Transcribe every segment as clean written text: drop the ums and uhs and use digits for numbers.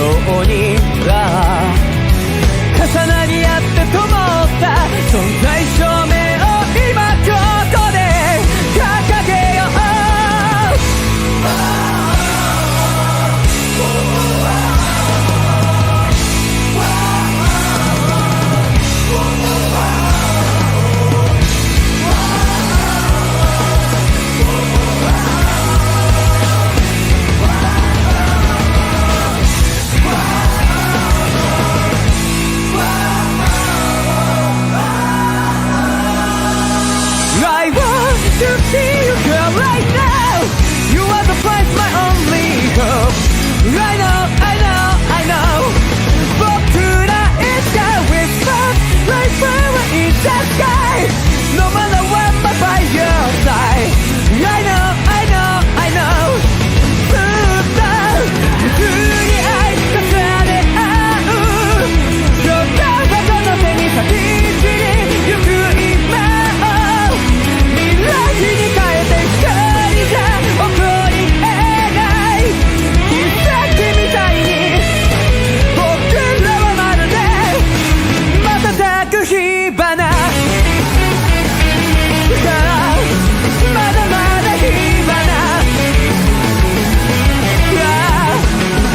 ように重なり合って灯った存在証明を今ここで掲げよう。To see you girl right now, you are the place, my only hope. I know, I know, I know. 僕らいつか whisper like flower in the sky. No matter what, but by your side. I know, I know, I know. ずっと普通に愛重ね合う。今日はこの手に先きり行く今。日に変えて一人じゃ起こり得ない奇跡みたいに僕らはまるで瞬く火花からまだまだ火花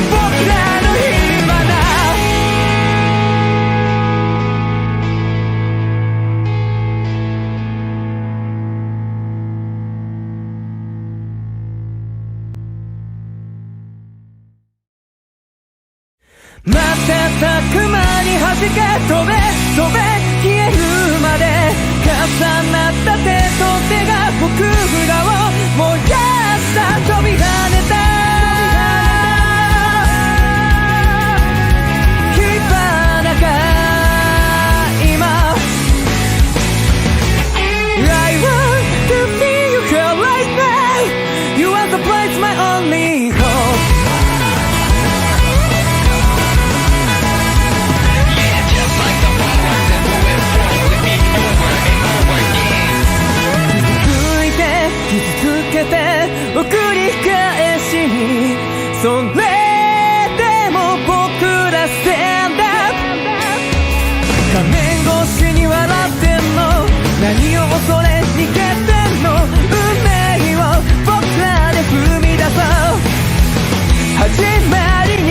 僕らの火花瞬く間に弾け飛べ飛べ消えるまで重なった手と手が僕らを燃やした飛び跳ねた火花が今 I want to be you girl right now. You are the place, my only hope.送り返しにそれでも僕らstand up画面越しに笑ってんの何を恐れ逃げてんの運命を僕らで踏み出そう始まりに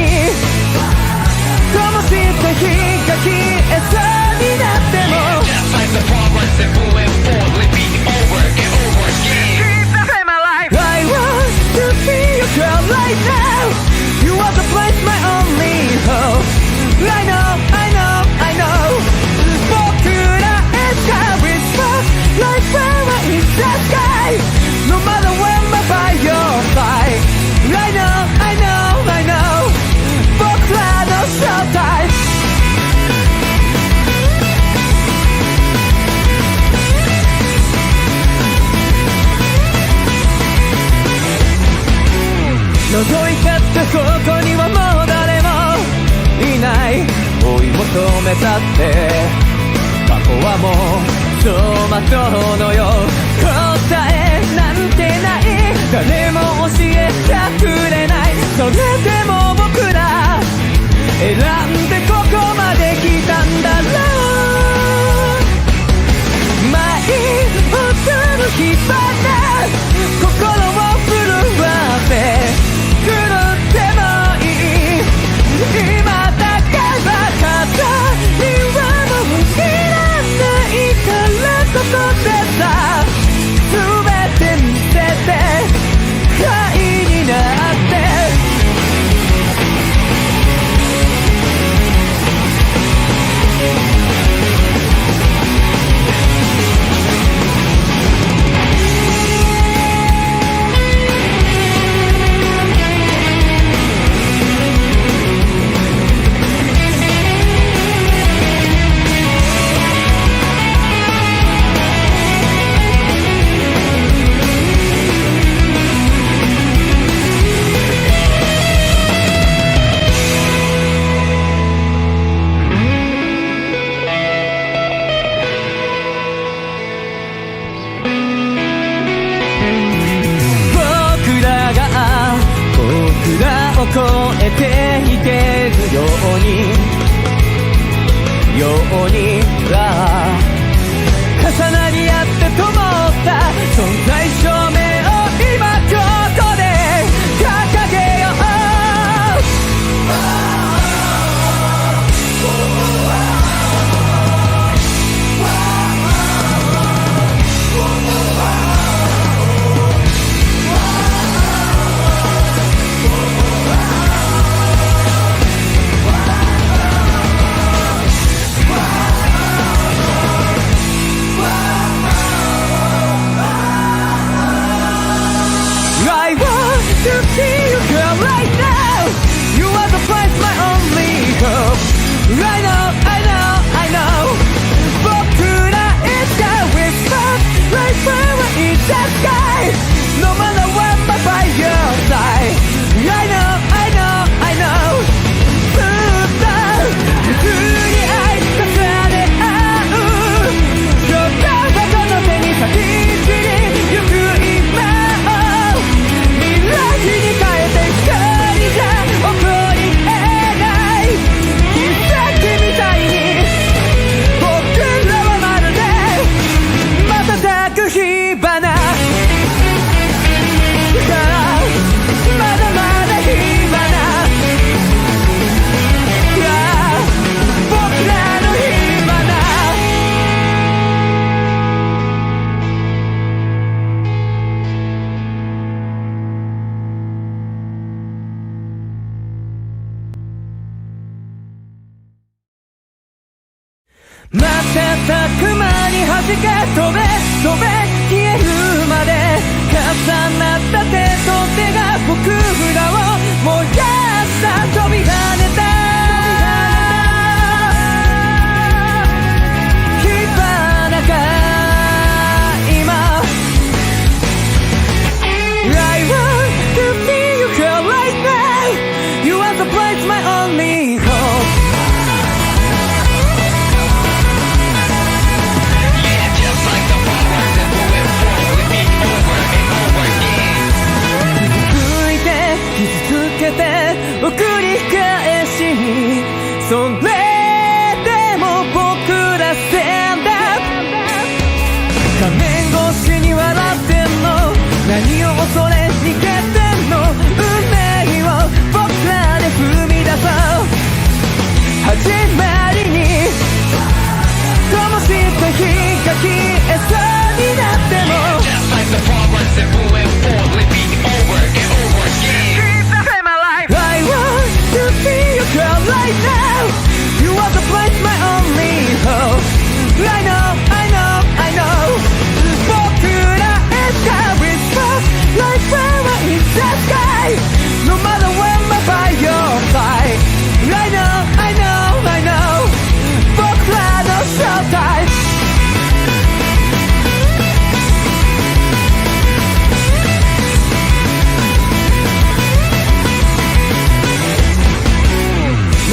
灯した火が消えそうになっても Just like the progress and moving forward be over and over again I want to be your girl right now. You are the place, my only hope. I know, I know, I know. 僕らいつか whisper like flower in the sky. No matter when I'm by your side. I know, I know, I know. 僕らの正体覗いたってここにはもう誰もいない追い求めたって過去はもう走馬灯のよ答えなんてない誰も教えてくれないそれでも僕ら選んでここまで来たんだろう舞い踊る火花心を震わせ狂ってもいい今だから肩にはもういらないからここでさ全て見せてように重なり合って灯った存在証明を今ここで掲げよう。To see you girl right now. You are the place, my only hope. I know, I know, I know. 僕らいつか whisper right where in the sky. No matter what, but by your side. I know, I know, I know. ずっと普通に愛重ね合う。今日はこの手に先きりゆく今。日に変えて一人じゃ起こり得ない奇跡みたいに僕らはまるで瞬く火花からまだまだ火花僕らの火花瞬く間に弾け飛べ飛べ消えるまで重なった手と手が僕らを燃やした飛び跳ねた火花が今 I want to be you girl right now. You are the place, my only hope.送り返しそれでも僕らstand up画面越しに笑ってんの何を恐れ逃げてんの運命を僕らで踏み出そう始まりに灯した火が消えそうになっても Just like the progress that moving forward repeat over and over again I want to be your girl right now. You are the place, my only hope. I know, I know, I know. 僕らいつか whisper like flower in the sky. No matter when I'm by your side. I know, I know, I know. 僕らの正体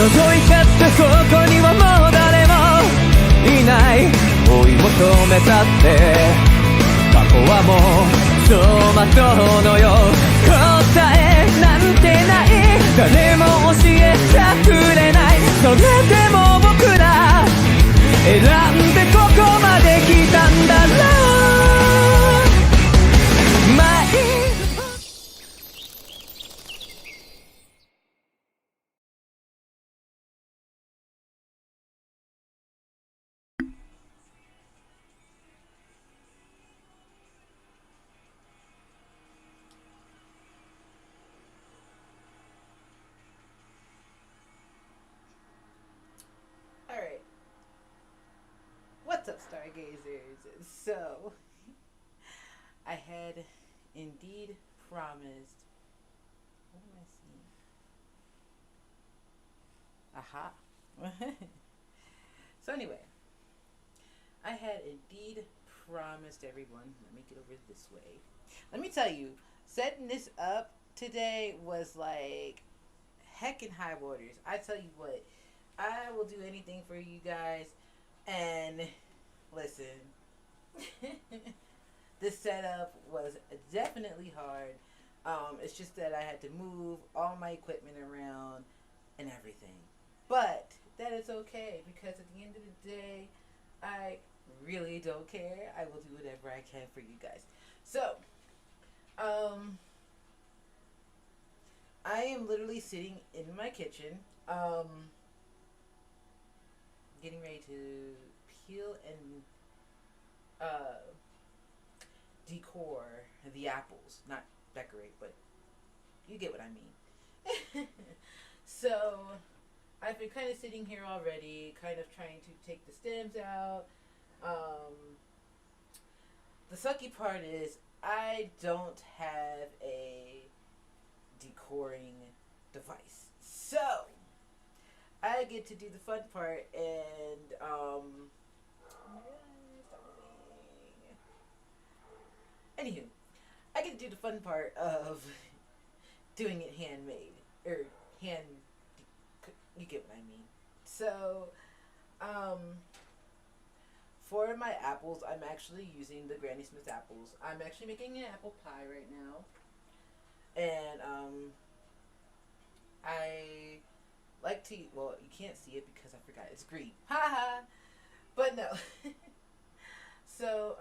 覗いちゃってここにはもう誰もいない追い求めたって過去はもう走馬灯のよ答えなんてない誰も教えてくれないそれでも僕ら選んでここまで来たんだろう前What's up, Stargazers? So, I had indeed promised. What am I seeing? Aha. So anyway, I had indeed promised everyone. Let me get over this way. Let me tell you, setting this up today was like heckin' high waters. I tell you what, I will do anything for you guys. And listen, this setup was definitely hard. It's just that I had to move all my equipment around and everything. But that is okay, because at the end of the day, I really don't care. I will do whatever I can for you guys. So, um, I am literally sitting in my kitchen, getting ready to peel and uh, decor the apples. Not decorate, but you get what I mean. So, I've been kind of sitting here already, kind of trying to take the stems out. Um, the sucky part is I don't have a decoring device. So, I get to do the fun part and, anywho, I get to do the fun part of doing it handmade, or hand, you get what I mean. So, um, for my apples, I'm actually using the Granny Smith apples. I'm actually making an apple pie right now. And, I like to, well, you can't see it because I forgot it's green. Haha! But no. So,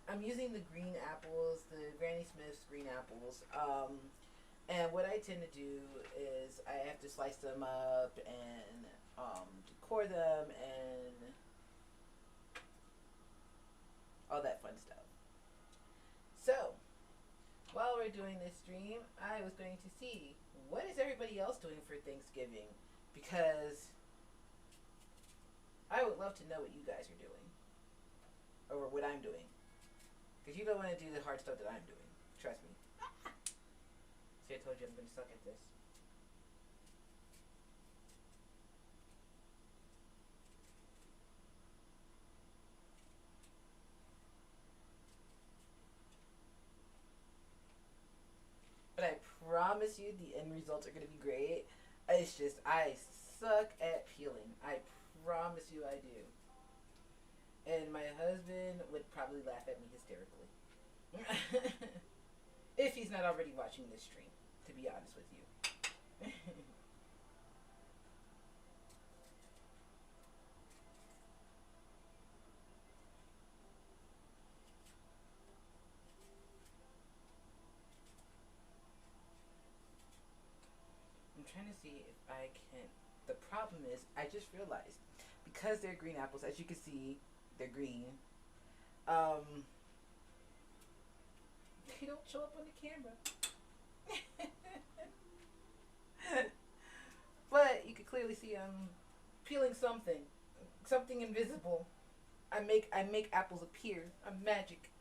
I'm using the green apples, the Granny Smith's green apples. And what I tend to do is I have to slice them up and decor them and all that fun stuff. So, while we're doing this stream, I was going to see what is everybody else doing for Thanksgiving, because I would love to know what you guys are doing, or what I'm doing, because you don't want to do the hard stuff that I'm doing. Trust me. See, I told you I'm going to suck at this. But I promise you the end results are going to be great. It's just, I suck at peeling. I promise you I do. And my husband would probably laugh at me hysterically. If he's not already watching this stream, to be honest with you. I'm trying to see if I can. The problem is, I just realized, because they're green apples, as you can see, they're green. They don't show up on the camera. But you can clearly see I'm peeling something invisible. I make apples appear. I'm magic.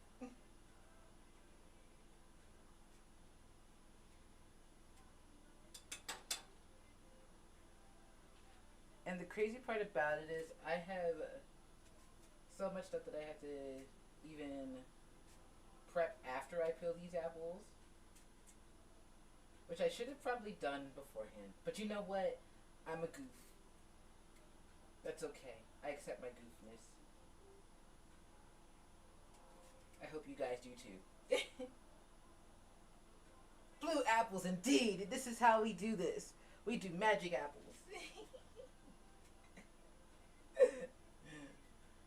And the crazy part about it is I have so much stuff that I have to even prep after I peel these apples, which I should have probably done beforehand. But you know what? I'm a goof. That's okay. I accept my goofness. I hope you guys do too. Blue apples, indeed. This is how we do this. We do magic apples.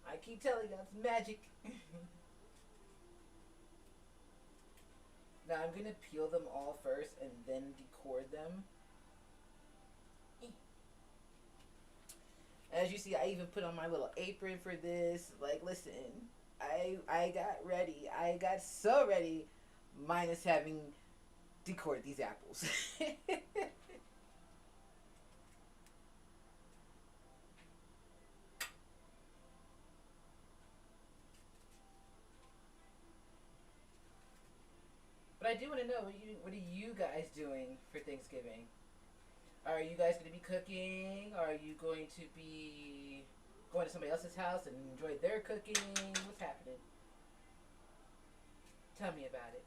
I keep telling you, it's magic. Now I'm gonna peel them all first and then decor them. As you see, I even put on my little apron for this. Like, listen, I got ready. I got so ready, minus having decored these apples. But I do want to know, what are you guys doing for Thanksgiving? Are you guys going to be cooking? Are you going to be going to somebody else's house and enjoy their cooking? What's happening? Tell me about it.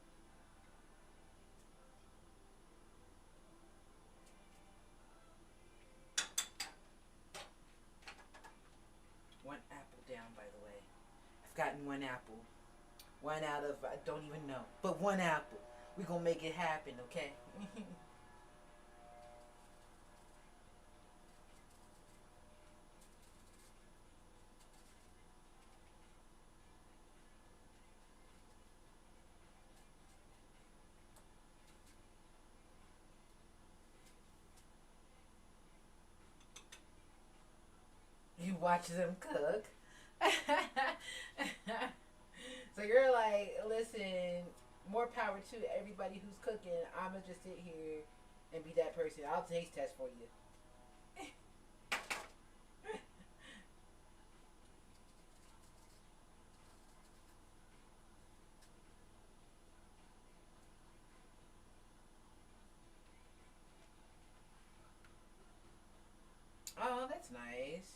One apple down, by the way. I've gotten one apple. One out of, I don't even know. But one apple. We're going to make it happen, okay? watch them cook. So you're like, listen, more power to everybody who's cooking. I'ma just sit here and be that person. I'll taste test for you. Oh, that's nice.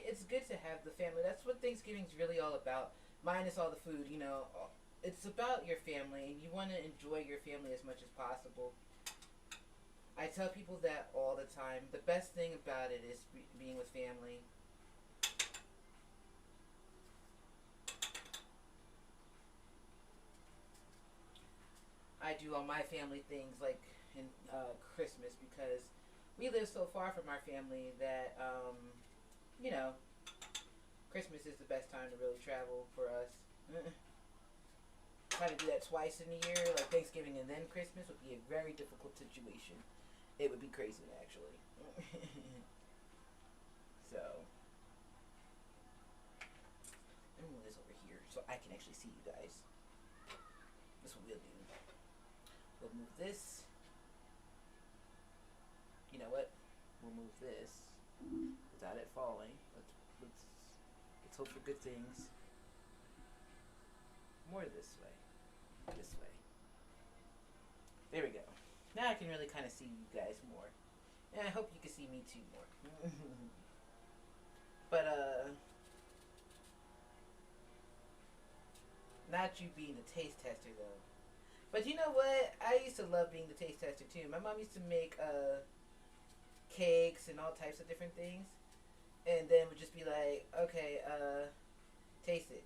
It's good to have the family. That's what Thanksgiving's really all about. Minus all the food, you know. It's about your family, and you want to enjoy your family as much as possible. I tell people that all the time. The best thing about it is being with family. I do all my family things like in Christmas because we live so far from our family that you know, Christmas is the best time to really travel for us. Trying to do that twice in a year, like Thanksgiving and then Christmas, would be a very difficult situation. It would be crazy, actually. So, let me move this over here so I can actually see you guys. This is what we'll do. We'll move this. You know what? We'll move this without it falling. Let's hope for good things. More this way. This way. There we go. Now I can really kind of see you guys more. And I hope you can see me too more. But, not you being the taste tester, though. But you know what? I used to love being the taste tester, too. My mom used to make, cakes and all types of different things. And then would just be like, okay, taste it.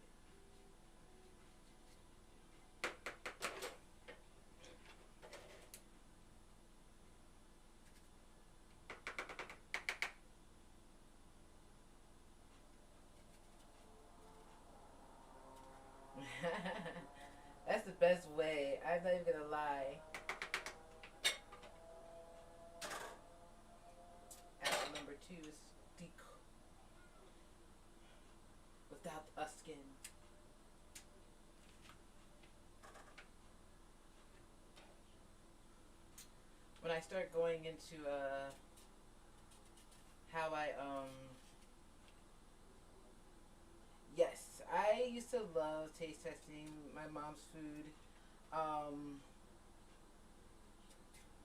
That's the best way. I'm not even gonna lie. Apple number 2 is without a skin. When I start going into how I yes, I used to love taste testing my mom's food. Um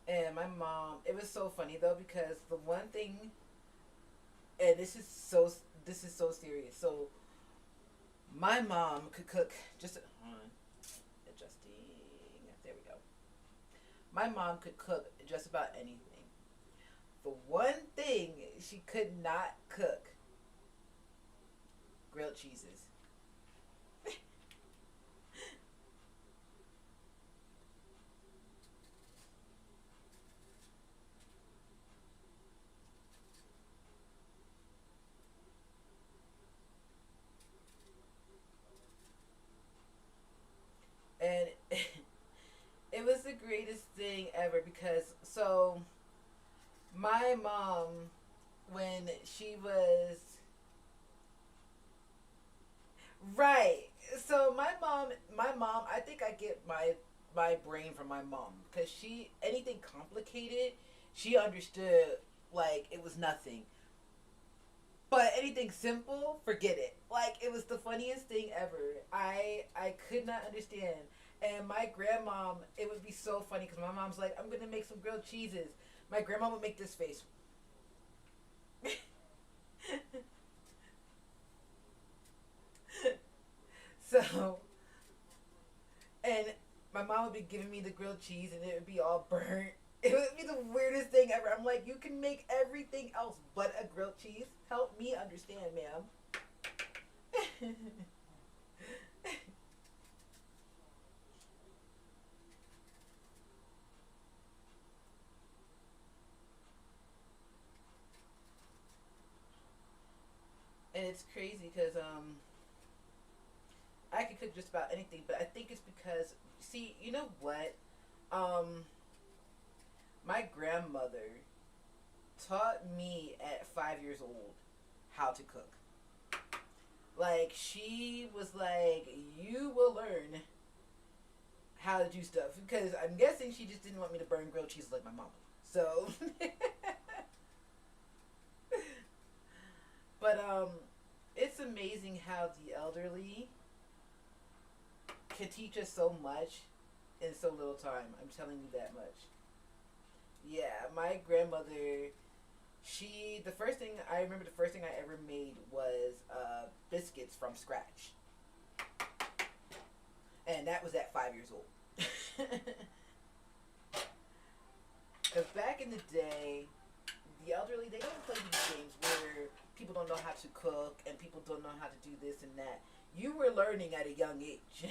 and my mom, it was so funny though because the one thing, and this is so serious. So my mom could cook just hold on, adjusting. There we go. My mom could cook just about anything. The one thing she could not cook, grilled cheeses. And it was the greatest thing ever because so my mom, when she was right, so my mom, I think I get my brain from my mom because she, anything complicated, she understood like it was nothing. But anything simple, forget it. Like it was the funniest thing ever. I could not understand. And my grandmom, it would be so funny because my mom's like, I'm gonna make some grilled cheeses. My grandma would make this face. So, and my mom would be giving me the grilled cheese and it would be all burnt. It would be the weirdest thing ever. I'm like, you can make everything else but a grilled cheese. Help me understand, ma'am. And it's crazy because I can cook just about anything, but I think it's because, see, you know what? Um, my grandmother taught me at 5 years old how to cook. Like, she was like, you will learn how to do stuff. Because I'm guessing she just didn't want me to burn grilled cheese like my mama. So, but, it's amazing how the elderly can teach us so much in so little time. I'm telling you that much. Yeah, my grandmother, the first thing I remember, the first thing I ever made was biscuits from scratch, and that was at 5 years old. Because back in the day, the elderly, they don't play these games where people don't know how to cook and people don't know how to do this and that. You were learning at a young age.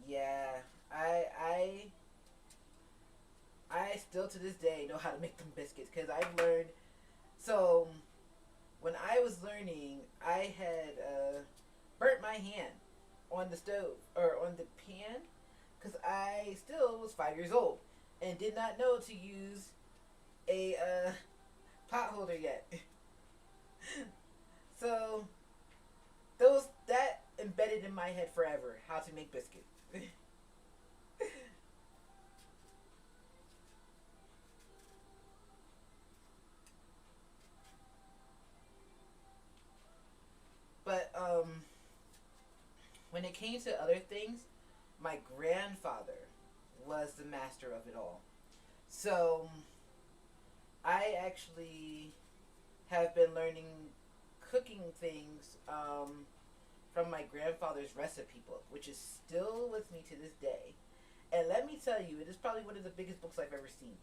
Yeah, I I I still to this day know how to make them biscuits because I've learned. So when I was learning, I had burnt my hand on the stove or on the pan because I still was 5 years old and did not know to use a pot holder yet. So those that embedded in my head forever how to make biscuits. But when it came to other things, my grandfather was the master of it all. So I actually have been learning cooking things from my grandfather's recipe book, which is still with me to this day. And let me tell you, it is probably one of the biggest books I've ever seen.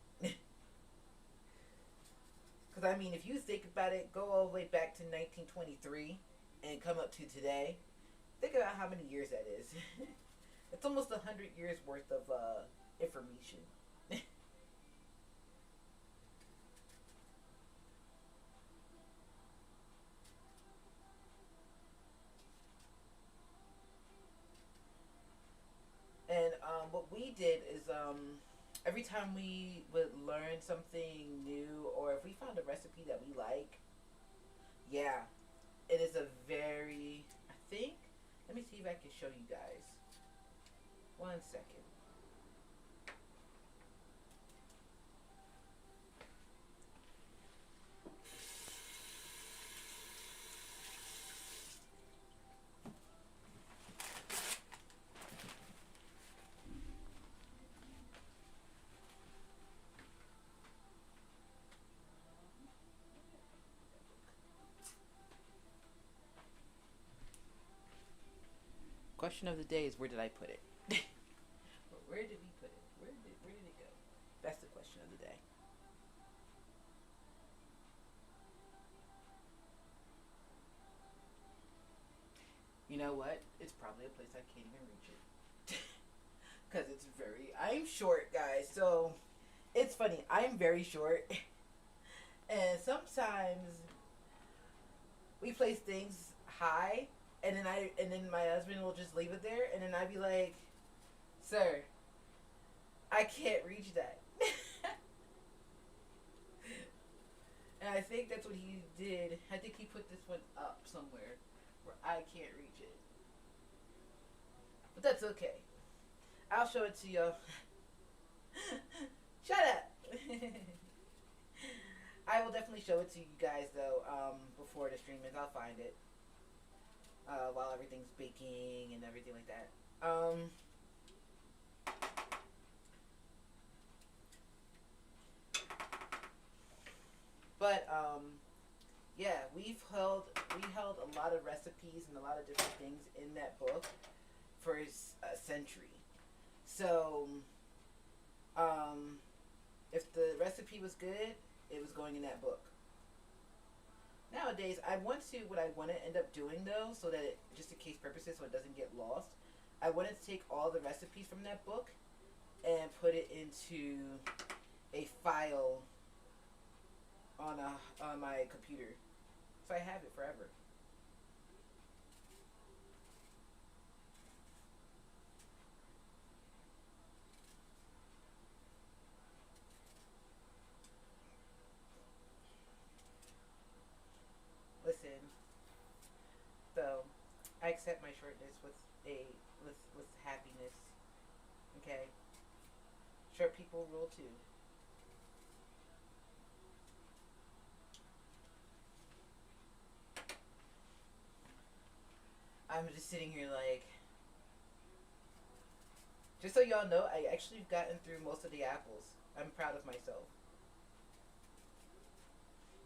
Because, I mean, if you think about it, go all the way back to 1923 and come up to today. Think about how many years that is. It's almost 100 years worth of information. And what we did is every time we would learn something new or if we found a recipe that we like, yeah, it is a very, I think, let me see if I can show you guys. 1 second. Question of the day is where did I put it? Where did we put it? Where did it go? That's the question of the day. You know what? It's probably a place I can't even reach it. Because it's very. I'm short, guys. So it's funny. I'm very short. And sometimes we place things high. And then my husband will just leave it there. And then I'd be like, sir, I can't reach that. And I think that's what he did. I think he put this one up somewhere where I can't reach it. But that's okay. I'll show it to you. Shut up. I will definitely show it to you guys though before the stream ends. I'll find it while everything's baking and everything like that. But yeah, we held a lot of recipes and a lot of different things in that book for a century. So if the recipe was good, it was going in that book. Nowadays, what I want to end up doing though, so that just in case purposes, so it doesn't get lost, I wanted to take all the recipes from that book and put it into a file on my computer, so I have it forever. accept my shortness with happiness. Okay, short people rule too. I'm just sitting here like, just so y'all know, I actually have gotten through most of the apples. I'm proud of myself.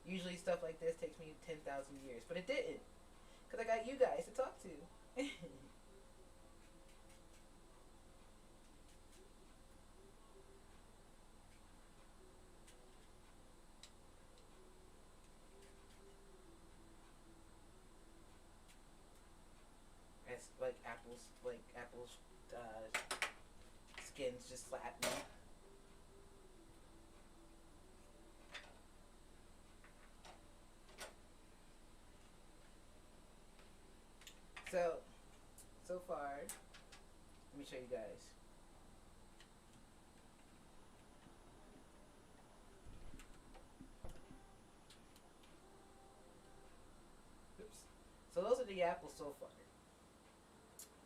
Usually stuff like this takes me 10,000 years, but it didn't, cause I got you guys to talk to. As like apples, skins just slap me. So, so far, let me show you guys. Oops. So those are the apples so far.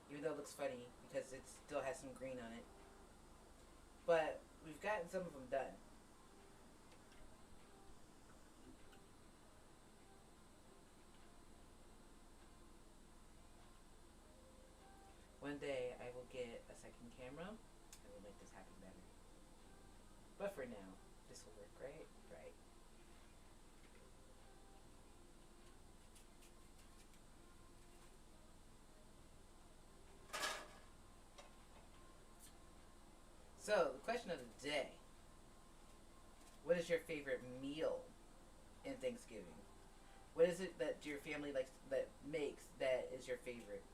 Even though it looks funny because it still has some green on it. But we've gotten some of them done. One day I will get a second camera and we'll make this happen better. But for now, this will work, right? Right. So, the question of the day. What is your favorite meal in Thanksgiving? What is it that your family likes that makes that is your favorite?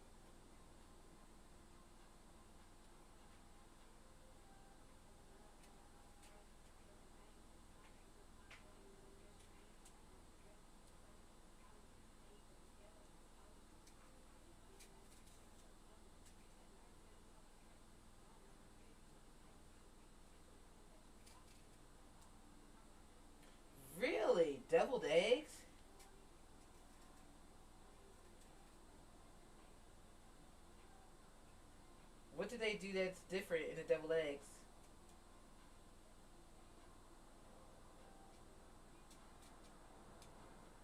Really? Deviled eggs? What do they do that's different in the deviled eggs?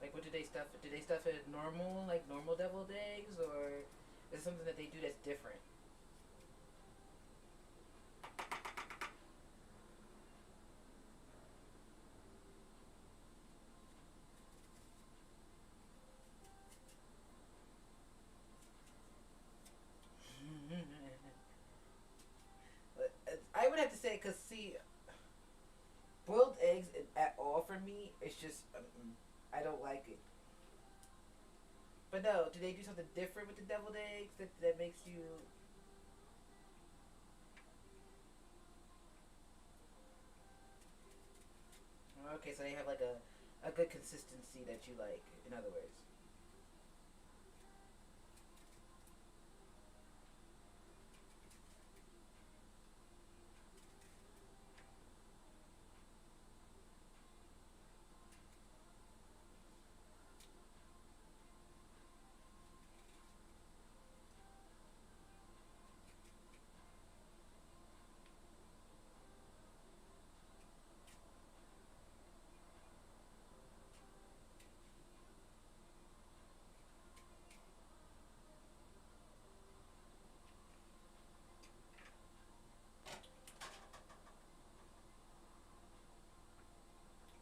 Like, what do they stuff? Do they stuff it normal, like normal deviled eggs, or is it something that they do that's different? I would have to say, cause see, boiled eggs at all for me, it's just I don't like it. But no, do they do something different with the deviled eggs that makes you? Okay, so they have like a good consistency that you like. In other words.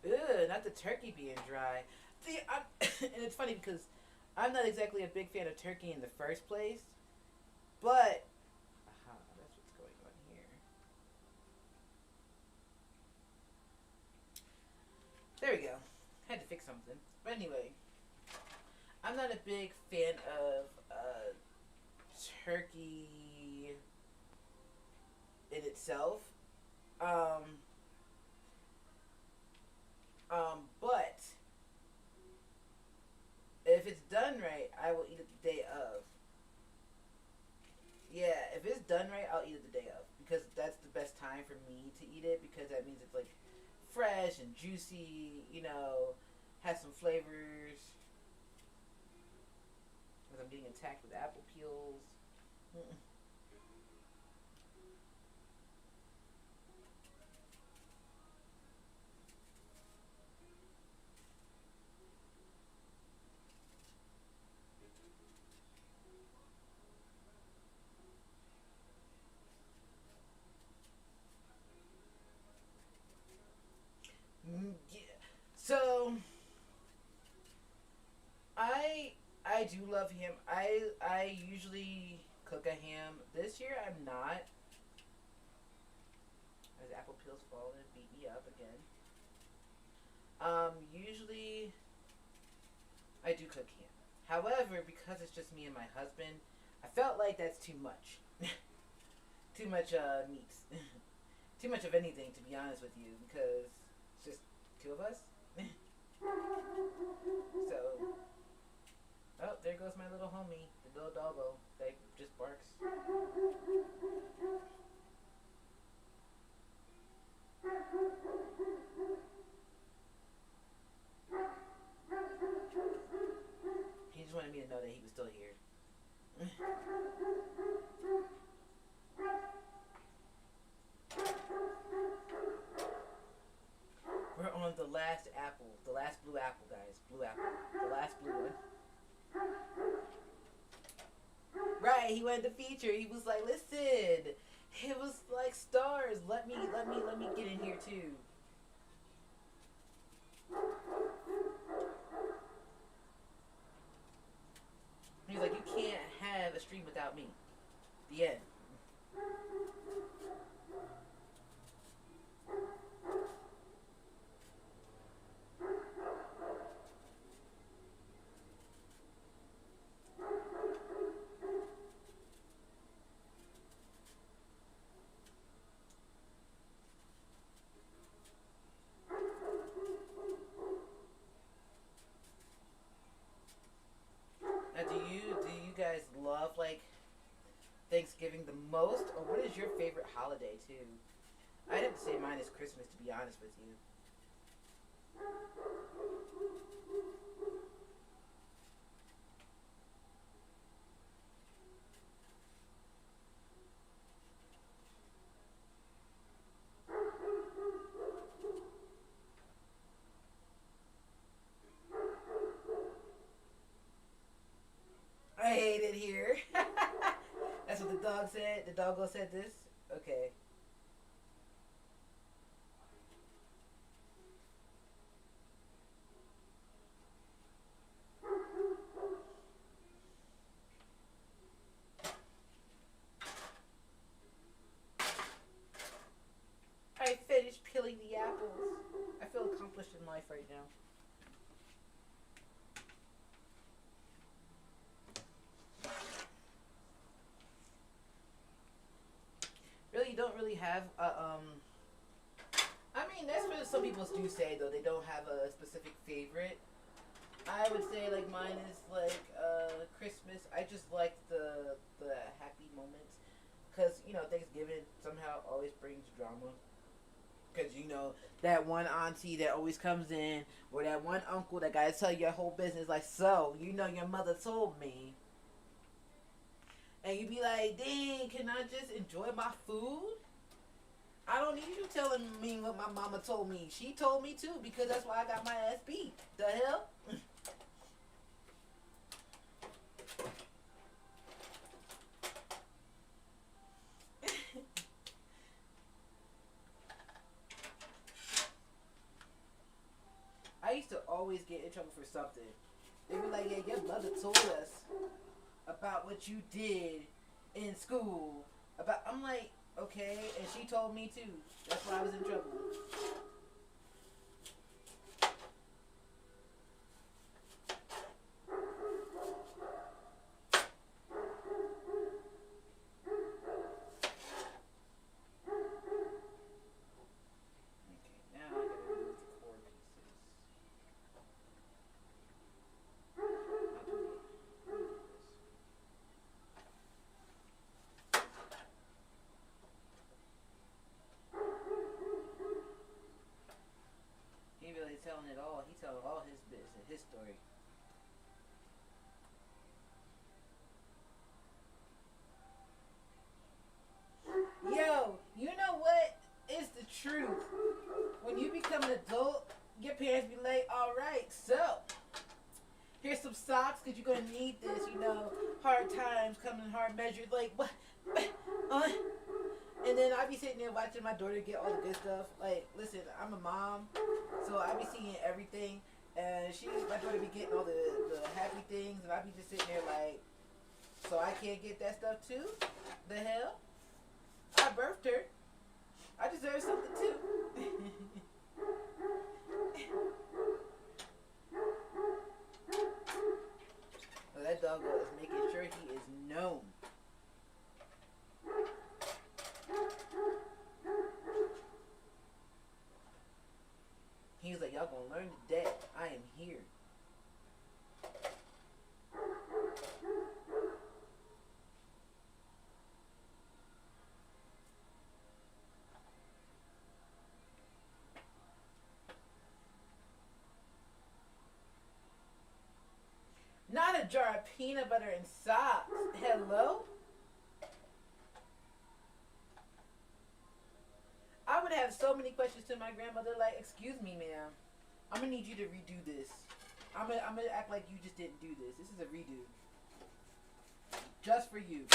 Ugh, not the turkey being dry. See, and it's funny because I'm not exactly a big fan of turkey in the first place, but that's what's going on here. There we go. Had to fix something, but anyway, I'm not a big fan of turkey in itself. Um, but if it's done right, I will eat it the day of. Yeah, if it's done right, I'll eat it the day of because that's the best time for me to eat it because that means it's like fresh and juicy, has some flavors. As I'm getting attacked with apple peels. Mm-mm. Yeah. So I do love ham. I usually cook a ham. This year I'm not. As apple peels fall and beat me up again. Usually I do cook ham. However, because it's just me and my husband, I felt like that's too much. Too much meats. Too much of anything, to be honest with you, because it's just two of us. So, oh, there goes my little homie, the little doggo that just barks. He just wanted me to know that he was still here. We're on the last apple, the last blue apple, guys. Blue apple, the last blue one. Right, he wanted to feature. He was like, "Listen, it was like stars. Let me get in here too." He's like, "You can't have a stream without me." The end. Now, do you guys love like Thanksgiving the most, or what is your favorite holiday too? I'd have to say mine is Christmas, to be honest with you. I hate it here. That's what the dog said. The doggo said this. Okay. I finished peeling the apples. I feel accomplished in life right now. Really, you don't really have a I mean, that's what some people do say though. They don't have a specific favorite. I would say like mine is like Christmas. I just like the happy moments because you know Thanksgiving somehow always brings drama. Because you know that one auntie that always comes in, or that one uncle that gotta tell you your whole business. Like, so you know your mother told me, and you be like, "Dang, can I just enjoy my food? I don't need you telling me what my mama told me. She told me too because that's why I got my ass beat. The hell." I used to always get in trouble for something. They were like, "Yeah, your mother told us about what you did in school." About I'm like, okay, and she told me too. That's why I was in trouble. Okay, now I gotta remove the core pieces. How do we remove this? He really telling it all. He telling all his business, his story. is the truth. When you become an adult, your parents be like, all right, so here's some socks because you're going to need this, you know, hard times come in hard measures. Like, what? Uh, and then I be sitting there watching my daughter get all the good stuff. Like, listen, I'm a mom, so I be seeing everything. And my daughter be getting all the happy things, and I be just sitting there like, so I can't get that stuff too? The hell? I birthed her. I deserve something too. Well, that doggo is making sure he is known. He was like, y'all gonna learn today. I am here. Not a jar of peanut butter and socks. Hello? I would have so many questions to my grandmother, like, excuse me, ma'am. I'm gonna need you to redo this. I'm gonna act like you just didn't do this. This is a redo. Just for you.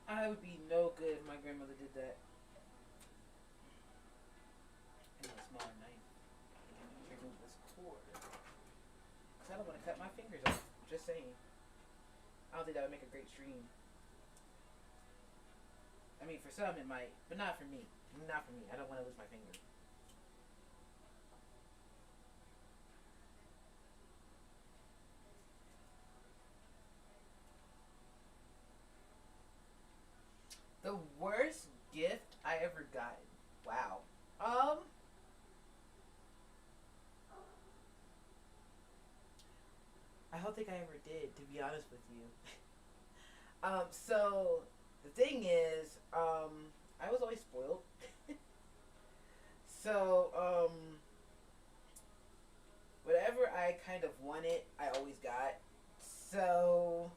I would be no good if my grandmother did that. And a smaller knife. Remove this cord. Because I don't want to cut my fingers off. Just saying. I don't think that would make a great stream. I mean, for some it might, but not for me. Not for me. I don't want to lose my finger. The worst gift I ever got. Wow. I don't think I ever did, to be honest with you. So the thing is, I was always spoiled. So, whatever I kind of wanted, I always got. So,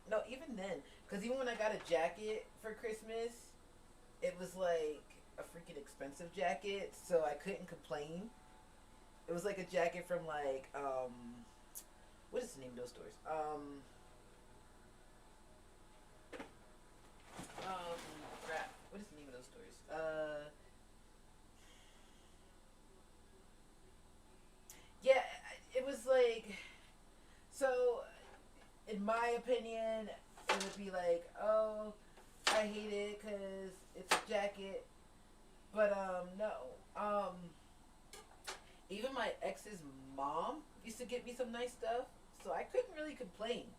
no, even then, because even when I got a jacket for Christmas, it was like a freaking expensive jacket, so I couldn't complain. It was like a jacket from like, what is the name of those stores? Crap. What is the name of those stores? Yeah, it was like, so, in my opinion, it would be like, oh, I hate it because it's a jacket. But, no. Even my ex's mom used to get me some nice stuff, so I couldn't really complain.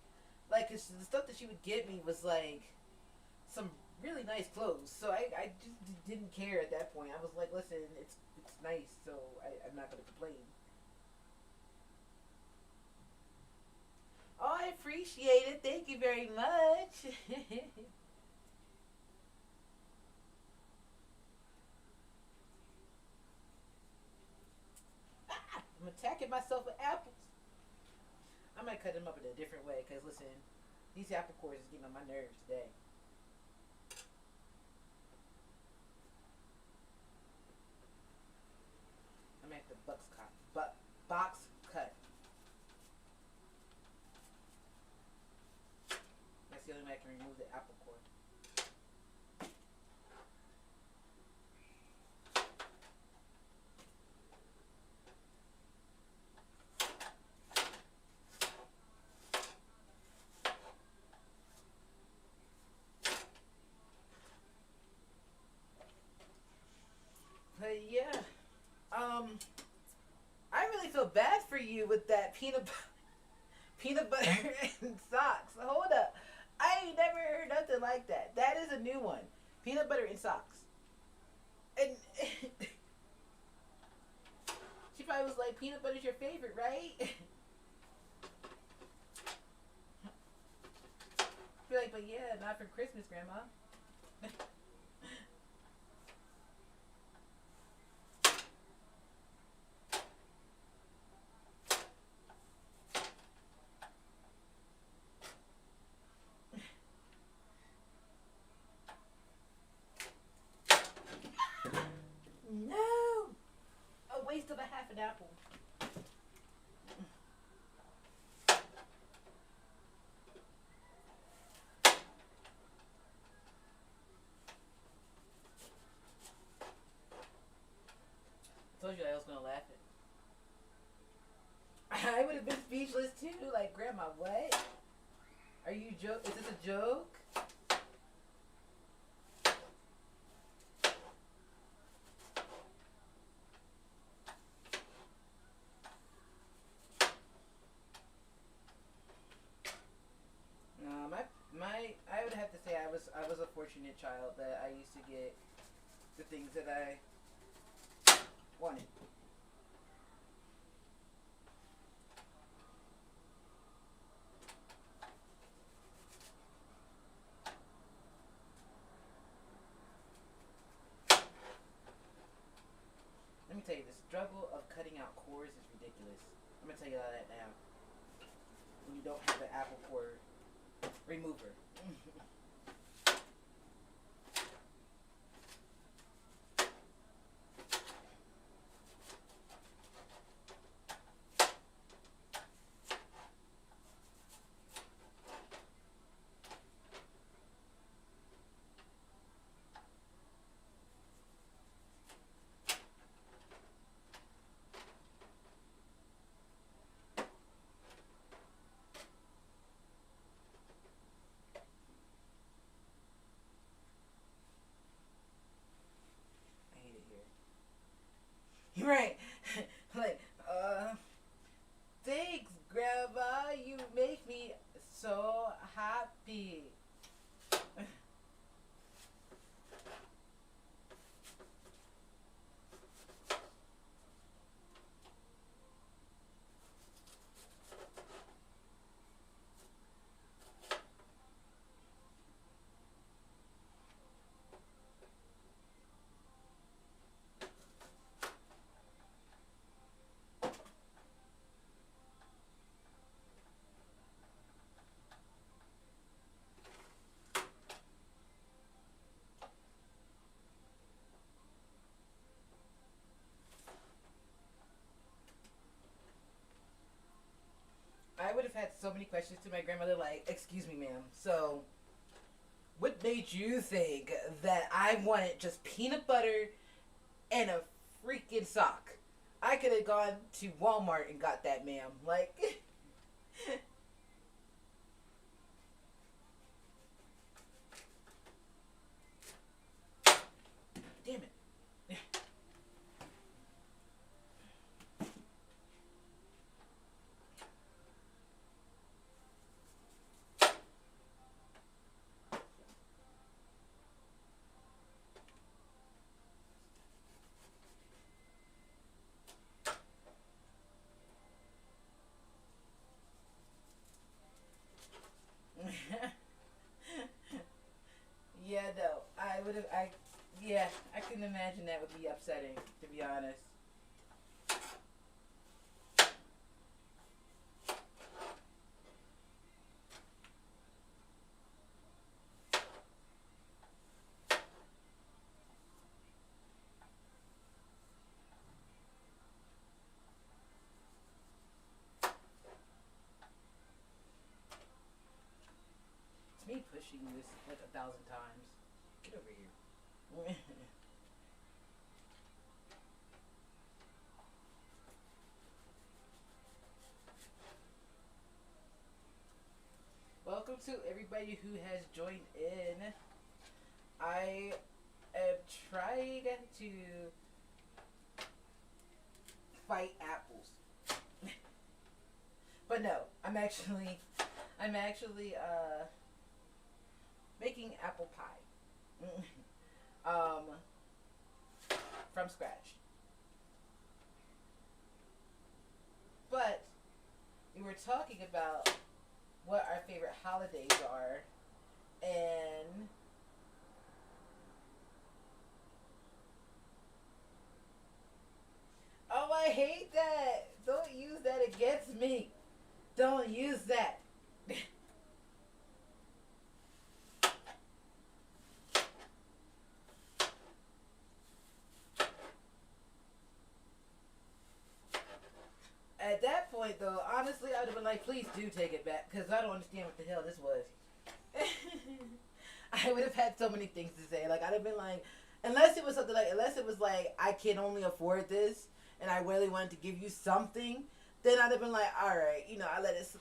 Like, 'cause the stuff that she would get me was like some really nice clothes, so I just didn't care at that point. I was like, listen, it's nice, so I'm not gonna complain. Oh, I appreciate it. Thank you very much. I'm attacking myself with apples. I might cut them up in a different way, because listen, these apple cores is getting on my nerves today. I'm gonna have to box cut. That's the only way I can remove the apple core. But yeah, I really feel bad for you with that peanut butter. Peanut butter and socks. Hold up. I ain't never heard nothing like that. That is a new one. Peanut butter and socks. And she probably was like, peanut butter's your favorite, right? Be like, but yeah, not for Christmas, Grandma. No! A waste of a half an apple. I told you I was gonna laugh at. I would have been speechless too. Like, Grandma, what? Are you joke? Is this a joke? No, I would have to say I was a fortunate child that I used to get the things that I wanted. Let me tell you, the struggle of cutting out cores is ridiculous. I'm gonna tell you all that now. When you don't have an apple core remover. I hate it here. You're right. Like, thanks, Grandma. You make me so happy. I would have had so many questions to my grandmother, like, excuse me, ma'am. So, what made you think that I wanted just peanut butter and a freaking sock? I could have gone to Walmart and got that, ma'am. Like, damn it. Yeah, no. Yeah, I can imagine that would be upsetting, to be honest. It's me pushing this like 1,000 times. Get over here. Welcome to everybody who has joined in. I am trying to fight apples. But no, I'm actually making apple pie. um, from scratch. But we were talking about what our favorite holidays are, and oh, I hate that. Don't use that against me. Don't use that. At that point, though, honestly, I'd have been like, please do take it back, because I don't understand what the hell this was. I would have had so many things to say. Like, I'd have been like, unless it was like, I can only afford this, and I really wanted to give you something, then I'd have been like, all right,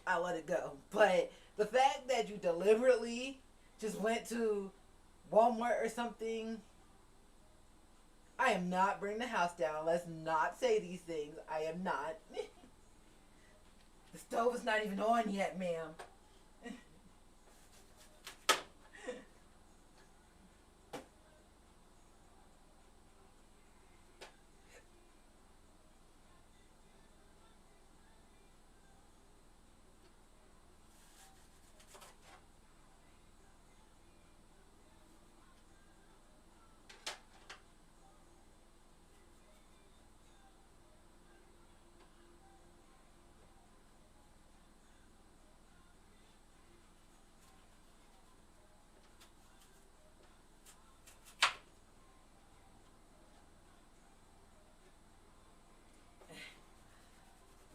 I let it go. But the fact that you deliberately just went to Walmart or something, I am not bringing the house down. Let's not say these things. I am not. The stove is not even on yet, ma'am.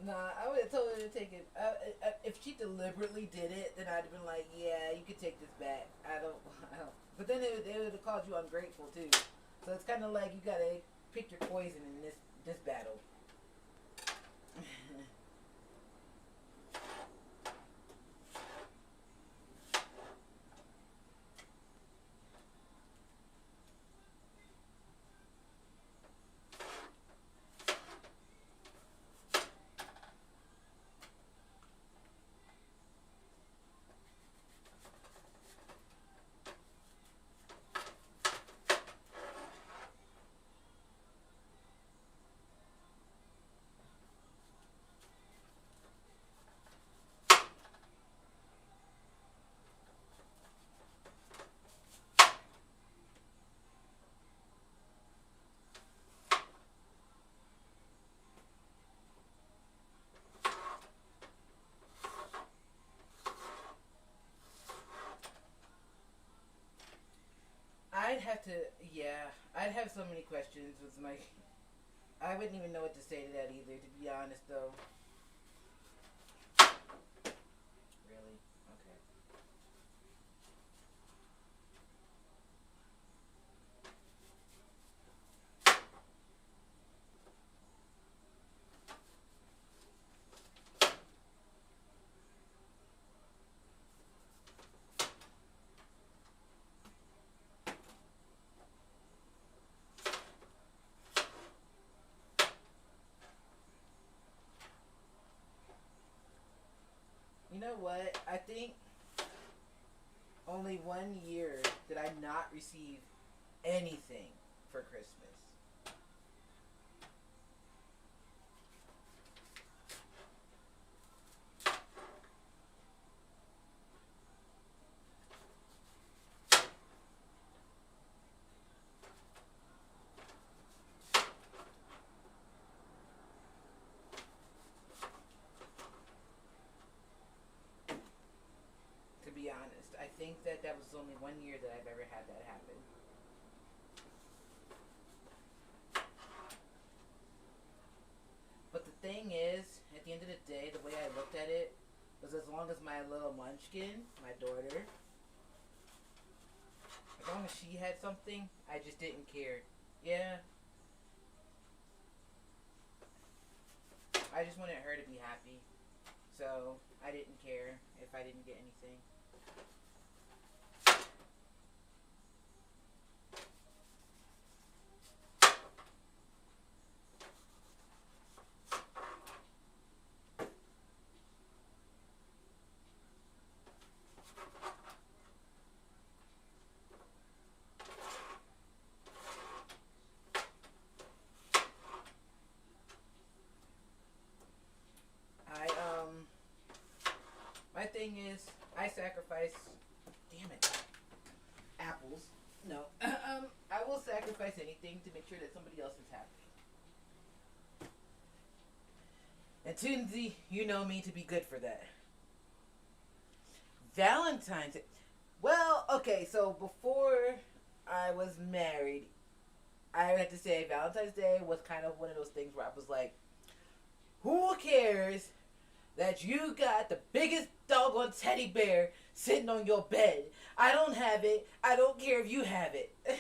Nah, I would have told her to take it. If she deliberately did it, then I'd have been like, yeah, you could take this back. I don't. But then it would have called you ungrateful too. So it's kind of like you gotta pick your poison in this battle. I'd have to, yeah, I'd have so many questions with my. I wouldn't even know what to say to that either, to be honest, though. Really? Okay. You know what? I think only 1 year did I not receive anything for Christmas. To be honest, I think that was only 1 year that I've ever had that happen. But the thing is, at the end of the day, the way I looked at it was as long as my little munchkin, my daughter, as long as she had something, I just didn't care. Yeah, I just wanted her to be happy. So I didn't care if I didn't get anything. My thing is, I sacrifice. Damn it, apples. No, I will sacrifice anything to make sure that somebody else is happy. And Tunzi, you know me to be good for that. Valentine's Day. Well, okay, so before I was married, I have to say Valentine's Day was kind of one of those things where I was like, who cares that you got the biggest doggone teddy bear sitting on your bed? I don't have it. I don't care if you have it. Let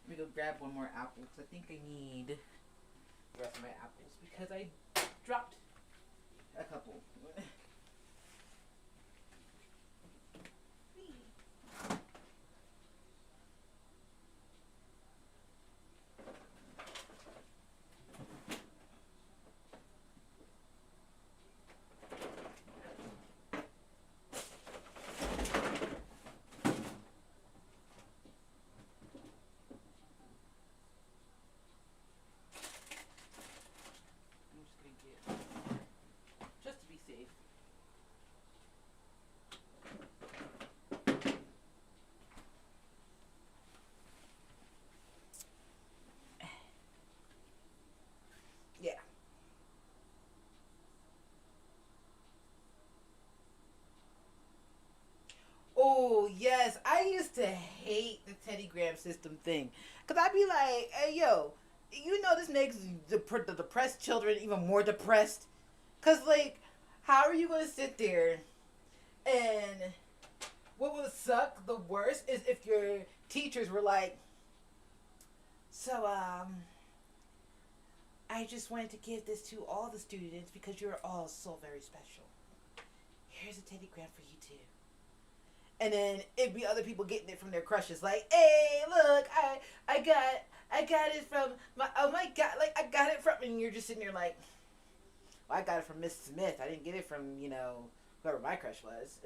me go grab one more apple because I think I need the rest of my apples because I dropped a couple. Just to be safe. Yeah. Oh, yes. I used to hate the Teddy Graham system thing. Because I'd be like, hey, yo, you know this makes the depressed children even more depressed. Because, like, how are you going to sit there and what would suck the worst is if your teachers were like, so, I just wanted to give this to all the students because you're all so very special. Here's a Teddy Graham for you too. And then it'd be other people getting it from their crushes, like, hey, look, I got it from my, oh my god, like I got it from, and you're just sitting there like, well, I got it from Miss Smith. I didn't get it from, you know, whoever my crush was.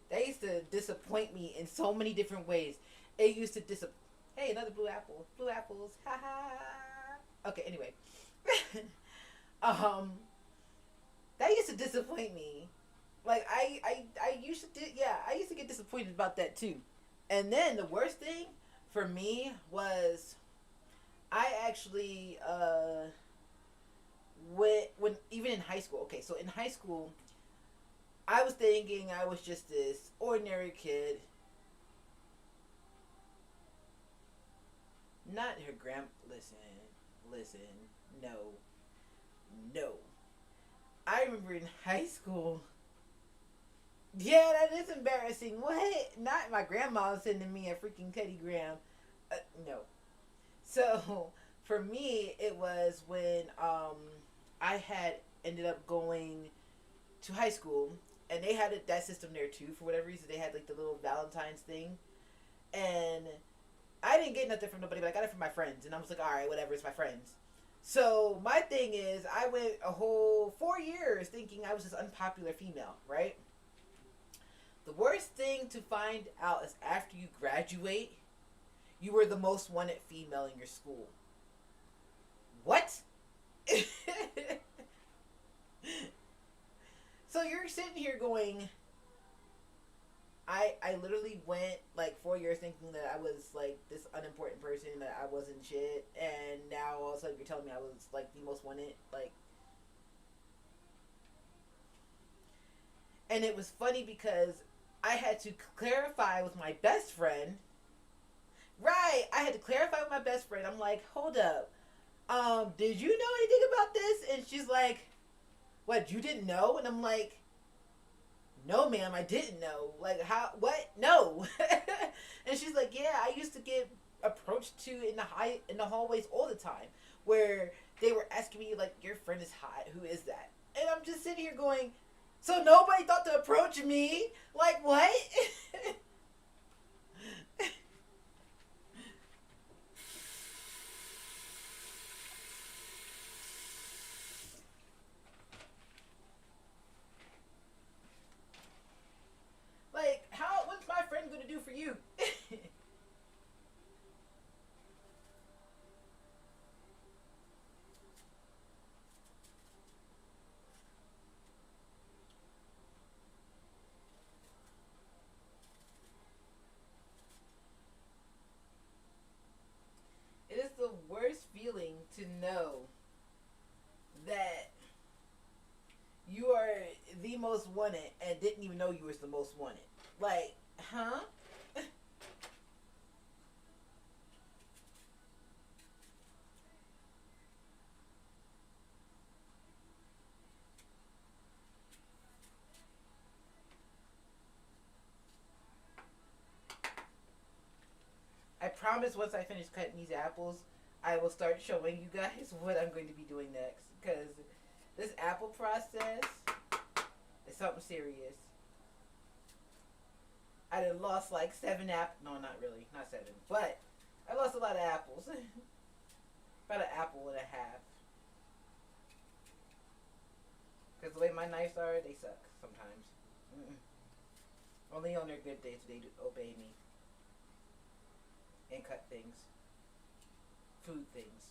They used to disappoint me in so many different ways. It used to Hey, another blue apple. Blue apples. Ha ha. Okay, anyway. That used to disappoint me. Like I used to I used to get disappointed about that too. And then the worst thing for me was I actually when even in high school. Okay, so in high school I was thinking I was just this ordinary kid. Not her listen, no. I remember in high school. Yeah, that is embarrassing. What? Not my grandma sending me a freaking Teddy Graham. No. So, for me, it was when I had ended up going to high school, and they had that system there too. For whatever reason, they had like the little Valentine's thing, and I didn't get nothing from nobody, but I got it from my friends, and I was like, all right, whatever, it's my friends. So my thing is, I went a whole 4 years thinking I was this unpopular female, right? The worst thing to find out is after you graduate, you were the most wanted female in your school. What? So you're sitting here going, I literally went like 4 years thinking that I was like this unimportant person, that I wasn't shit, and now all of a sudden you're telling me I was like the most wanted, like. And it was funny because I had to clarify with my best friend. Right, I had to clarify with my best friend. I'm like, hold up, did you know anything about this? And she's like, what, you didn't know? And I'm like, no, ma'am, I didn't know. Like, how? What? No. And she's like, yeah, I used to get approached to in the hallways all the time, where they were asking me like, your friend is hot. Who is that? And I'm just sitting here going, so nobody thought to approach me? Like, what? wanted and didn't even know you was the most wanted. Like, huh? I promise once I finish cutting these apples, I will start showing you guys what I'm going to be doing next. Because this apple process is something serious. I done lost like 7 apples. No, not really. Not 7. But I lost a lot of apples. About an apple and a half. Because the way my knives are, they suck sometimes. Mm-mm. Only on their good days do they obey me. And cut things. Food things.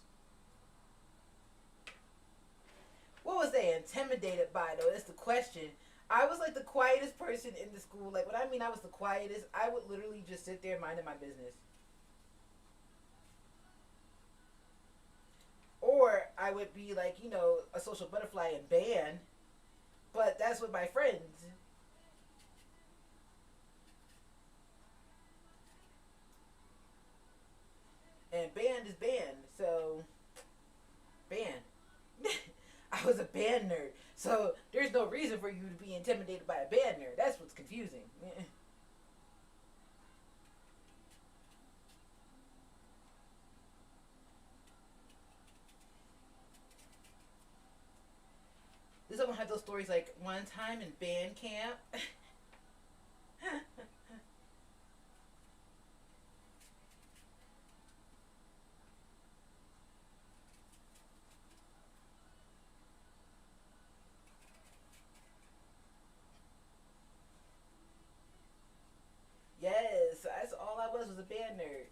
What was they intimidated by, though? That's the question. I was like the quietest person in the school. Like, what I mean I was the quietest, I would literally just sit there minding my business. Or I would be like, you know, a social butterfly in band. But that's with my friends. And band is band. So, band. I was a band nerd. So, there's no reason for you to be intimidated by a band nerd. That's what's confusing. Does someone have those stories like one time in band camp? Yes, that's all I was a band nerd.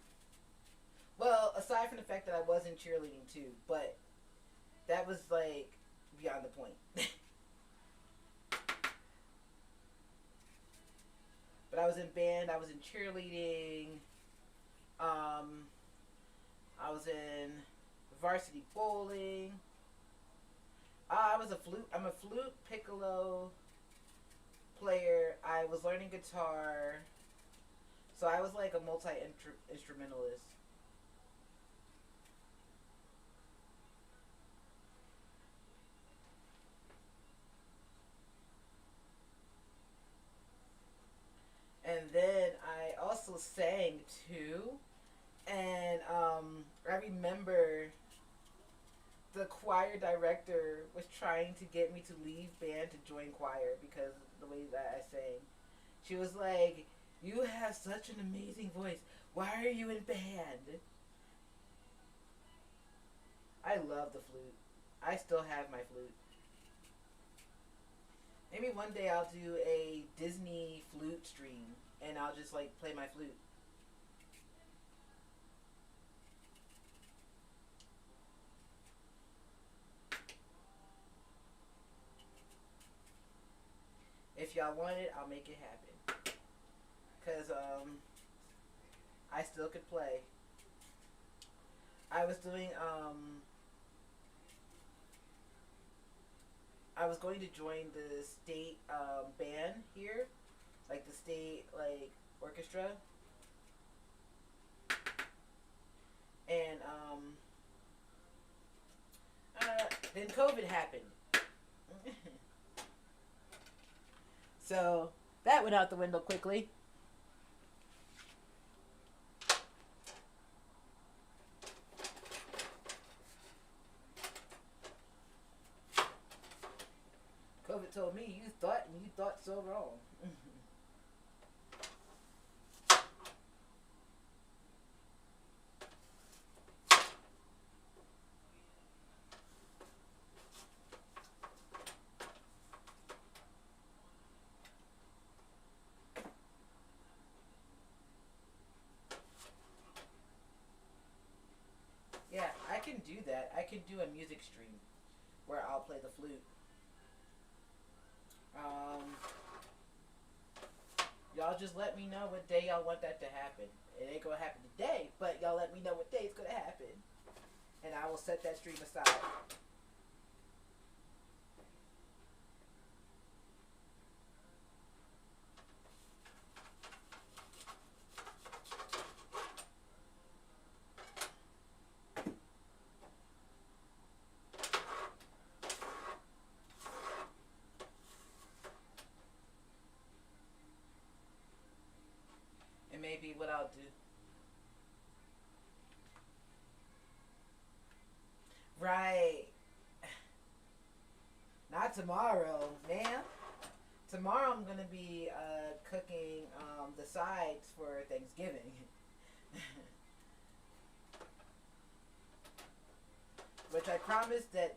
Well, aside from the fact that I was in cheerleading too, but that was like beyond the point. But I was in band, I was in cheerleading, um, I was in varsity bowling. I was a flute. I'm a flute piccolo player. I was learning guitar, so I was like a multi instrumentalist. And then I also sang too. And I remember the choir director was trying to get me to leave band to join choir because of the way that I sang. She was like, "You have such an amazing voice. Why are you in band?" I love the flute. I still have my flute. Maybe one day I'll do a Disney flute stream and I'll just like play my flute. If y'all want it, I'll make it happen. Cause I still could play. I was doing I was going to join the state band here, like the state like orchestra, and then COVID happened. So that went out the window quickly. COVID told me you thought and you thought so wrong. Yeah, I can do that. I can do a music stream where I'll play the flute. Um, y'all just let me know what day y'all want that to happen. It ain't gonna happen today, but y'all let me know what day it's gonna happen, and I will set that stream aside. allowed to. Right. Not tomorrow, man. Tomorrow I'm gonna be cooking the sides for Thanksgiving. Which I promise that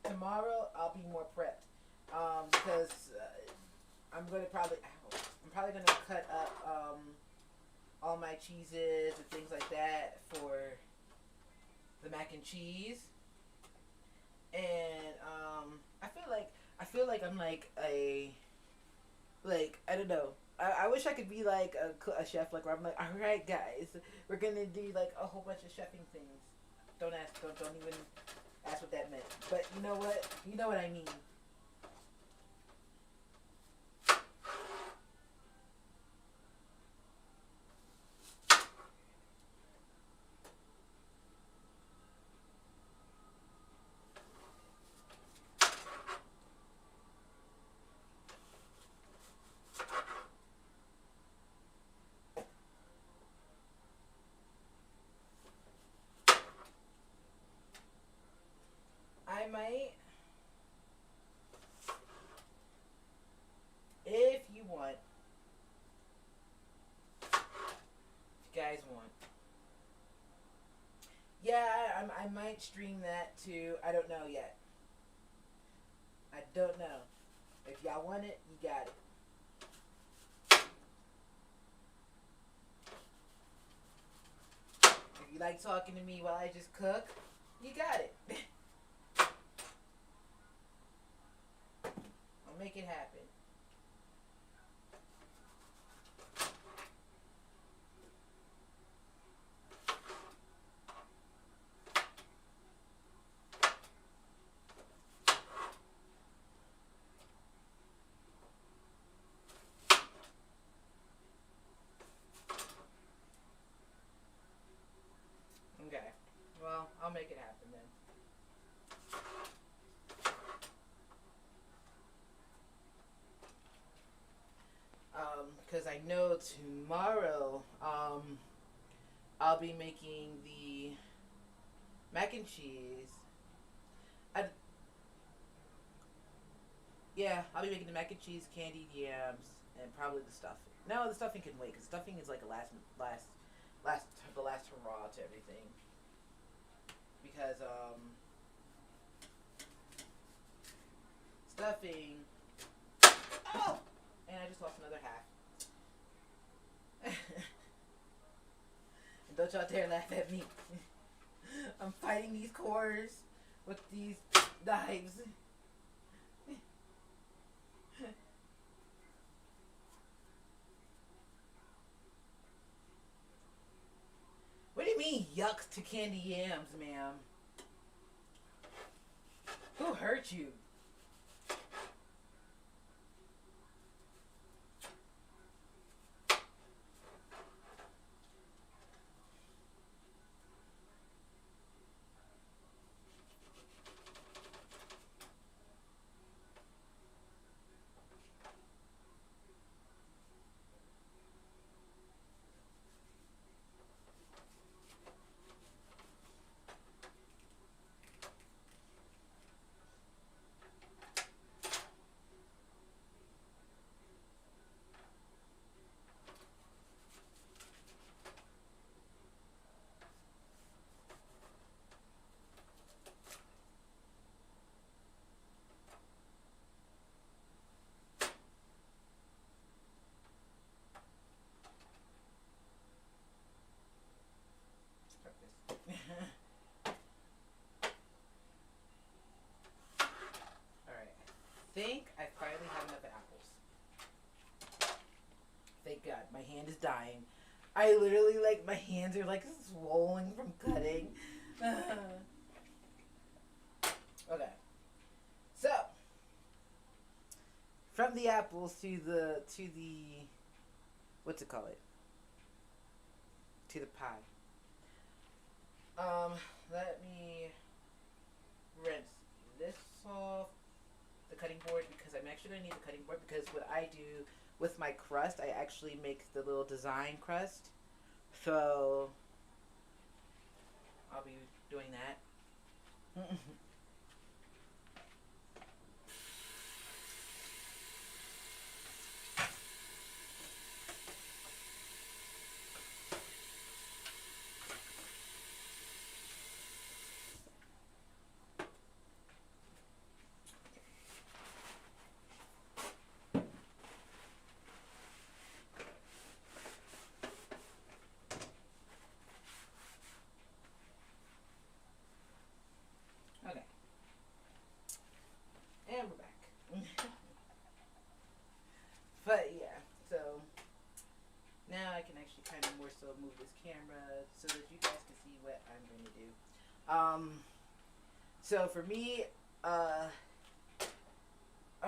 tomorrow I'll be more prepped. Because I'm probably gonna cut up all my cheeses and things like that for the mac and cheese. And I feel like I'm like I don't know. I wish I could be like a chef, like where I'm like, all right, guys, we're gonna do like a whole bunch of chefing things. Don't even ask what that meant. But you know what? You know what I mean. I might, if you want, if you guys want. Yeah, I might stream that too. I don't know yet. I don't know. If y'all want it, you got it. If you like talking to me while I just cook, you got it. I'll make it happen. Okay. Well, I'll make it happen then. Because I know tomorrow, I'll be making the mac and cheese. Yeah, I'll be making the mac and cheese, candied yams, and probably the stuffing. No, the stuffing can wait, because stuffing is like a the last hurrah to everything. Because, stuffing, oh! And I just lost another half. And don't y'all dare laugh at me. I'm fighting these cores with these knives. What do you mean, yuck to candy yams, ma'am? Who hurt you? Alright. I think I finally have enough apples. Thank God. My hand is dying. I literally, like, my hands are, like, swollen from cutting. Okay. So, from the apples to the, what's it called? To the pie. Let me rinse this off the cutting board, because I'm actually going to need the cutting board, because what I do with my crust, I actually make the little design crust So I'll be doing that. Okay. And we're back. But yeah, so now I can actually kind of more so move this camera so that you guys can see what I'm going to do. So for me, I'm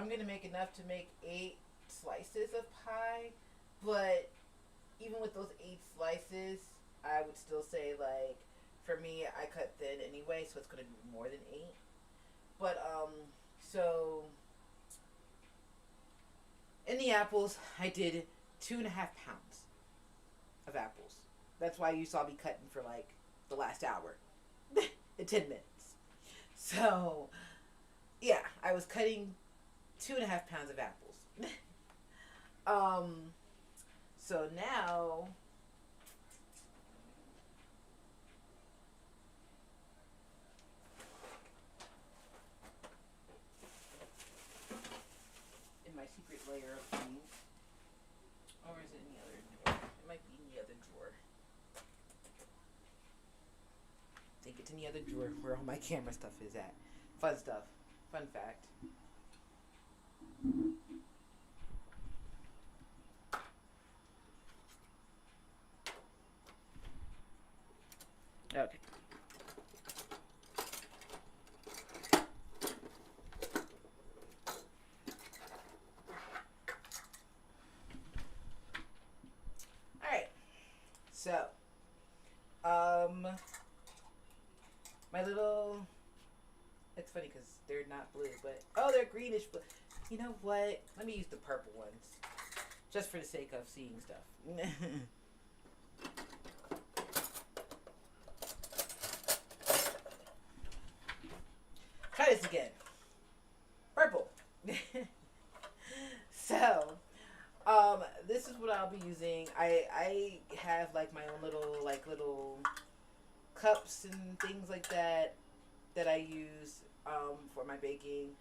going to make enough to make 8 slices of pie, but even with those 8 slices, I would still say, like, for me, I cut thin anyway, so it's going to be more than 8. But, so in the apples, I did 2.5 pounds of apples. That's why you saw me cutting for like the last hour in 10 minutes. So, yeah, I was cutting 2.5 pounds of apples. So now in my secret layer of things, or is it in the other drawer? It might be in the other drawer. I think it's in the other drawer where all my camera stuff is at. Fun stuff. Fun fact. Okay. Alright. So, my little, it's funny because they're not blue, but, oh, they're greenish blue. You know what? Let me use the purple ones. Just for the sake of seeing stuff. Try this again. Purple. So, this is what I'll be using. I have like my own little cups and things like that I use for my baking.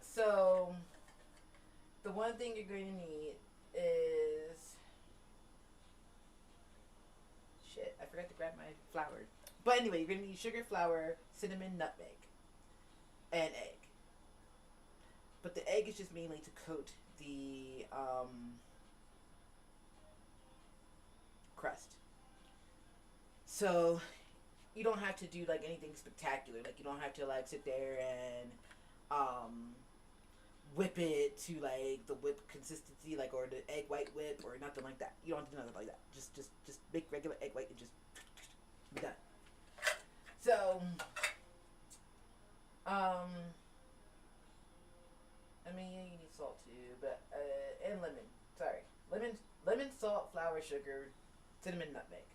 So the one thing you're going to need is, shit, I forgot to grab my flour. But anyway, you're going to need sugar, flour, cinnamon, nutmeg, and egg. But the egg is just mainly to coat the crust. So you don't have to do like anything spectacular. Like you don't have to like sit there and whip it to like the whip consistency, like, or the egg white whip or nothing like that. You don't have to do nothing like that. Just make regular egg white and just be done. So I mean, yeah, you need salt too, but and lemon. Sorry, lemon, salt, flour, sugar, cinnamon, nutmeg.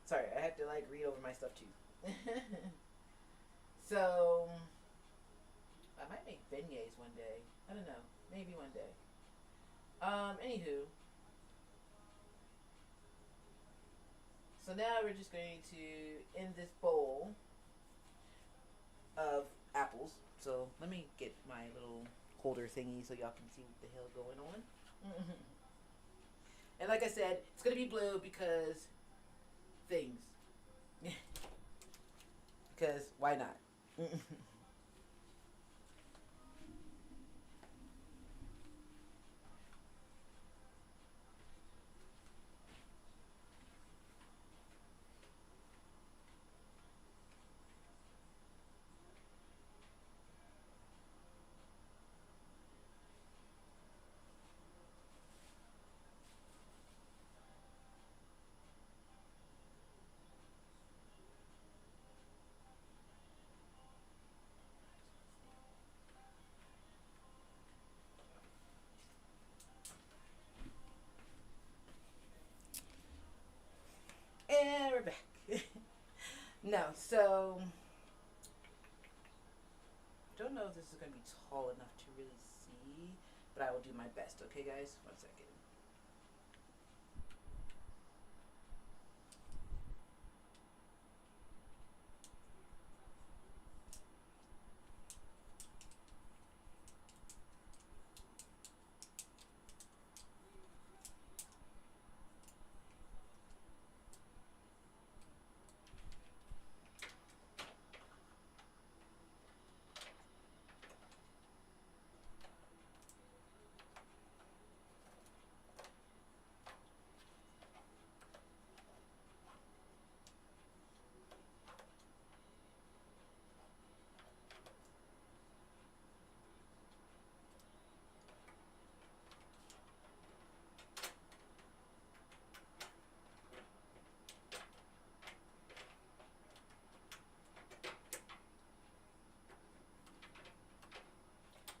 Sorry, I had to like read over my stuff too. So I might make beignets one day. I don't know, maybe one day. Anywho, so now we're just going to, in this bowl of apples. So let me get my little holder thingy so y'all can see what the hell going on. And like I said, it's gonna be blue because things. Because why not? No, so don't know if this is gonna be tall enough to really see, but I will do my best. Okay, guys, 1 second.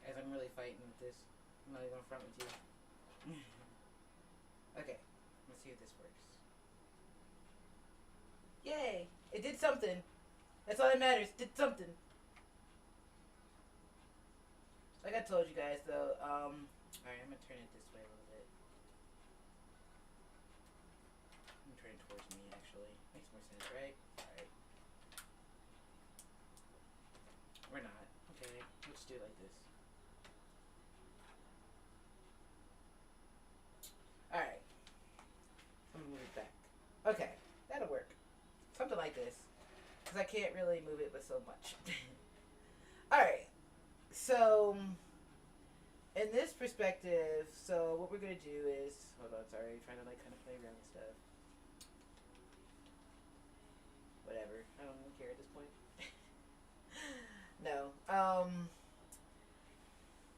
As I'm really fighting with this, I'm not even front with you. Okay, let's see if this works. Yay! It did something. That's all that matters. It did something. Like I told you guys, though. Alright, I'm gonna turn it this way a little bit. I'm gonna turn it towards me, actually. Makes more sense, right? Alright. We're not. Okay, let's do it like this. Alright. I'm gonna move it back. Okay, that'll work. Something like this. Because I can't really move it with so much. Alright. So, in this perspective, so what we're going to do is... Hold on, sorry. Trying to, like, kind of play around with stuff. Whatever. I don't even care at this point. No.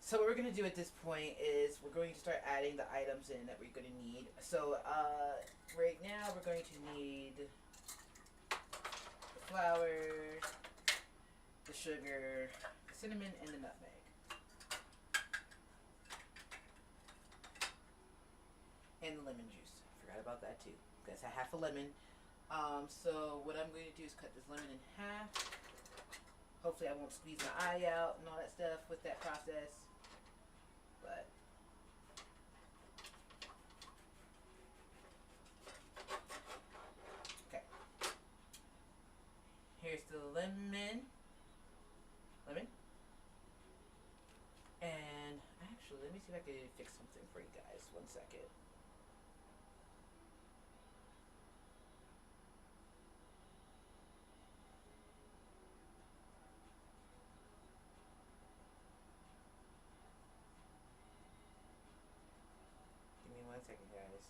So what we're going to do at this point is we're going to start adding the items in that we're going to need. So, right now we're going to need the flour, the sugar, the cinnamon, and the nutmeg. And the lemon juice. I forgot about that too. That's a half a lemon. So what I'm going to do is cut this lemon in half. Hopefully I won't squeeze my eye out and all that stuff with that process. But okay. Here's the lemon. And actually, let me see if I can fix something for you guys. 1 second. Give me 1 second, guys.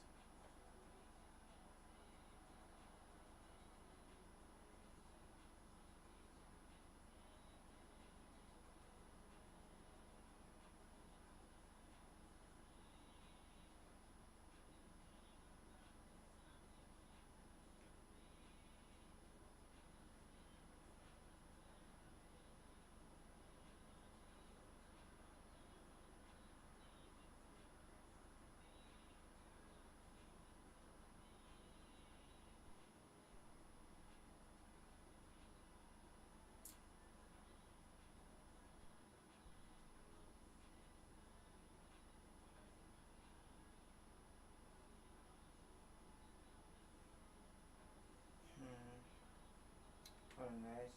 Hold on, guys.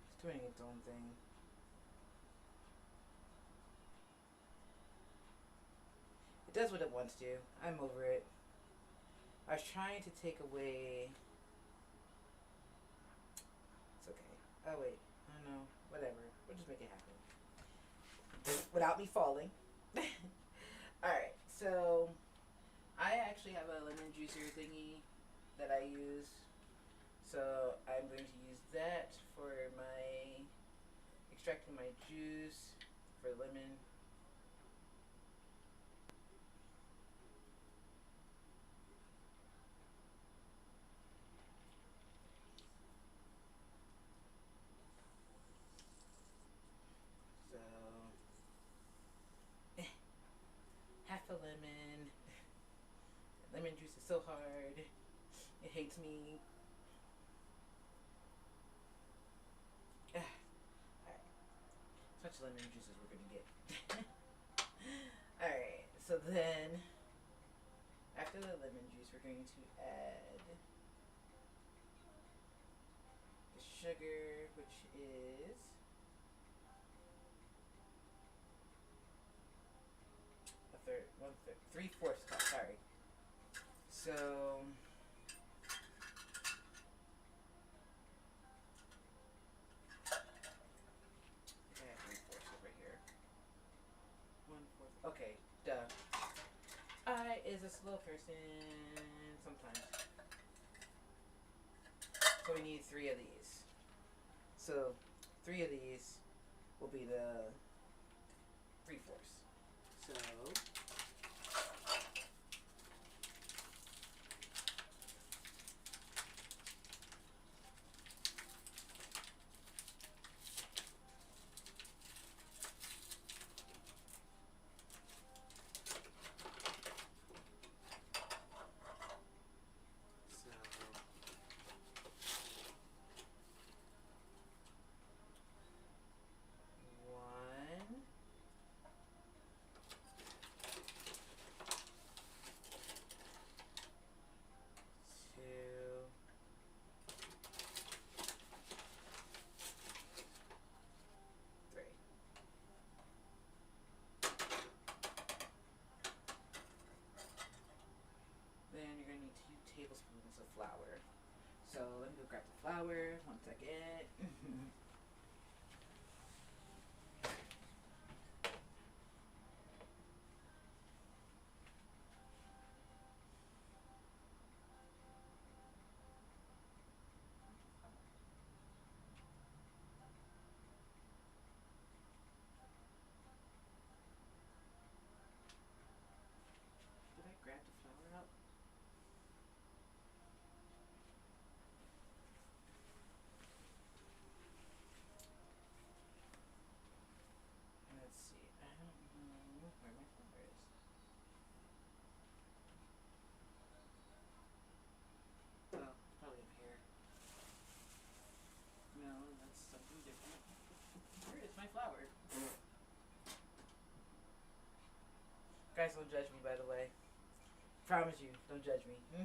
It's doing its own thing. It does what it wants to. I'm over it. I was trying to take away... It's okay. Oh, wait. I don't know. Whatever. We'll just make it happen. Without me falling. Alright, so... I actually have a lemon juicer thingy that I use. So I'm going to use that for my... extracting my juice for lemon. to lemon. Lemon juice is so hard. It hates me. Alright. As much lemon juice as we're gonna get. Alright, so then after the lemon juice we're going to add the sugar, which is a third, 1/3, 3/4 cup, sorry. So I have 3/4 over here. 1/4. Okay, duh. I is a slow person sometimes. So we need 3 of these. So 3 of these will be the 3/4. So then you're going to need 2 tablespoons of flour. So let me go grab the flour. 1 second. Did I grab the flour out? Let's see. I don't know where my flour is. Oh, it's probably up here. No, that's something different. Where is my flour? Guys, don't judge me, by the way. Promise you, don't judge me. You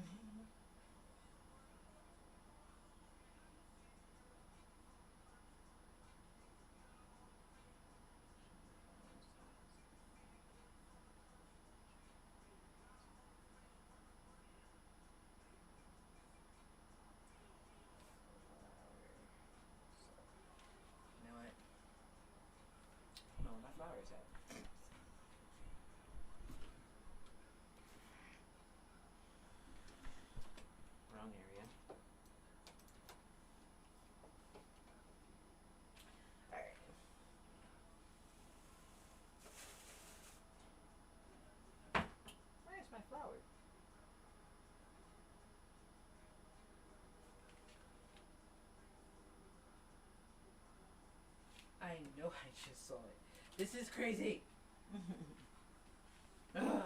know what? I don't know where my flour is at. Wrong area. Alright. Where's my flour? I know I just saw it. This is crazy. Ugh.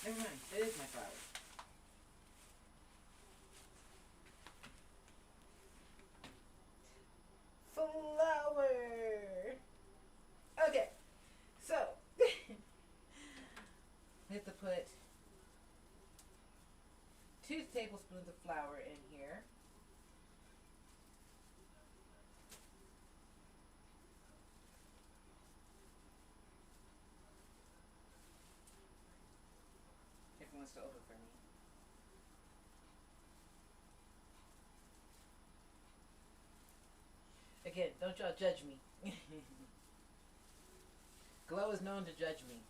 Never mind, it is my flour. Flour! Okay, so we have to put 2 tablespoons of flour in here. If it wants to open for me. Again, don't y'all judge me. Glow is known to judge me.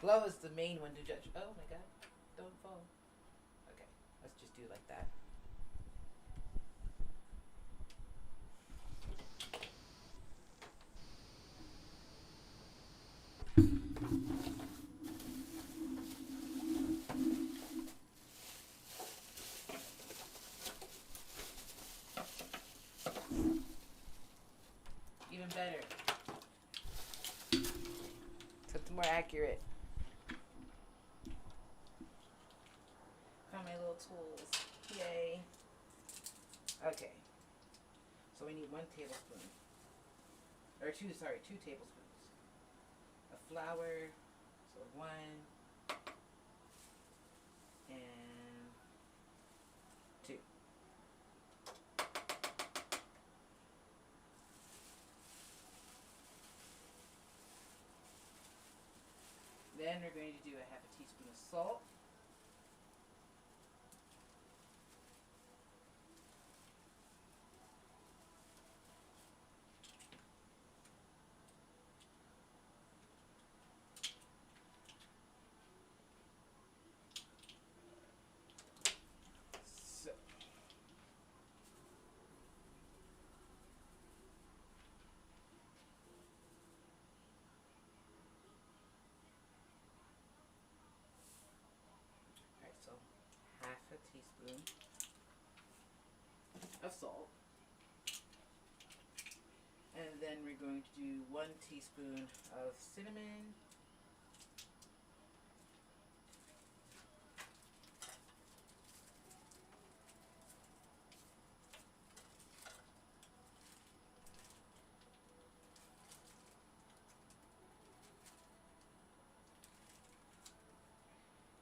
Glow is the main one to judge. Oh my god. Don't fall. Okay. Let's just do it like that. Even better. So it's more accurate. Found my little tools. Yay. Okay. So we need 1 tablespoon. Or 2 tablespoons. Of flour. So 1. And 2. Then we're going to do a half a teaspoon of salt. So, alright, so half a teaspoon of salt. And then we're going to do 1 teaspoon of cinnamon.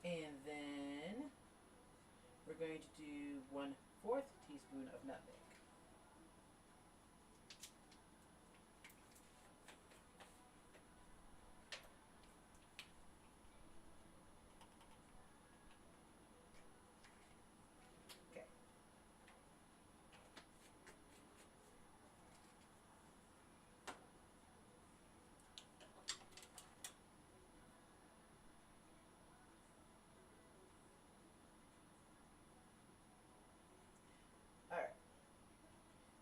And then we're going to do 1/4 teaspoon of nutmeg. Okay. Alright.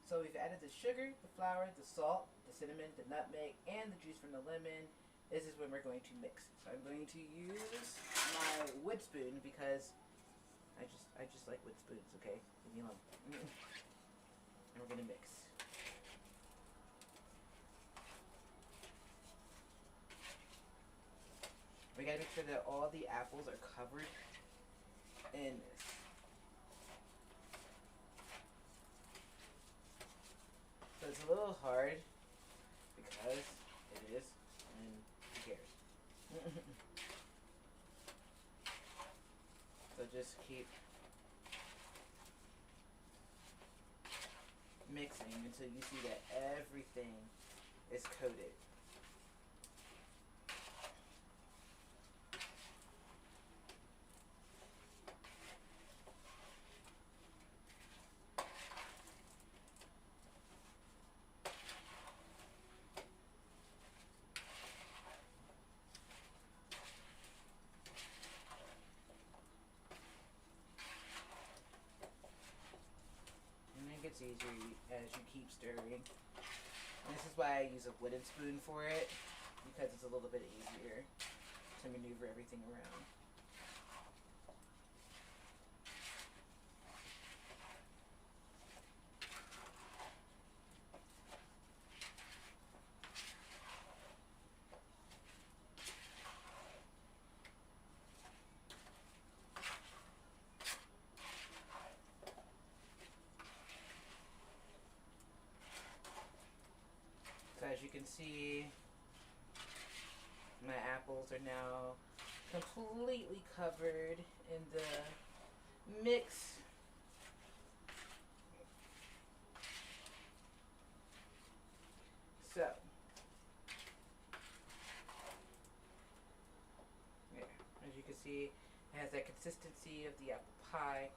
So we've added the sugar, the flour, the salt, the cinnamon, the nutmeg, and the juice from the lemon. This is when we're going to mix. So I'm going to use my wood spoon because I just like wood spoons, okay? Leave me alone. And we're gonna mix. We gotta make sure that all the apples are covered in this. So it's a little hard because it is, and who cares? So just keep mixing until you see that everything is coated. Gets easier as you keep stirring. And this is why I use a wooden spoon for it, because it's a little bit easier to maneuver everything around. So as you can see, my apples are now completely covered in the mix. So see, it has that consistency of the apple pie.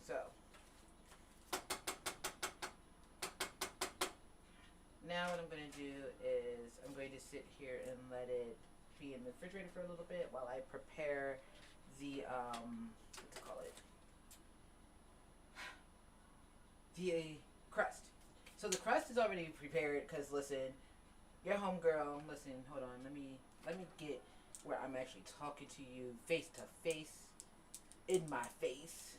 So now what I'm going to do is I'm going to sit here and let it be in the refrigerator for a little bit while I prepare the what to call it, the crust. So the crust is already prepared because listen, your homegirl. Listen, hold on. Let me get where I'm actually talking to you face to face, in my face.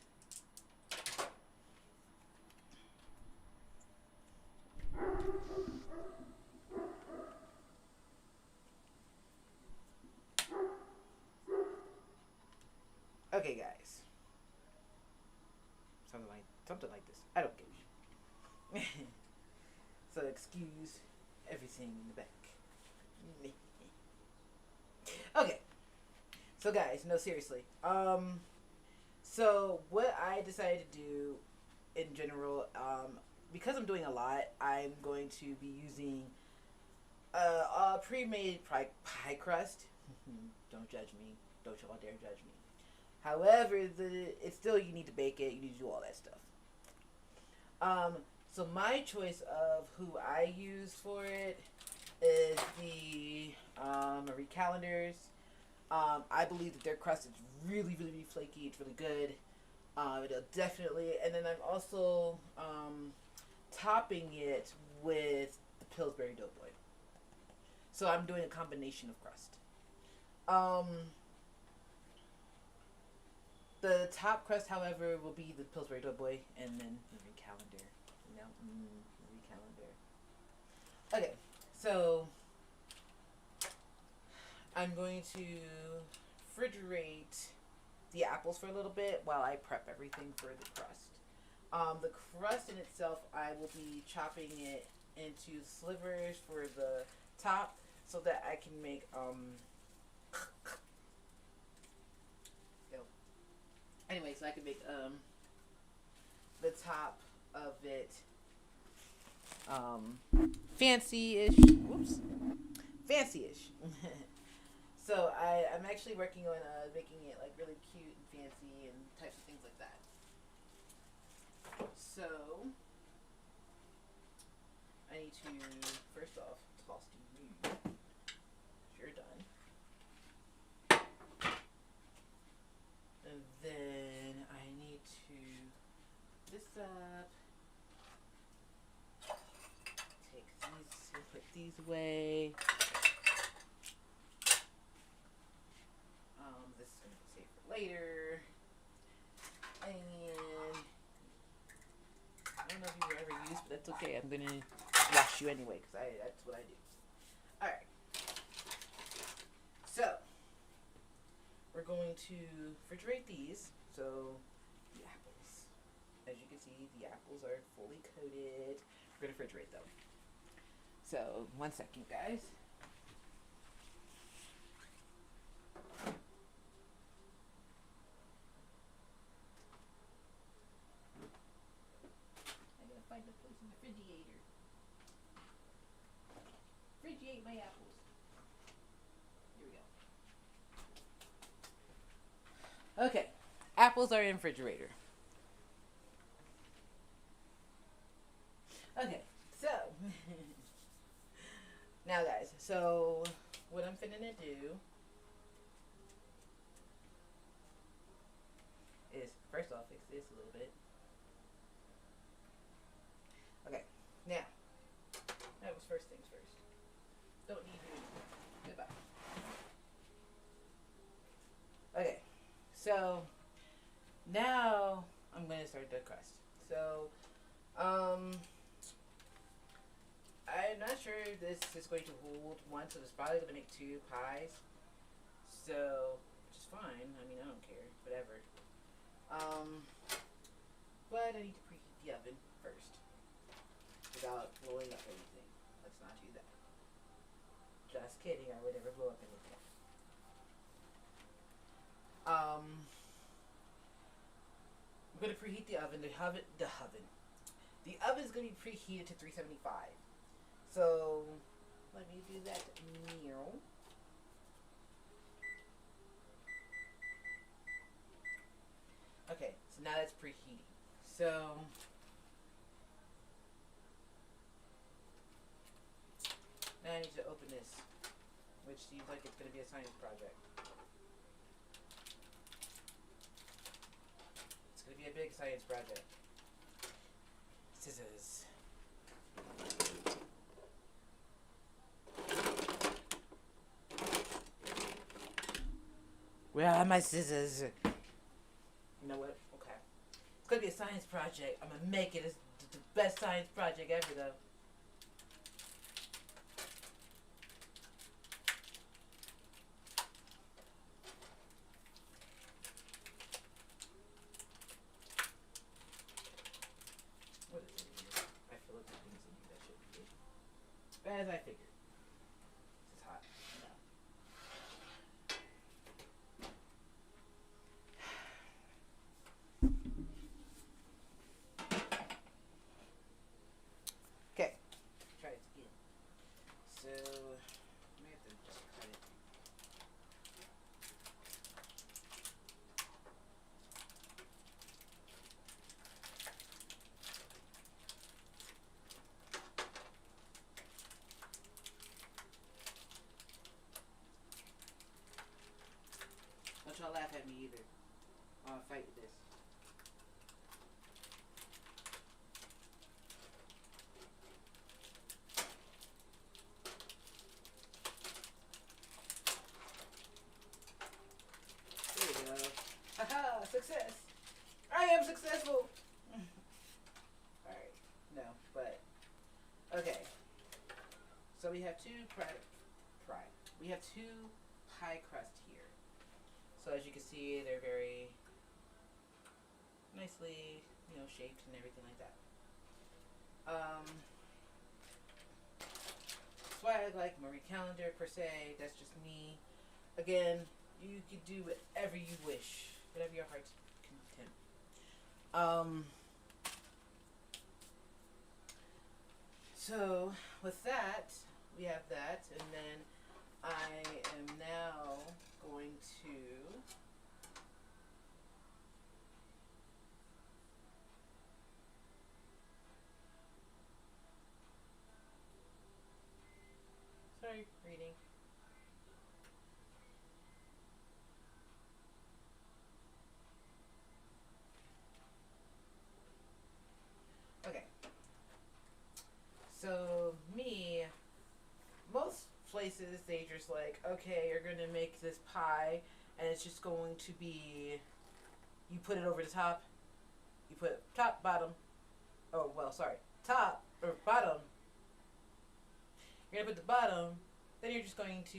Okay, guys. Something like this. I don't get you. So excuse everything in the back. Okay. So guys, no, seriously. So what I decided to do in general, because I'm doing a lot, I'm going to be using a pre-made pie crust. Don't judge me. Don't y'all dare judge me. However, it's still, you need to bake it. You need to do all that stuff. So my choice of who I use for it is the Marie Callender's. I believe that their crust is really, really, really flaky. It's really good. It'll definitely, and then I'm also topping it with the Pillsbury Doughboy. So I'm doing a combination of crust. The top crust, however, will be the Pillsbury Doughboy and then Marie Callender. You know, Marie Callender. Okay, so I'm going to refrigerate the apples for a little bit while I prep everything for the crust. The crust in itself, I will be chopping it into slivers for the top so that I can make anyway, so I can make the top of it fancy-ish. Whoops. Fancy-ish. So I'm actually working on making it like really cute and fancy and types of things like that. So I need to first off toss you. You're done. And then I need to this up. Take these and put these away. This is going to be saved for later. And I don't know if you were ever used, but that's okay. I'm going to wash you anyway because that's what I do. Alright. So, we're going to refrigerate these. So, the apples. As you can see, the apples are fully coated. We're going to refrigerate them. So, 1 second, guys. Find a place in the refrigerator. Refrigerate my apples. Here we go. Okay, apples are in refrigerator. Okay, so now guys, so what I'm finna do is first off fix this a little bit. Okay, now, that was first things first. Don't need you. Goodbye. Okay, so now I'm going to start the crust. So, I'm not sure if this is going to hold one, so it's probably going to make 2 pies. So, which is fine. I mean, I don't care. Whatever. But I need to preheat the oven first without blowing up anything. Let's not do that. Just kidding, I would never blow up anything. I'm gonna preheat the oven. The oven's gonna be preheated to 375. So let me do that now. Okay, so now that's preheating. So now I need to open this, which seems like it's going to be a science project. It's going to be a big science project. Scissors. Where are my scissors? You know what? Okay. It's going to be a science project. I'm going to make it as the best science project ever, though. What is it? I feel like there's things in here that shouldn't be. As I figured. It's hot. No. Okay. Try it again. So, I may have to just cut it. Don't y'all laugh at me either. I'll fight with this. There we go. Haha! Success! I am successful! Alright. No, but. Okay. So we have we have two pie crust here. So as you can see, they're very nicely, shaped and everything like that. That's why I like Marie Callender per se. That's just me. Again, you can do whatever you wish, whatever your heart's content. So with that, we have that, and then I am now going to sorry, reading. Okay. So me, most places they just like, okay, you're gonna make this pie, and it's just going to be, you put it over the top, you put top, bottom, top or bottom. You're gonna put the bottom, then you're just going to,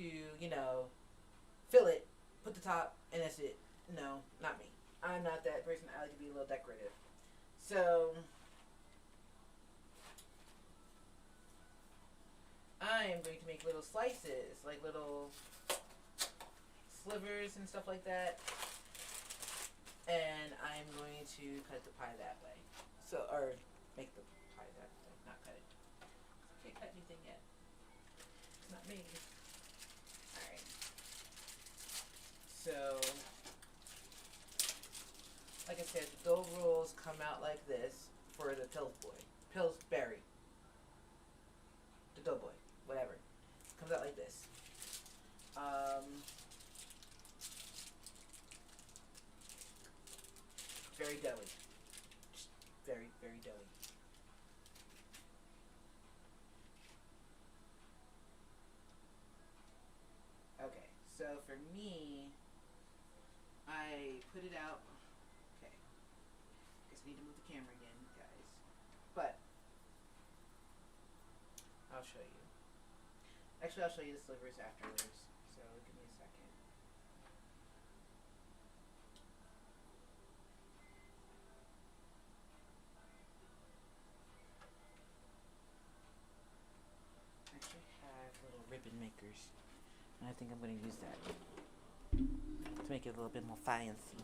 fill it, put the top, and that's it. No, not me. I'm not that person. I like to be a little decorative. So I am going to make little slices, like little slivers and stuff like that. And I'm going to cut the pie that way. So, or make the pie that way, not cut it. Can't cut anything yet. It's not me. Alright. So, like I said, the dough rolls come out like this for the Pillsbury. The Doughboy, whatever. Comes out like this. Very doughy. Just very, very doughy. Okay, so for me, I put it out. Okay. Guess I need to move the camera again, guys. But I'll show you. Actually, I'll show you the slivers afterwards. So give me a second. I actually have little ribbon makers, and I think I'm going to use that to make it a little bit more fancy.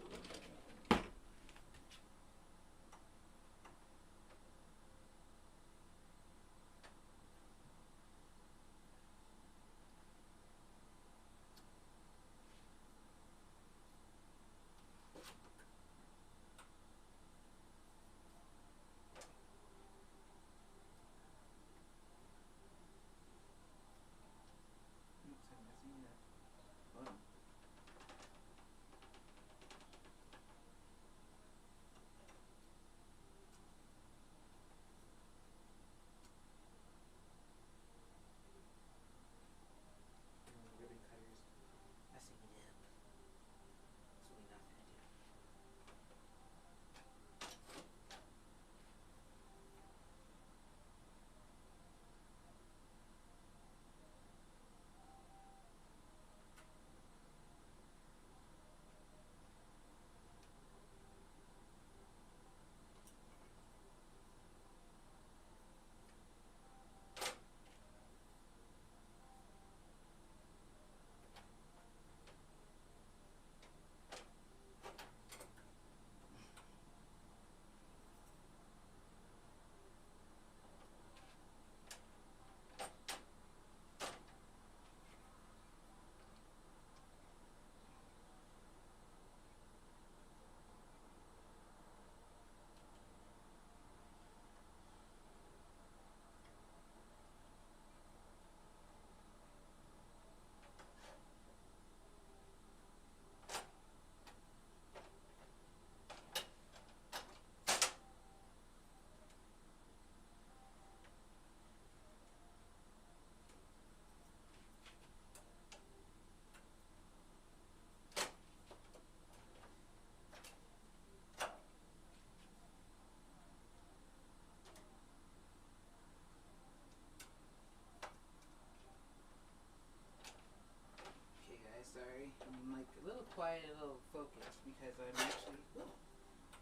I'm like a little quiet, a little focused because I'm actually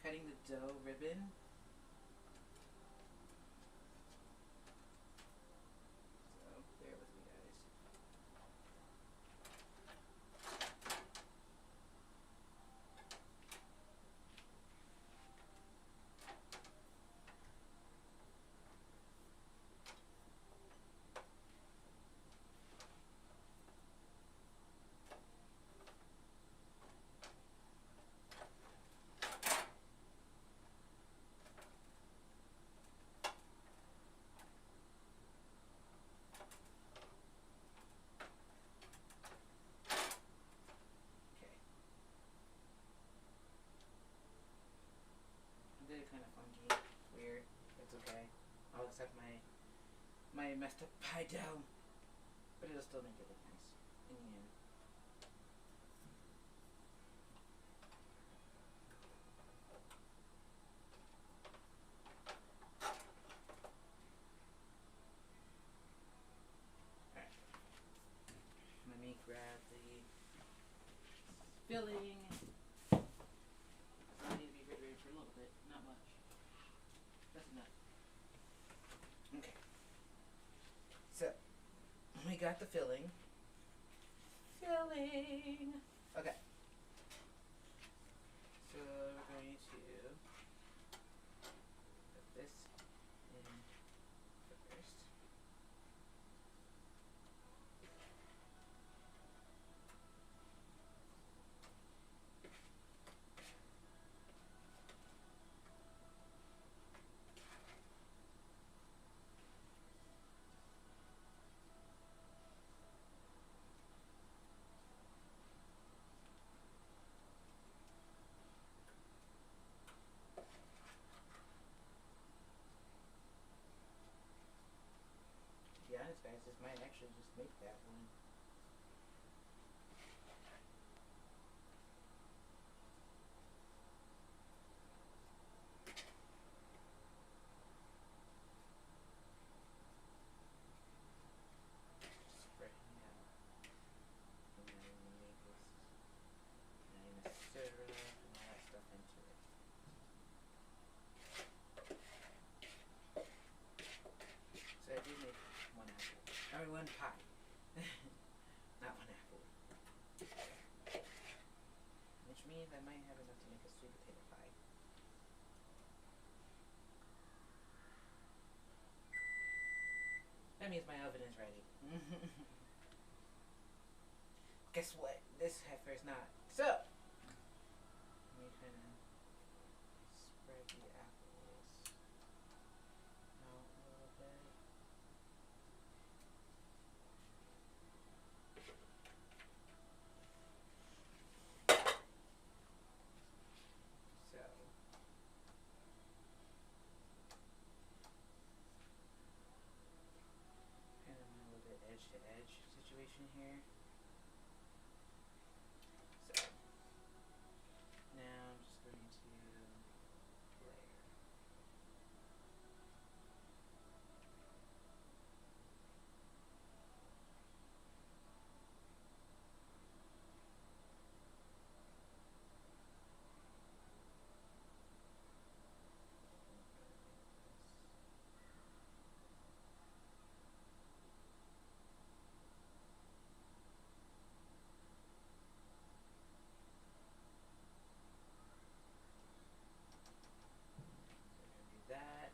cutting the dough ribbon. So bear with me, guys. Okay. I did it kind of funky, weird. It's okay. I'll accept my messed up pie dough, but it'll still make it look nice in the end. Alright. Let me grab the filling. I need to be refrigerated for a little bit, not much. That's enough. Okay. So, we got the filling. Filling! Okay. So, we're going to put this in first. To be honest, guys, this might actually just make that one. Spreading out. And then we make this nice syrup and all that stuff into it. So I did make one apple. I mean, one pie. Not one apple. Which means I might have enough to make a sweet potato pie. That means my oven is ready. Guess what? This heifer's not. So, let me kind of spread the apples out a little bit. So, kind of a little bit edge to edge situation here. So, now I'm just going to layer. That.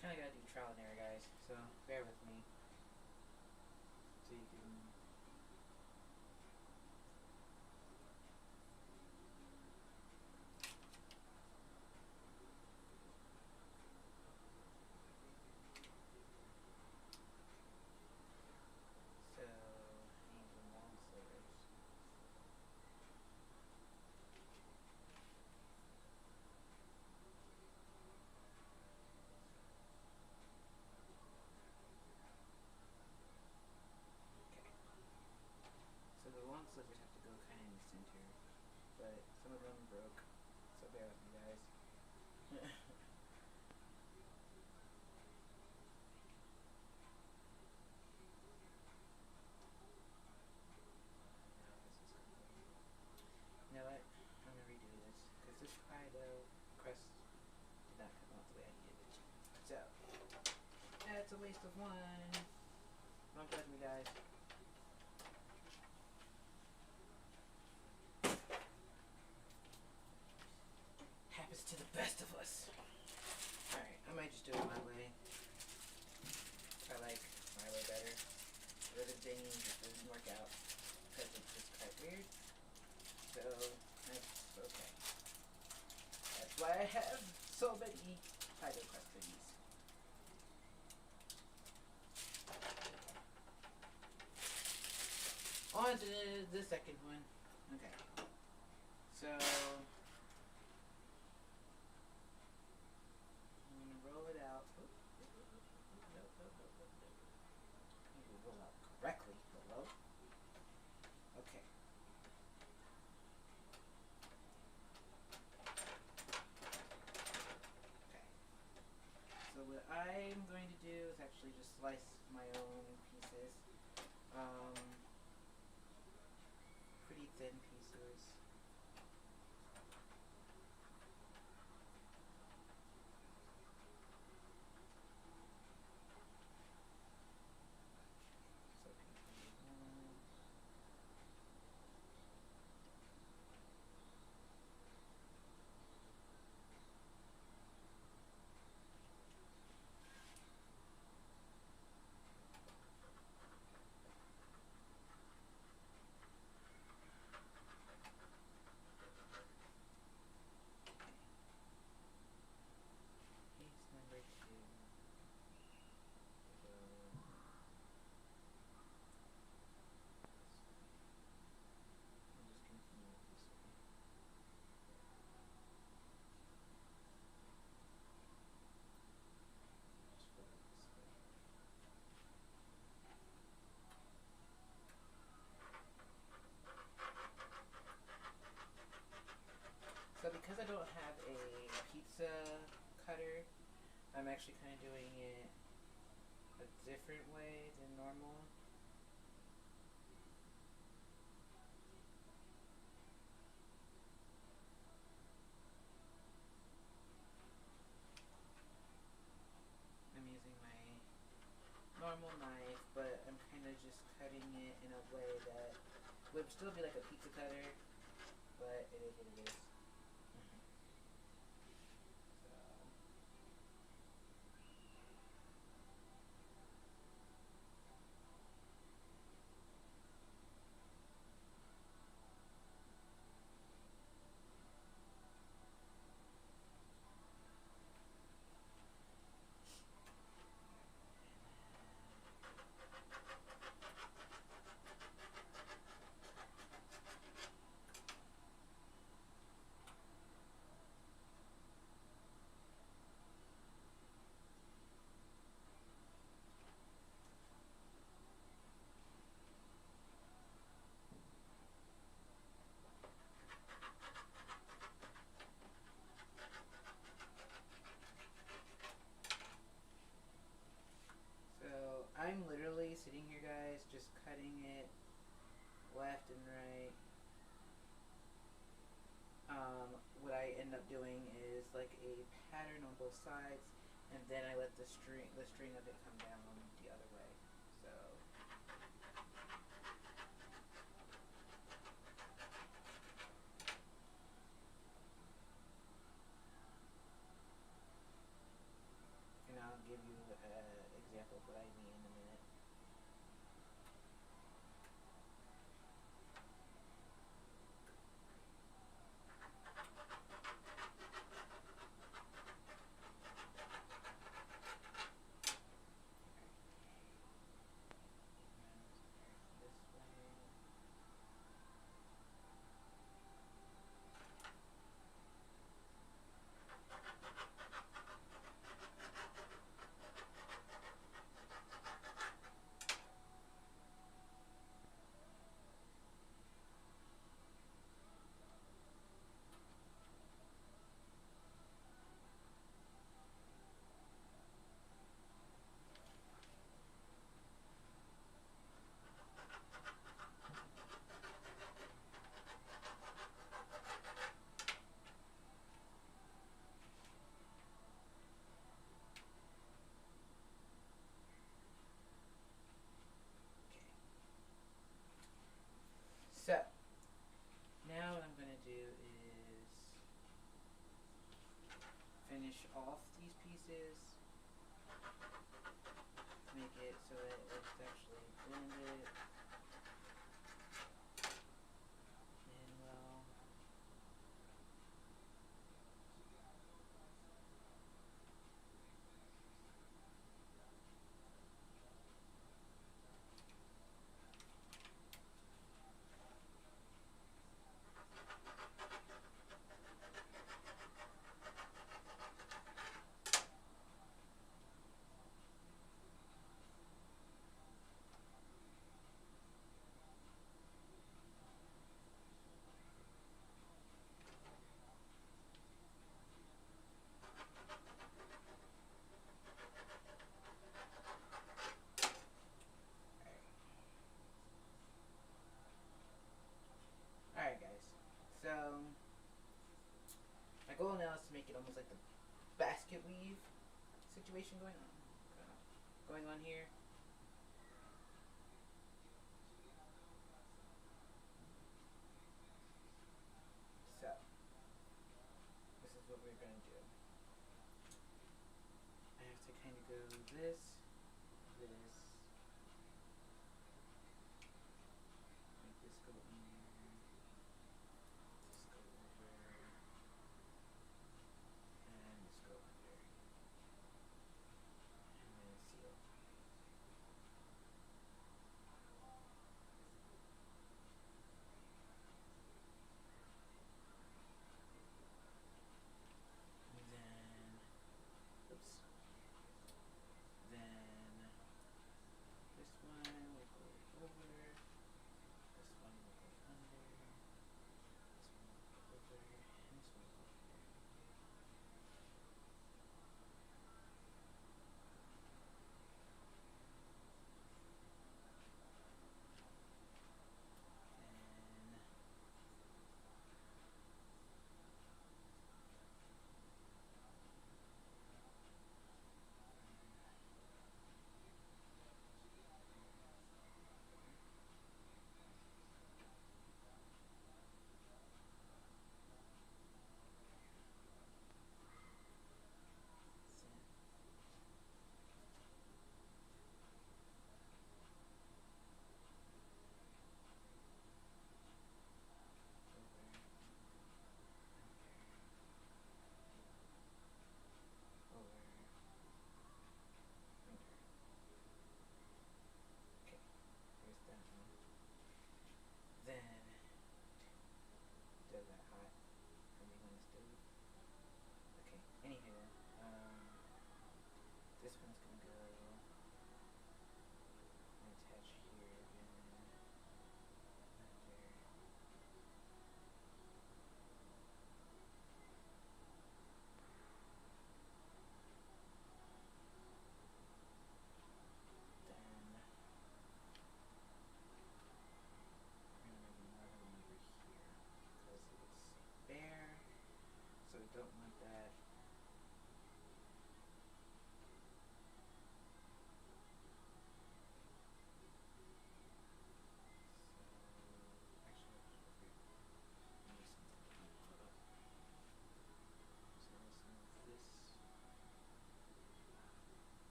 Kind of gotta do trial and error, guys, so bear with me. So you can. So, I need some long slivers. Okay. You know what? I'm gonna redo this because this Fido crust did not come out the way I needed it to. So that's a waste of one. Don't judge me, guys. Happens to the best of us. Alright, I might just do it my way. I like my way better. The other thing just doesn't work out because it's just quite weird. So that's okay. That's why I have so many Fido crust thingies. On to the second one. Okay. So I'm gonna roll it out. Oh, no. I need to roll out correctly. Hello? Okay. Okay. So what I'm going to do is actually just slice my own pieces. Pretty thin pieces. So piece number 2. I'll just continue it this way. Just flip it this way. So because I don't have a pizza cutter, I'm actually kind of doing it a different way than normal. I'm using my normal knife, but I'm kind of just cutting it in a way that would still be like a pizza cutter, but it is what it is. So I'm literally sitting here, guys, just cutting it left and right. What I end up doing is like a pattern on both sides, and then I let the string of it come down the other way. So and I'll give you an example of what I mean in a minute. finish off these pieces to make it so that it's actually blended in well. Alright guys, so my goal now is to make it almost like the basket weave situation going on here. So this is what we're gonna do. I have to kind of go this, make this go in there, this go over, and this go under, and then seal. And then, oops. Then this one will go over, this one will go under, this one will go over, and this one will go under. This one's gonna go and attach here again, under. Then we're gonna make another one over here because it's bare, so we don't want that.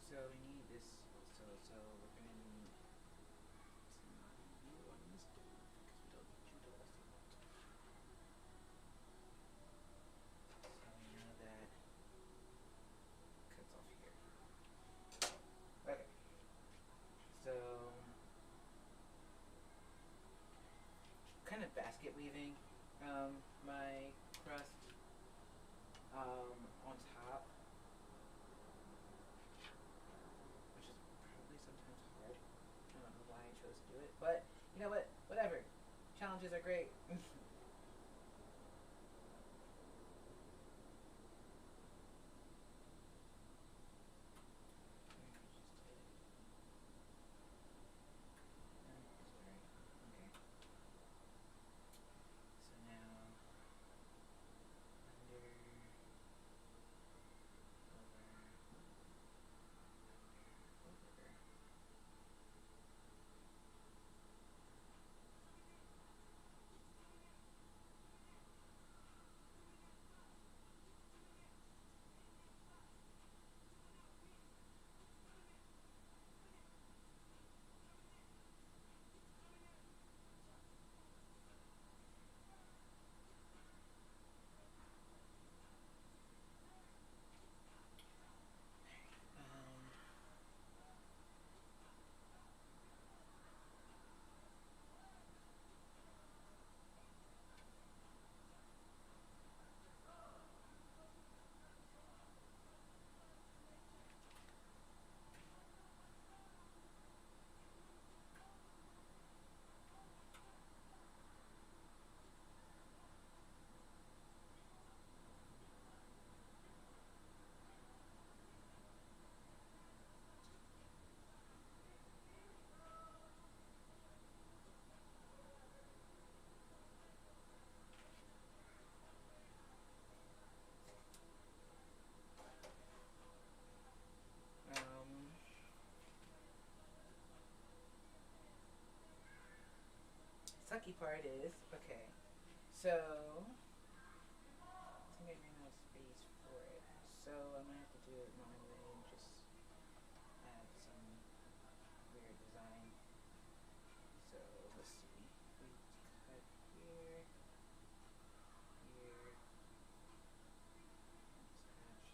So we need this also, so we're going to need some glue on this because we don't need you to also want. So now that cuts off here. Okay. basket weaving my crust on top, which is probably sometimes hard. I don't know why I chose to do it, but you know what? Whatever. Challenges are great. Sucky part is, okay, so I think I ran out of space for it, so I'm gonna have to do it my way and just add some weird design. So let's see, we cut here, here, scratch.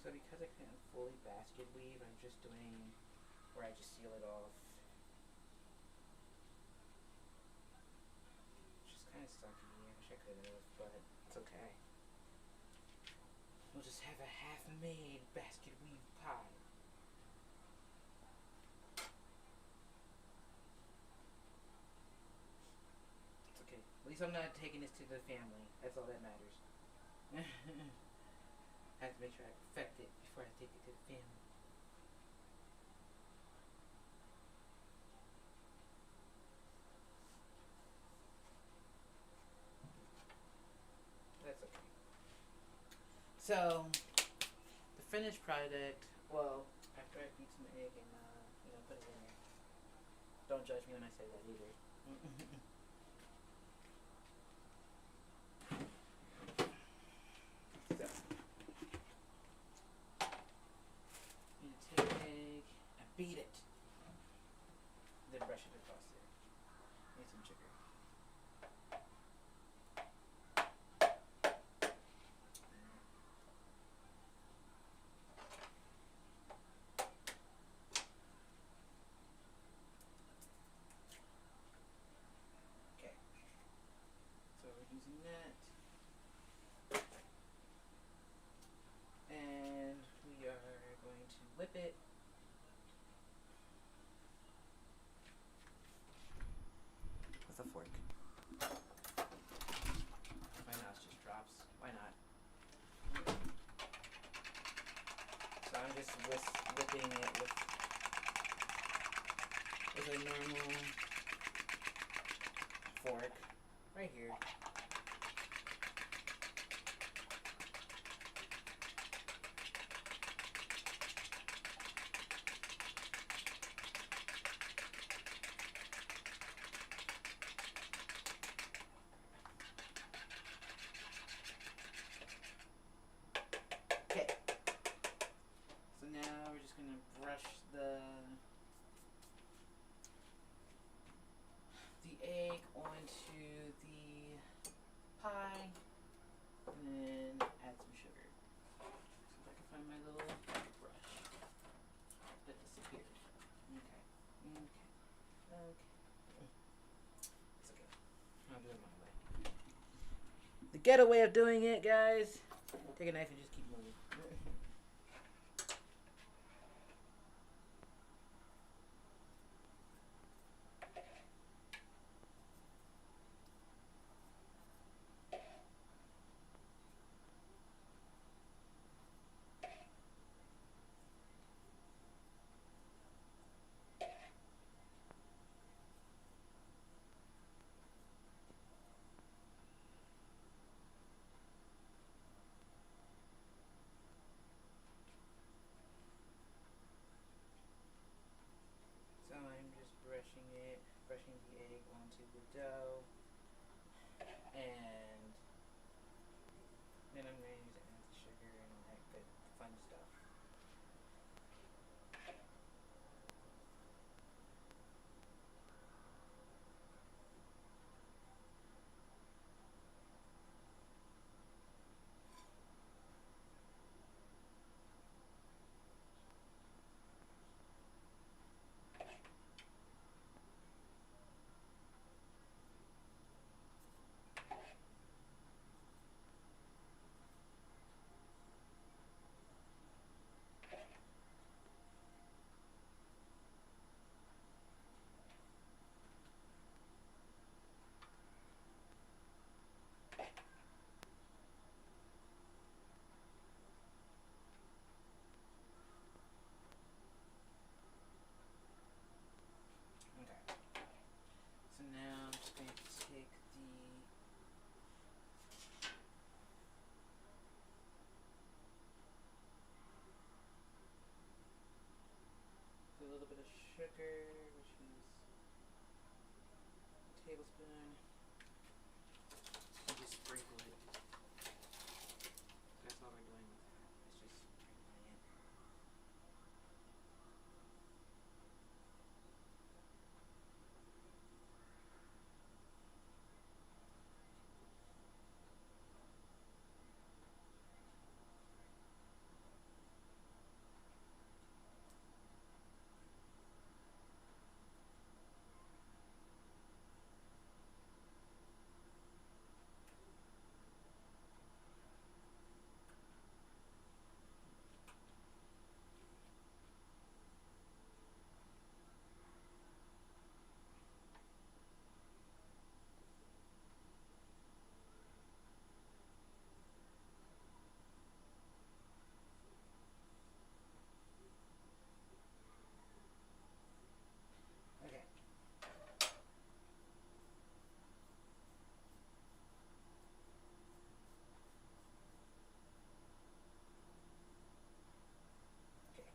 So because I couldn't fully basket weave, I'm just doing where I just seal it off. Which is kind of sucky. I wish I could have, but it's okay. We'll just have a half-made basket weave pie. It's okay. At least I'm not taking this to the family. That's all that matters. I have to make sure I perfect it before I take it to the family. That's okay. So, the finished product, well, after I beat some egg and, put it in there. Don't judge me when I say that either. You take egg and beat it. Then brush it across there. Need some sugar. Okay. So we're using that. And we are going to whip it. With a fork. My mouse just drops. Why not? So I'm just whipping it with a normal fork right here. pie, and then add some sugar. See if I can find my little brush that disappeared. Okay. It's okay. I'll do it my way. The ghetto way of doing it, guys. Take a knife and just keep moving. So I'm just brushing the egg onto the dough, and then I'm going to use add the sugar and all that good fun stuff. Okay. So now I'm just going to take a little bit of sugar, which is a tablespoon, and just sprinkle it. That's all we're doing with that. It's just sprinkling it. Okay. Okay.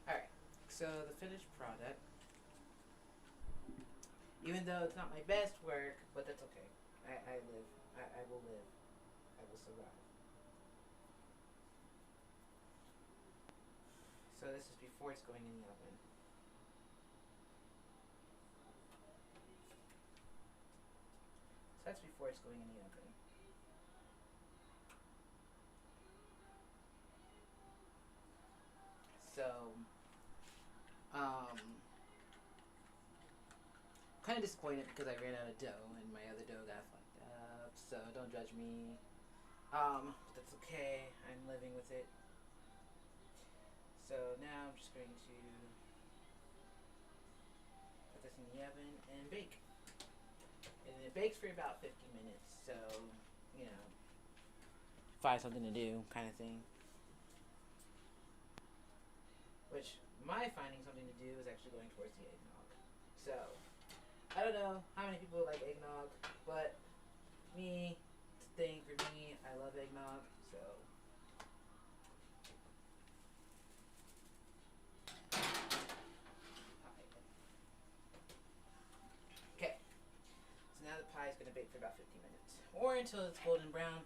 Alright. So the finished product, even though it's not my best work, but that's okay. I live. I will live. I will survive. So this is before it's going in the oven. So that's before it's going in the oven. So, kind of disappointed because I ran out of dough and my other dough got fucked up. So don't judge me. But that's okay. I'm living with it. So now I'm just going to put this in the oven and bake. And it bakes for about 50 minutes. So, you know, find something to do kind of thing. Which, my finding something to do is actually going towards the eggnog. So, I don't know how many people like eggnog, but me, it's a thing for me. I love eggnog, so. Okay. So now the pie is going to bake for about 50 minutes. Or until it's golden brown,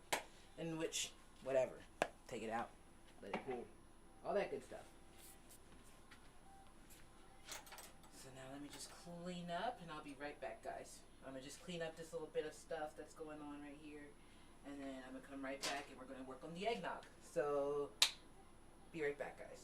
in which, whatever. Take it out. Let it cool. All that good stuff. So now let me just clean up, and I'll be right back, guys. I'm gonna just clean up this little bit of stuff that's going on right here, and then I'm gonna come right back, and we're gonna work on the eggnog. So, be right back, guys.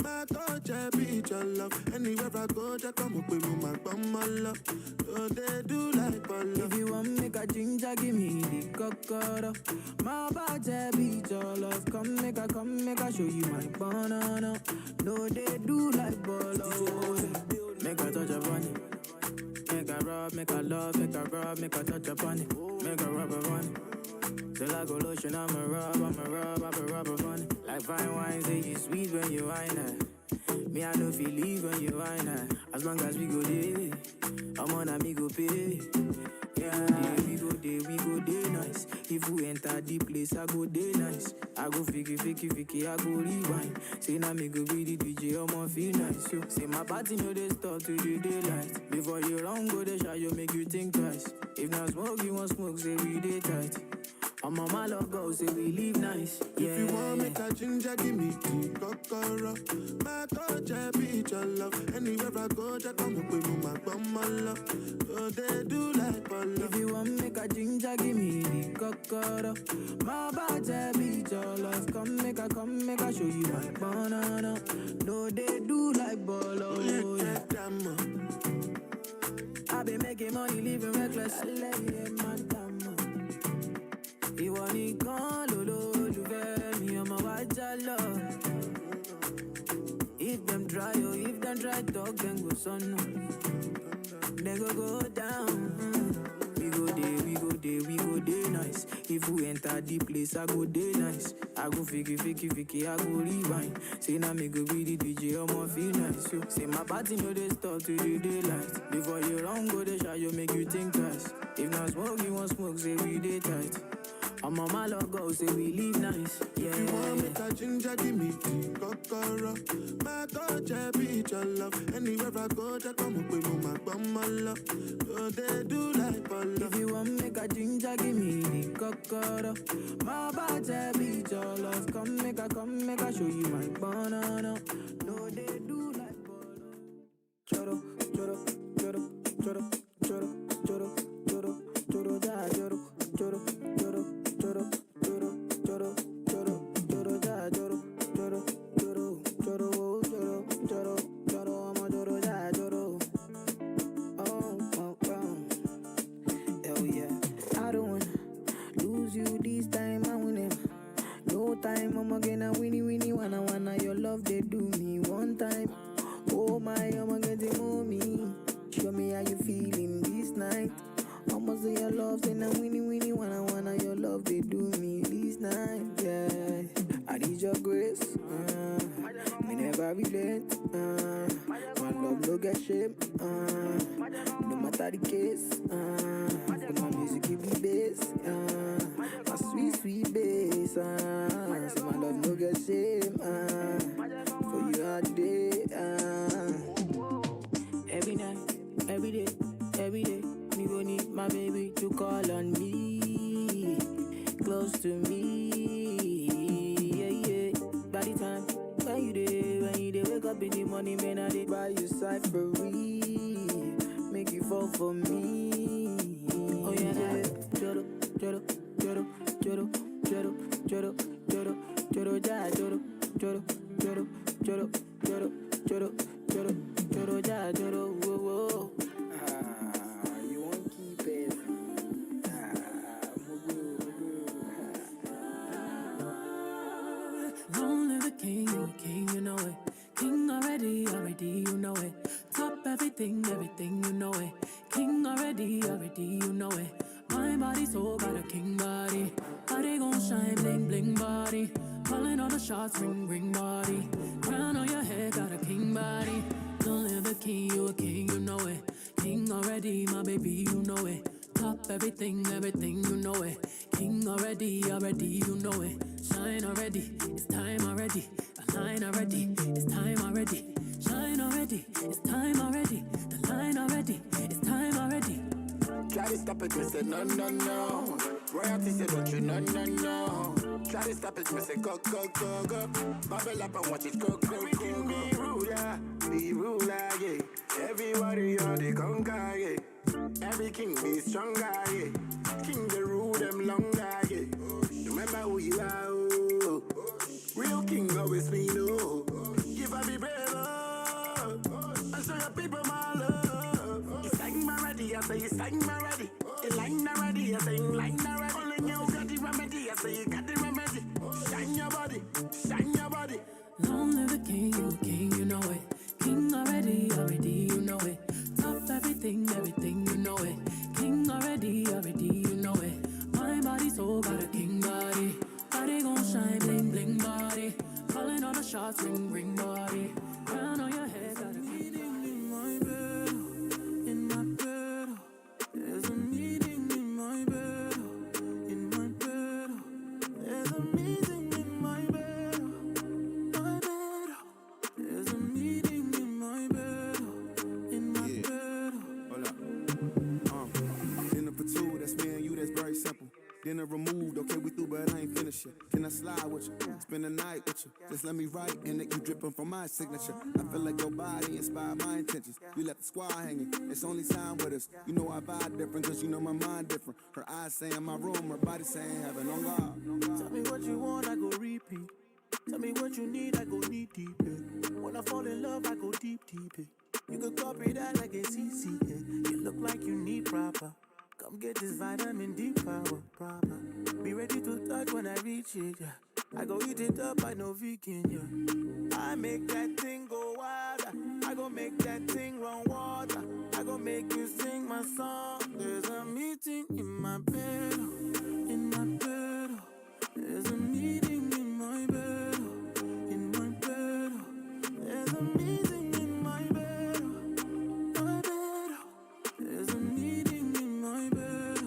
My touch, I be your love. Anywhere I go, just come up with my bum, my love. Oh, they do like ball. If you want make a ginger, give me the cocoa. My body be your love. Come make a show you my banana. No, they do like ball. Make a touch upon it. Make a rub, make a love, make a rub, make a touch upon it. Make a rub upon it. Till I go lotion, I'm a rub upon it. Like fine wine, say you sweet when you wine it. Me, I don't feel leave when you wine it. As long as we go there, I'm on a me go pay. Yeah, we go there nice. If we enter the place, I go there nice. I go fiki, I go rewind. Say now me go be the DJ, I'ma feel nice. Yo. Say my party know they start to the daylight. Before you run, go the shot, you make you think twice. If not smoke, you want smoke, say we day tight. I'm on my love go, say we live nice. Yeah. If you want make a ginger, give me the cocoa. My touch, I be your love. Anywhere I go, just come up with my bum, my love. Oh, they do like ball. If you want make a ginger, give me the cocoa. My body be your love. Come make a show you my banana. No, they do like ball. Yeah. I been making money, living reckless. I love you, madam. Ìwọ nìkan lolólùfẹ́ mi, ọmọ wa jálọ. If them try, if them try talk, then go sọnù. They go down. We go there nice. If we enter the place, I go there nice. I go fiki, I go rewind. Say now me go be the DJ, I'ma feel nice. Yo. Say my party know they start to the daylight. Before you run, go the shot, you make you think twice. If not smoke, you want smoke, say we day tight. I'm on my logo, say we live nice. Yeah. If you want make a ginger, give me the cocoa. My touch, I be your love. Anywhere I go, just come up with my bum, my love. Oh, they do like ball. If you want make a ginger, give me the cocoa. My body be your love. Come make a show you my banana. No, they do like ball. Choro, choro, choro, choro, choro, choro, choro, choro, da, choro, choro, choro, choro, choro, choro, choro, choro, da, choro, choro, choro, choro, choro, choro, choro, I'm a choro, da, choro. Oh. Hell yeah. I don't wanna lose you this time, I win it. No time, I'ma get a winnie, wanna your love, they do me one time. Oh my, I'ma get it mommy. Show me how you feeling this night. I'ma say your love, say na winnie, wanna your love, they do me this night. Yeah, I need your grace. Me never relent. My love no get shame. No matter the case. But my music give me bass. My sweet bass. So my love no get shame. For you all day. my baby to call on me, close to me, yeah. By the time when you dey wake up in the morning, man, I dey buy you cyphery, make you fall for me. Oh yeah, yeah. Joro, joro, joro, joro, joro, joro, joro, joro, ja, joro, joro, joro, joro, joro, joro, joro, joro, ja, joro, whoa, whoa. You won't keep it. Long live the king, you a king, you know it. King already, you know it. Top everything, you know it. King already, you know it. My body so got a king body. Body gon' shine, bling, bling body. Calling all the shots, ring, ring body. Crown on your head, got a king body. Don't live the king, you a king, you know it. King already, my baby, you know it. Top everything, you know it. King already, you know it. Shine already, it's time already. Line already, it's time already. Shine already, it's time already. The line already, it's time already. Try to stop it, me say no, no, no. Royalty say don't you, no, no, no. Try to stop it, me say go, go, go, go. Bubble up and watch it go, go, go, go. Be ruler, yeah. Everybody on the conquer, yeah. Every king be stronger, yeah. King the rule them longer, yeah. Remember who you are, oh. Real king always be no. Give up be brave, oh. And show your people my love. You sang my ready, I say you sang my ready. You line already, I say you line already. Only you got the remedy, I say you got the remedy. Shine your body, shine your body. Long live the king, you know it. King already, you know it. Top everything, you know it. King already, you know it. My body so got a king body. Body gon' shine, bling, bling body. Calling all the shots, ring, ring body. Crown on your head, got a meeting in my bed, in my bed. There's a meeting in my bed, in my bed. There's a meeting in my bed, my bed. There's a meeting in my bed, in my bed. Hold up. Dinner for two, that's me and you, that's very simple. Dinner removed, okay, we through, but I ain't finished yet. Can I slide with you? Spend the night with you. Just let me write, and it you dripping from my signature. I feel like your body inspired my intentions. You left the squad hanging, it's only time with us. You know I vibe different, cause you know my mind different. Her eyes saying my room, her body saying heaven on God. Tell me what you want, I go repeat. Tell me what you need, I go deep, deep. Yeah. When I fall in love, I go deep, deep. Yeah. You could copy that like a CC. Yeah. You look like you need proper. Come get this vitamin D power, proper. Be ready to touch when I reach it, yeah. I go eat it up, I know vegan, yeah. I make that thing go wilder. I go make that thing run water. I go make you sing my song. There's a meeting in my bed, in my bed. There's a meeting in my bed, in my bed. There's a meeting in my bed, my bed. There's a meeting in my bed,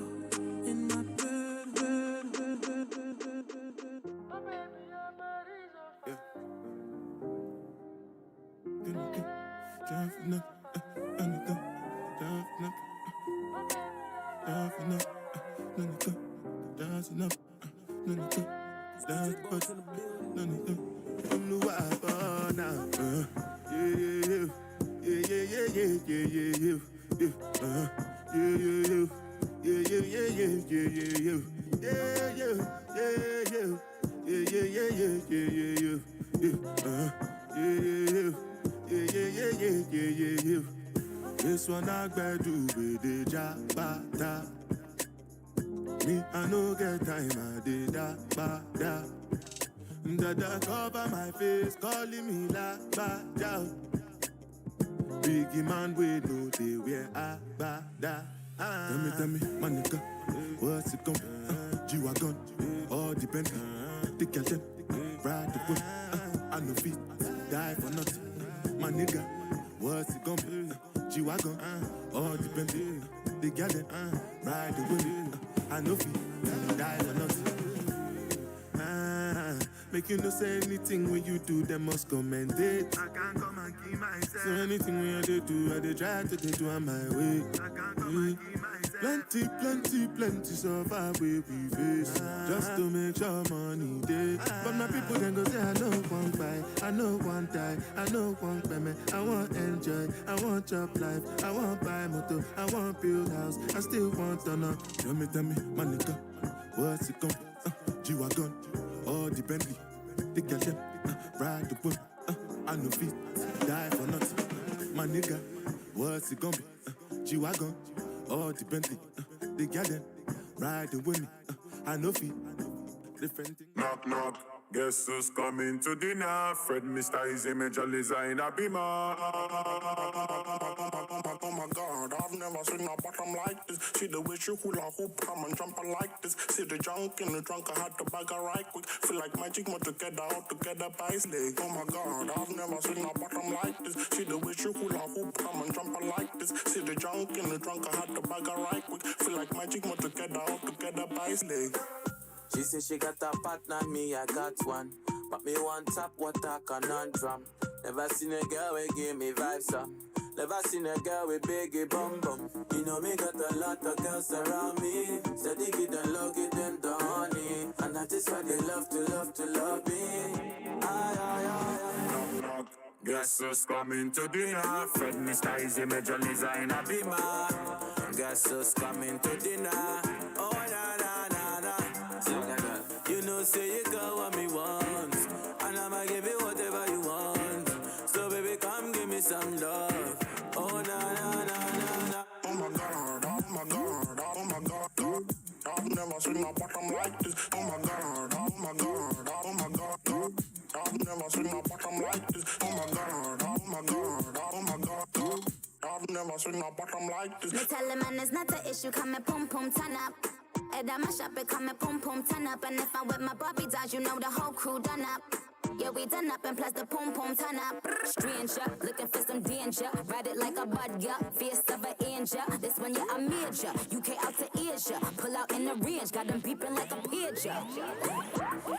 in my bed, bed, bed, bed, bed, bed, bed. My baby, your body's on This one I do with the jabata. Me, I no get time, I did da. Dada cover my face, calling me la ba da. Biggie man, we know they wear a ba da. Tell me, my nigga, what's it gon' G-Wagon, all depend. Take your time, ride the whip. I no fit, die for nothing. My nigga, what's it gon' be? G-Wagon, all depend. They got it, ride the whip. I no fit, die for nothing. Make you no say anything when you do, they must commend it. I can't come and So anything we I do, I dey try to do on my way. Plenty so far we face. Just to make sure money day. But my people then go say I know one buy, I know one die, I know one payment. I want enjoy, I want job life, I want buy motor, I want build house, I still want to know. Tell me, my nigga, what's it gon' G-Wagon, all the Bentley, the girl ride the boat, I no fit, die for nothing. My nigga, what's it gon' be? G-Wagon, all the Bentley, the girl ride the with me, I no fit, different thing. Knock, knock. Guess who's coming to dinner? Fred Mr. Easy Major Designer Beamer. Oh my God, I've never seen a bottom like this. See the way she hula hoop, come and jump like this. See the junk in the trunk, I had to bag her right quick. Feel like magic, more together, all together by leg. Oh my God, I've never seen a bottom like this. See the way she hula hoop, come and jump like this. See the junk in the trunk, I had to bag her right quick. Feel like magic, more together, all together by leg. She said she got a partner, me I got one. But me want top water conundrum. Never seen a girl with give me vibes up. Never seen a girl with biggie bum bum. You know me got a lot of girls around me. Steady give them love, give them the honey. And that is why they love me. Knock, knock. Guess who's coming to dinner? Fred Mr. Easy Major Designer Beamer. Guess who's coming to dinner? Oh na na na na. You know say you got what me want, and I'ma give you whatever you want. So baby come give me some love. Oh na na na na na. Oh my God, oh my God, oh my God. I've never seen a bottom like this. Oh my God, oh my God, oh my God. I've never seen a bottom like this. Oh my God, oh my God, oh my God. I've never seen a bottom like this. Me tell him man it's not an issue, come and pum pum turn up. Head on my shop, it come and pum pum turn up. And if I'm with my Bobby dolls, you know the whole crew done up. Yeah, we done up and plus the pum pum turn up. Stranger, looking for some danger. Ride it like a bud, yeah. Fierce of an angel. This one, yeah, I'm major. UK out to Asia. Pull out in the range, got them beeping like a pager.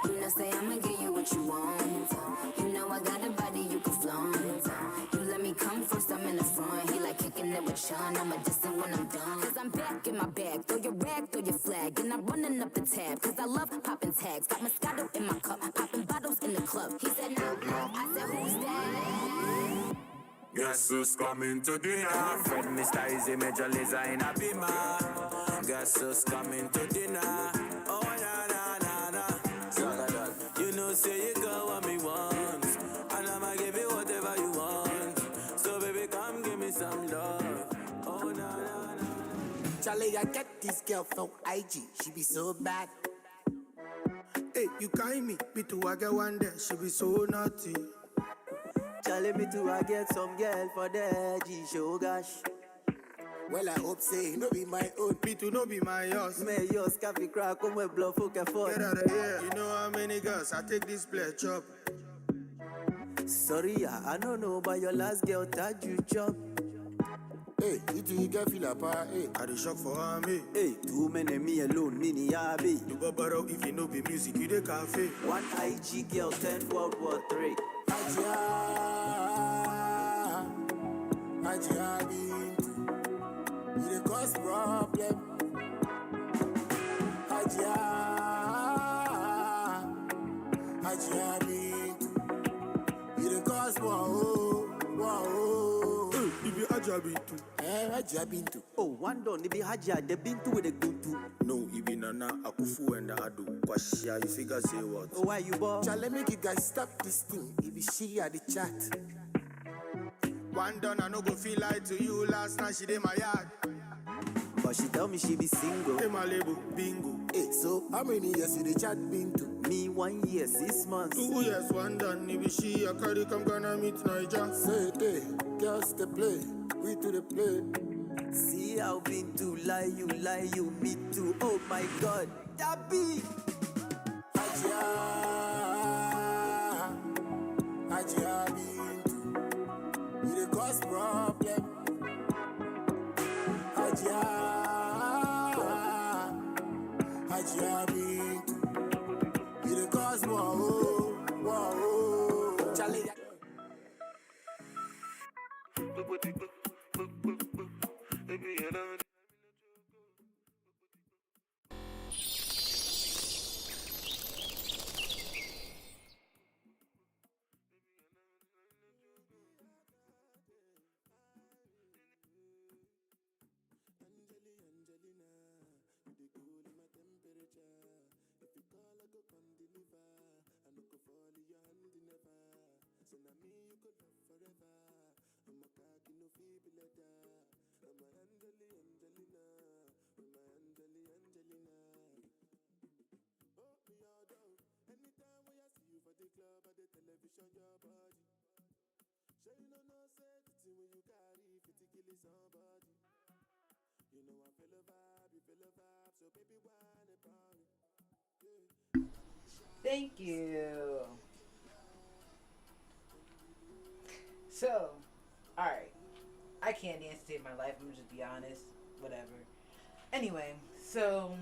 You know, say I'ma give you what you want. You know I got a body you can flaunt. You let me come first, I'm in the front. He like kicking it with Sean. I'm a distant when I'm done. Cause I'm back in my bag. Throw your rag, throw your flag. And I'm running up the tab. Cause I love popping tags. Got Moscato in my cup. Popping bottles in the club. He said no, I said who's that? Guess who's coming to dinner? Fred Mr. Easy Major Designer Beamer. Guess who's coming to dinner? Oh na na na na. You know say you got what me want, and I'ma give you whatever you want. So baby come give me some love. Oh na na na. Charlie, I get this girl from IG. She be so bad. Hey, you kind me too, I get one day, she be so naughty. Charlie, me too, I get some girl for the G show, gosh. Well, I hope say no be my own. Me too, no be my yours. Me yours, coffee crack, come with bluff, okay, for. Get out of here. You know how many girls I take this pledge up. Sorry, I don't know, but your last girl that you chop. Hey, you do you get feel apart? Hey, I dey shock for me. Hey, too many me alone, mini yabi. You barbaro if you know be music, you dey cafe. One IG girl, 10 World War 3. Ajia, you dey cause problem. Ajia, you dey cause You be Ajabintu. Ajia Bintu. Oh, one don, be Haja, the Bintu with the Guntu. No, Ibi Nana, Akufu and Adu. Kwashia, you figure say what? Oh, why you ball? Shall I make you guys stop this thing? If you she at the chat. One done, I no go feel like to you. Last night she did my yard. But she tell me she be single. Hey, my label, bingo. Hey, so how many years you the chat Bintu? Me 1 year, 6 months. 2 years, one done. If she a carry, come gonna meet Niger. Say hey, girls to play, we to the play. See how Bintu lie, you, me too. Oh my God, that be. Ajia Bintu, you the cause problem. Ajia Bintu, you the cause more. Charlie. Thank you. So, alright. I can't dance to save my life. I'm gonna just be honest. Whatever. Anyway, so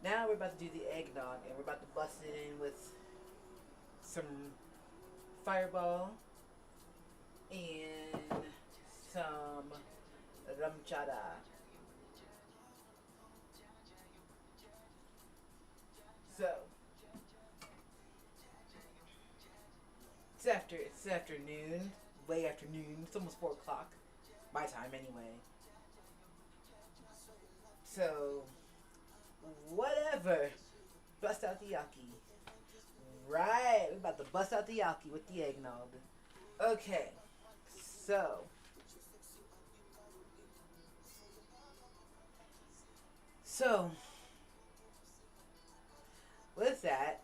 now we're about to do the eggnog, and we're about to bust it in with some Fireball and some rum chata. So it's afternoon, way afternoon. It's almost 4 o'clock, my time anyway. So whatever, bust out the yaki. Right, we're about to bust out the yaki with the eggnog. Okay, so with that,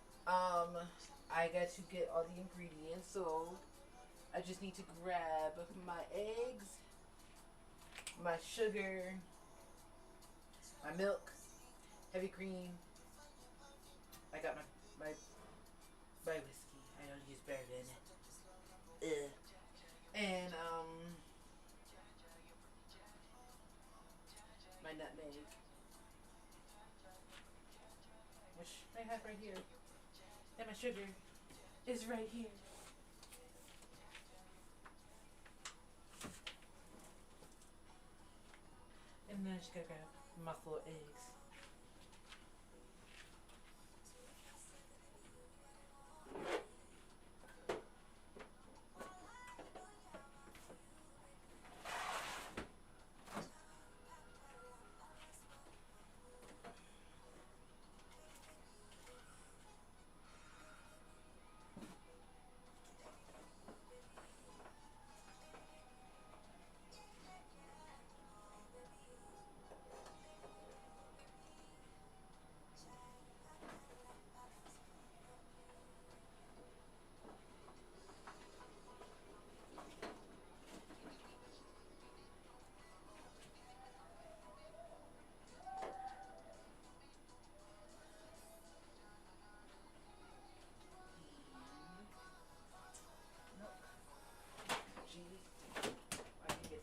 I got to get all the ingredients. So I just need to grab my eggs, my sugar, my milk, heavy cream. I got my whiskey. I don't use bourbon. And my nutmeg, which I have right here, and my sugar is right here. And then I just gotta grab my 4 eggs.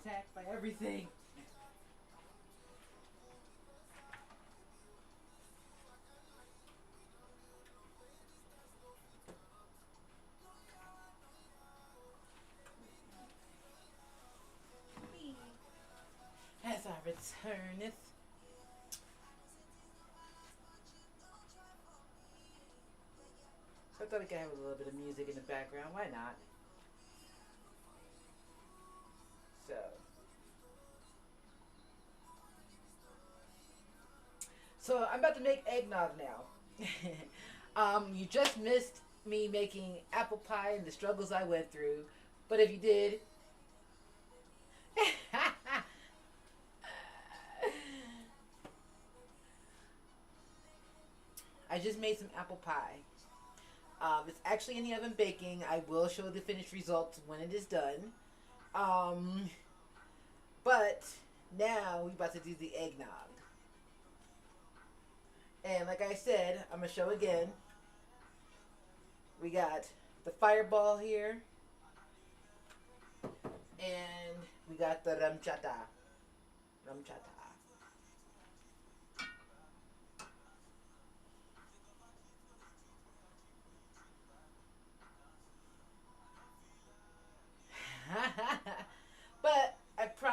Attacked by everything. As I returneth. So I thought we could have a little bit of music in the background. Why not? So I'm about to make eggnog now. You just missed me making apple pie and the struggles I went through. But if you did, I just made some apple pie. It's actually in the oven baking. I will show the finished results when it is done. But now we're about to do the eggnog. And like I said, I'm going to show again. We got the Fireball here. And we got the rum chata. Rum chata.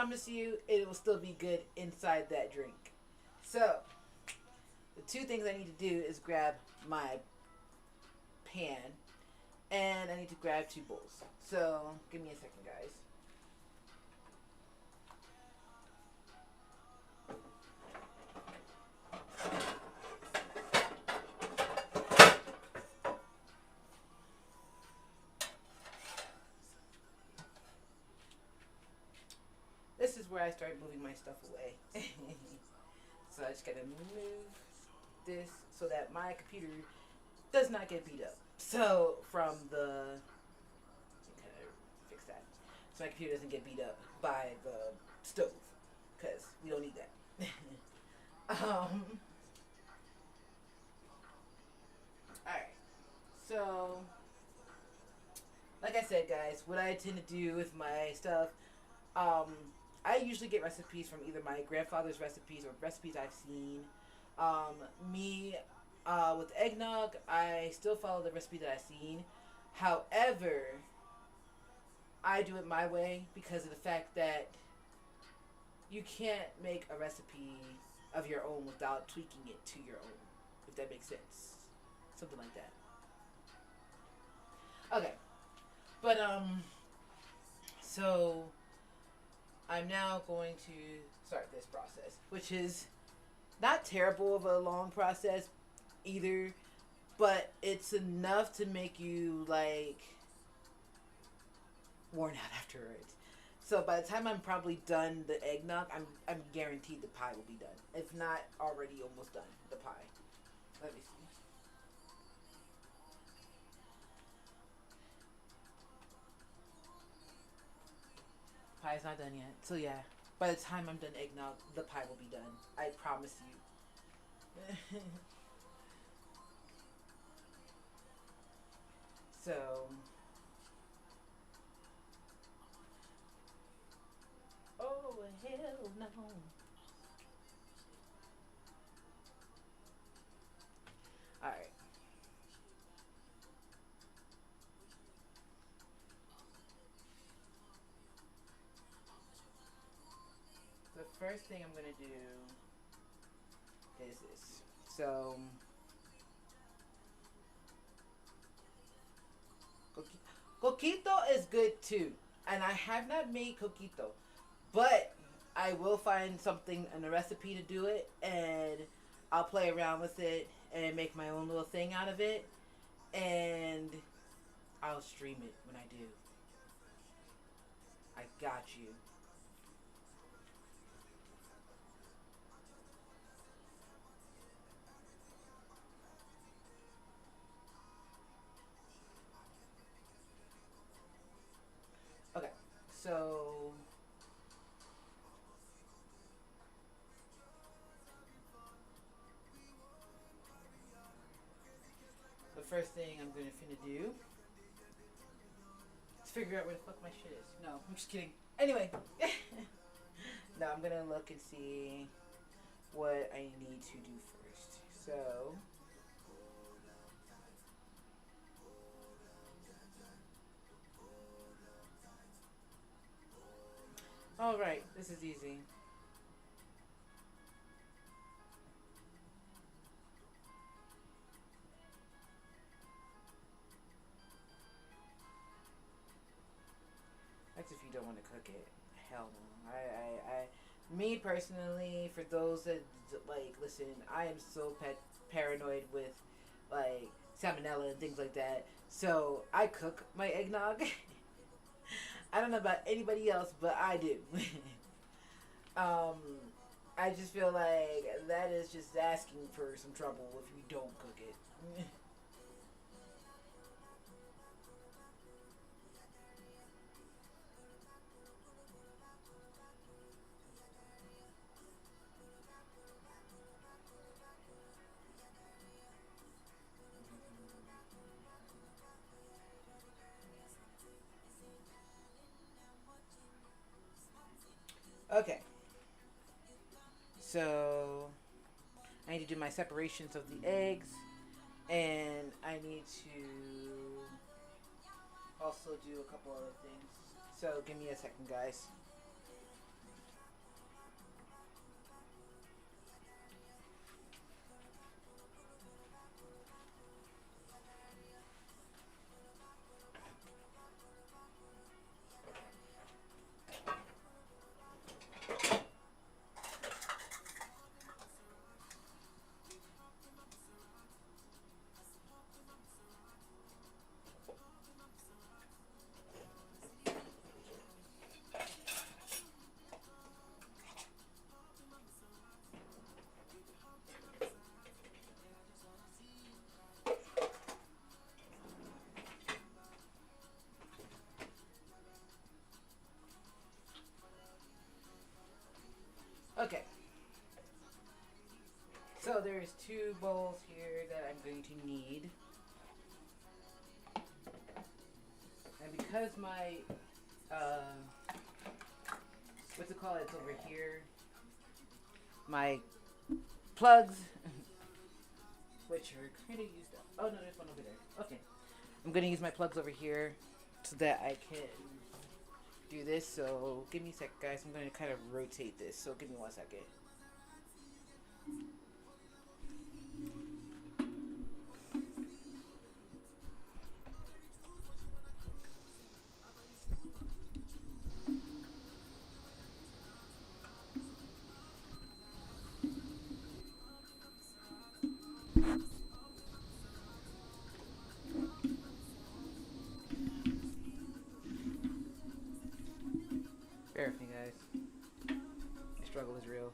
promise you it will still be good inside that drink. So, the two things I need to do is grab my pan, and I need to grab 2 bowls. So, give me a second, guys. This is where I start moving my stuff away. So I just gotta move this so that my computer does not get beat up. So from the, okay, fix that. So my computer doesn't get beat up by the stove, because we don't need that. Alright, so like I said, guys, what I tend to do with my stuff, I usually get recipes from either my grandfather's recipes or recipes I've seen. With eggnog, I still follow the recipe that I've seen. However, I do it my way because of the fact that you can't make a recipe of your own without tweaking it to your own, if that makes sense. Something like that. Okay. But, so I'm now going to start this process, which is not terrible of a long process either, but it's enough to make you like worn out after it. So by the time I'm probably done the eggnog, I'm guaranteed the pie will be done. If not already almost done, the pie. Let me see. Pie's not done yet. So yeah, by the time I'm done eggnog, the pie will be done. I promise you. So oh hell no. Alright. The first thing I'm gonna do is this. So coquito is good too, and I have not made coquito, but I will find something in a recipe to do it, and I'll play around with it and make my own little thing out of it, and I'll stream it when I do. I got you. Okay, so the first thing I'm gonna do is figure out where the fuck my shit is. No, I'm just kidding. Anyway, no, I'm gonna look and see what I need to do first. So alright, this is easy. That's if you don't want to cook it. Hell no. Me personally, for those that, like, listen, I am so paranoid with, like, salmonella and things like that. So, I cook my eggnog. I don't know about anybody else, but I do. I just feel like that is just asking for some trouble if you don't cook it. Okay. So I need to do my separations of the eggs, and I need to also do a couple other things. So give me a second, guys. Okay. So there's 2 bowls here that I'm going to need. And because my, what's it called? It's over here. My plugs, which are kind of used up. Oh no, there's one over there. Okay. I'm going to use my plugs over here so that I can do this. So give me a sec, guys. I'm going to kind of rotate this. So give me 1 second. Bear with me, guys. The struggle is real.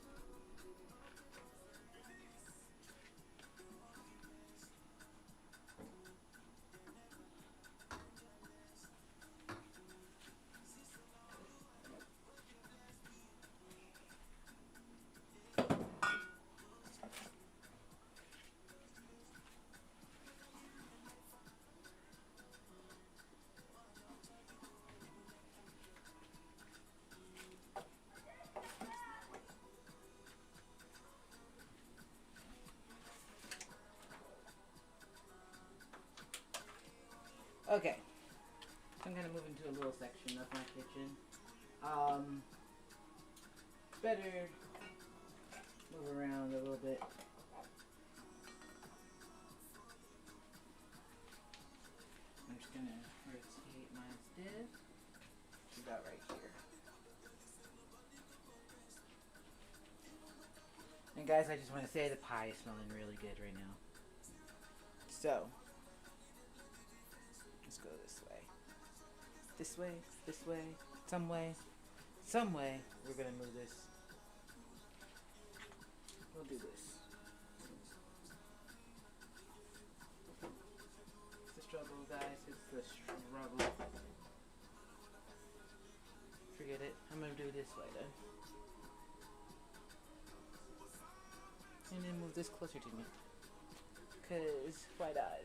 Okay. I'm gonna move into a little section of my kitchen. Better move around a little bit. I'm just gonna rotate my stiff. About right here. And guys, I just want to say the pie is smelling really good right now. So, let's go this way. This way, this way, some way. Some way, we're gonna move this. We'll do this. It's the struggle, guys. It's the struggle. Forget it. I'm gonna do it this way then. And then move this closer to me. Cause why not?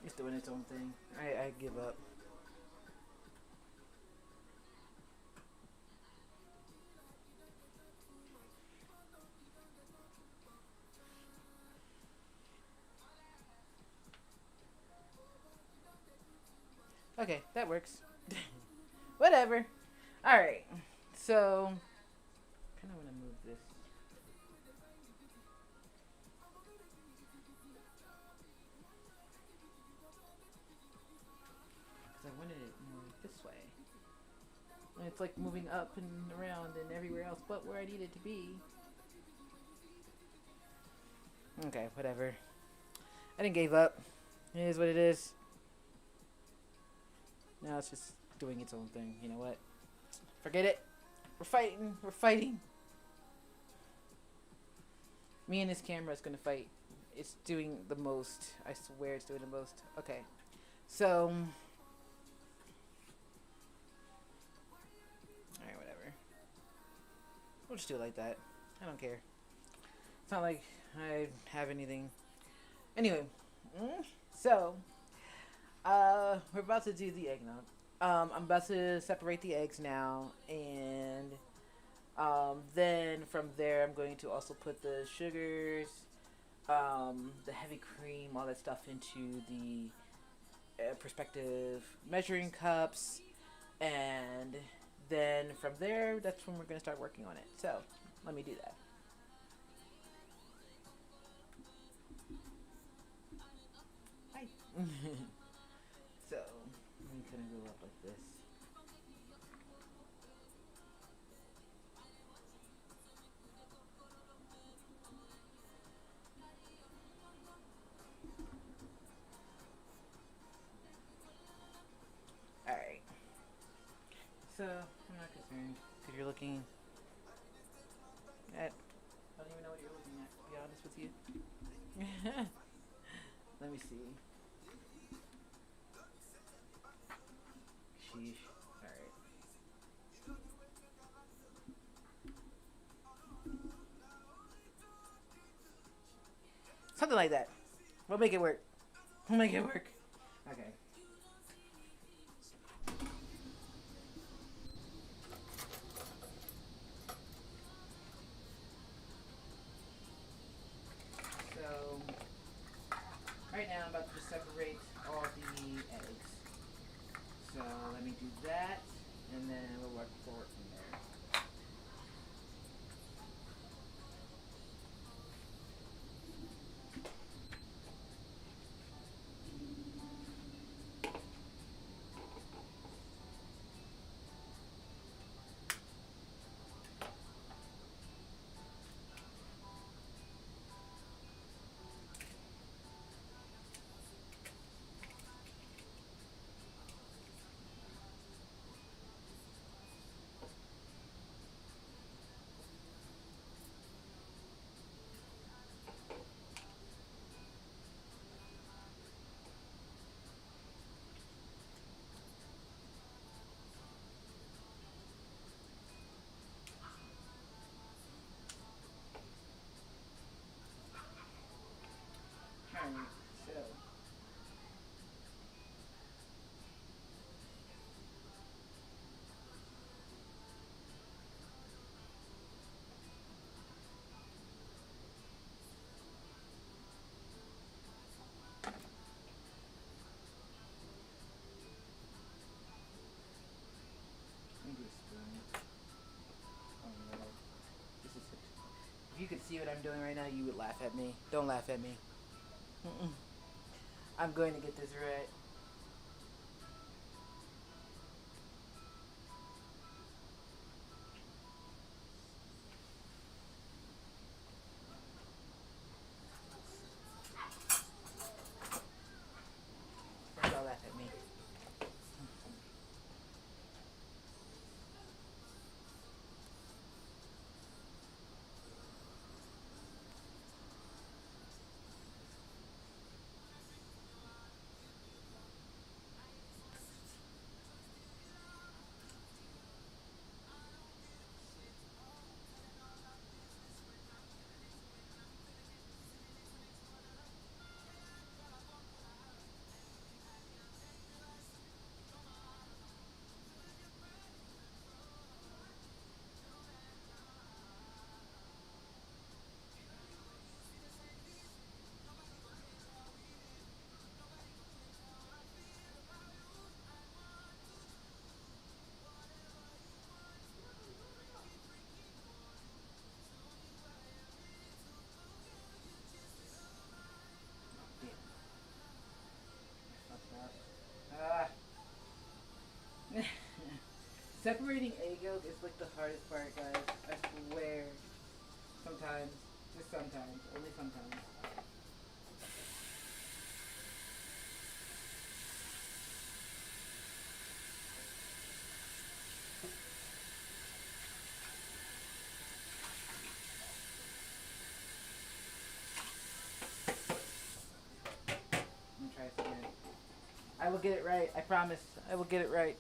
It's doing its own thing. I give up. Okay, that works. Whatever. Alright. So, kind of want to move this. Because I wanted it more this way. And it's like moving up and around and everywhere else but where I need it to be. Okay, whatever. I didn't give up. It is what it is. Now it's just doing its own thing. You know what? Forget it. We're fighting. We're fighting. Me and this camera is going to fight. It's doing the most. I swear it's doing the most. Okay. So. Alright, whatever. We'll just do it like that. I don't care. It's not like I have anything. Anyway. So. We're about to do the eggnog. I'm about to separate the eggs now, and then from there I'm going to also put the sugars, the heavy cream, all that stuff into the perspective measuring cups, and then from there that's when we're going to start working on it. So let me do that. Hi. So, I'm gonna go up like this. Alright. So, I'm not concerned, because you're looking at, I don't even know what you're looking at, to be honest with you. Let me see. Sheesh. Alright. Something like that. We'll make it work. We'll make it work. Okay. So, right now I'm about to separate all the eggs. So let me do that, and then we'll work forward from there. Alright, so let me do a spoon. Oh no. This is if you could see what I'm doing right now, you would laugh at me. Don't laugh at me. I'm going to get this right. Don't laugh at me. Separating egg yolk is like the hardest part, guys. I swear. Sometimes. Just sometimes. Only sometimes. Let me try this again. I will get it right. I promise. I will get it right.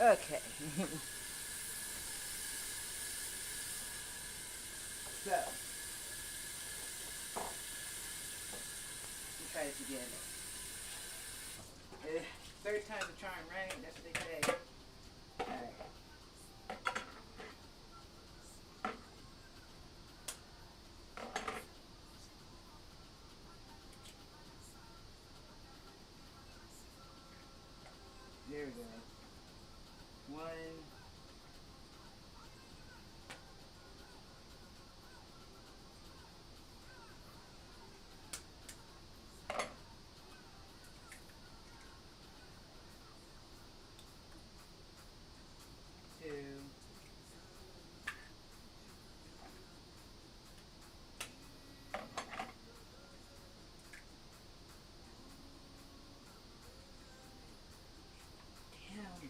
Okay. So, let's try this again. Third time's a charm, right? That's what they say. Alright. There we go. One. Two. Damn.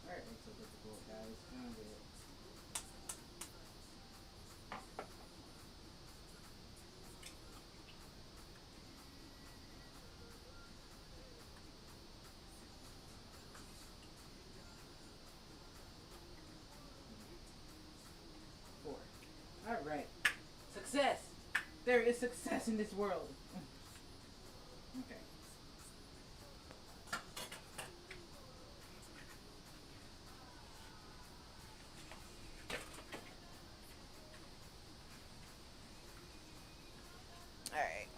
Alright, it's so difficult, guys. I don't get it. Four. Alright. Success! There is success in this world. Okay. Alright.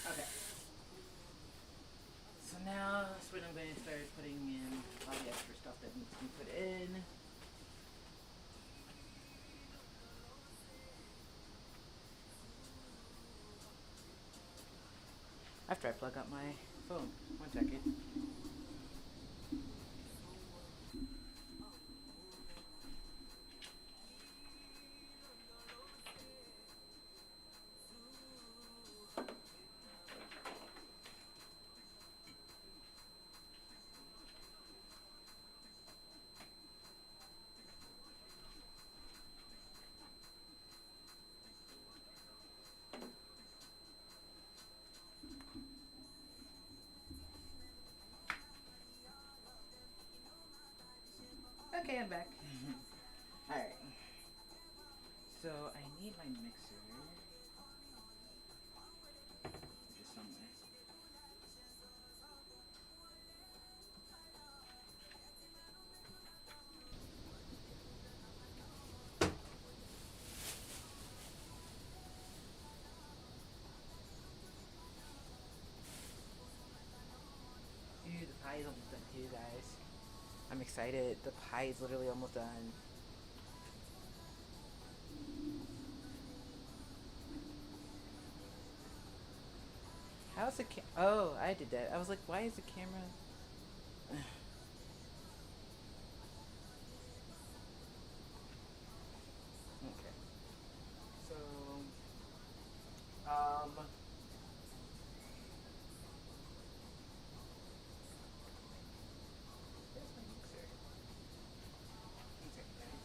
Okay. So now that's when I'm going to start putting in all the extra stuff that needs to be put in. After I plug up my phone. 1 second. Okay, I'm back. Alright. So I need my mixer. Just somewhere. Dude, the pie is almost done too, guys. I'm excited. The pie is literally almost done. How's the oh, I did that. I was like, why is the camera... Okay. So... Where's my mixer? One second, guys.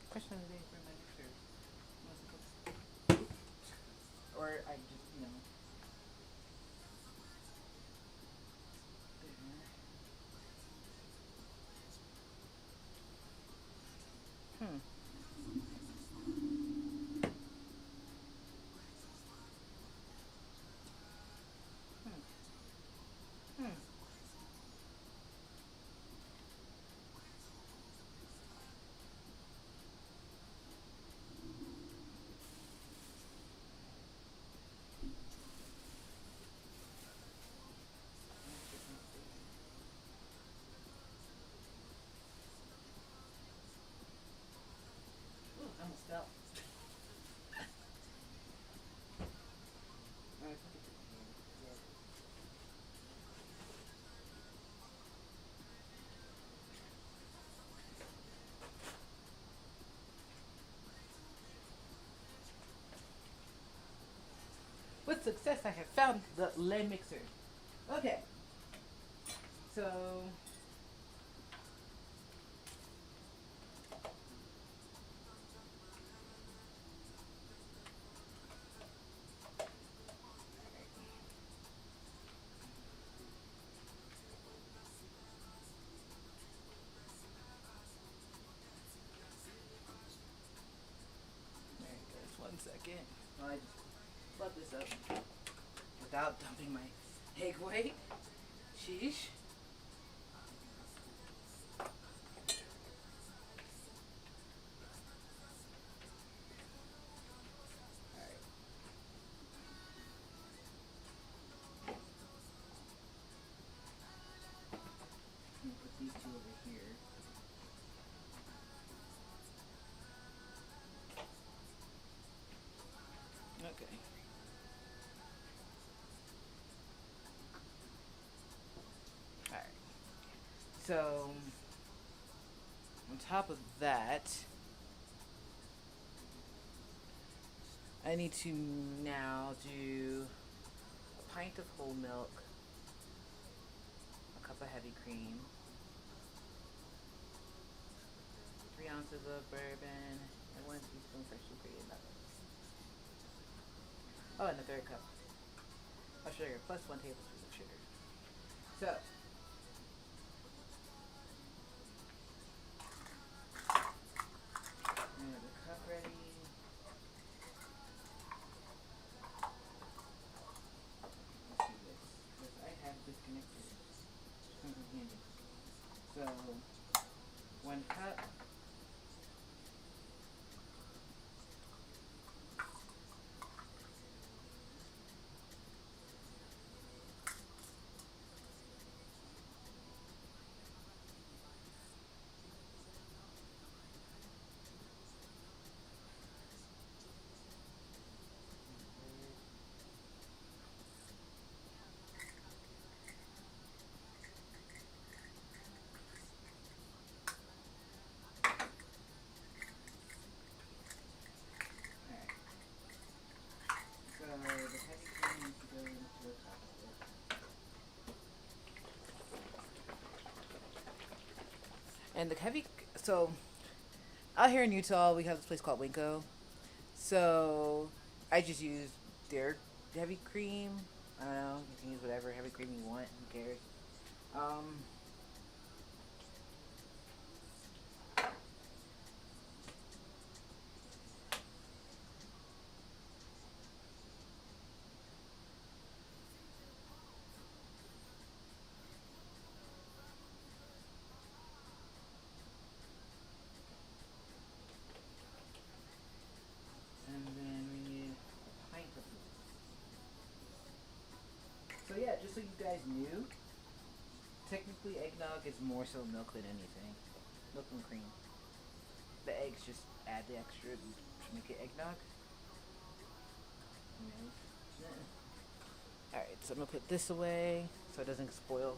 Question of the day for my mixer. Or I just, you know. Hmm. Hmm. Ooh, I almost fell. Alright, look at this here. Yeah. With success, I have found the Le Mixer. Okay. So. There it goes. 1 second. I just flood this up without dumping my egg white. Sheesh. Alright. I'm gonna put these two over here. Okay. Alright. So, on top of that, I need to now do a pint of whole milk, a cup of heavy cream, 3 ounces of bourbon, and 1 teaspoon freshly grated nuts. Oh, and a third cup of sugar, plus 1 tablespoon of sugar. So, I have the cup ready. Let's do this, because I have disconnected. Comes in handy. So, 1 cup. So, the heavy cream needs to go into the top of it. And the heavy, so out here in Utah, we have this place called Winco. So I just use their heavy cream. I don't know. You can use whatever heavy cream you want. Who cares? And then we need a pint of milk. So yeah, just so you guys knew, technically eggnog is more so milk than anything. Milk and cream. The eggs just add the extra to make it eggnog. Alright, so I'm gonna put this away so it doesn't spoil.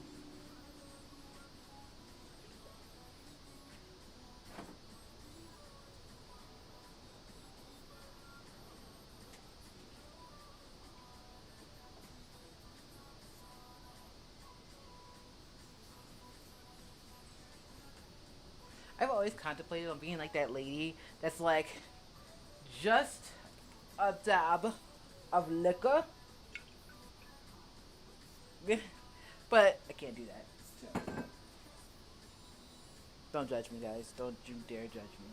always contemplated on being like that lady that's like just a dab of liquor. But I can't do that. So. Don't judge me, guys. Don't you dare judge me.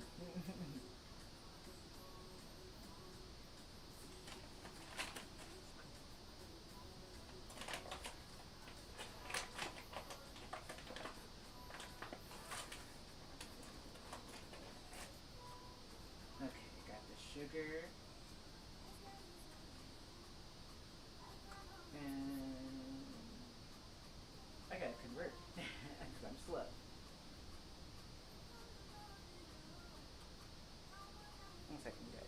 Okay, got the sugar. And I gotta convert because I'm slow. One second, guys.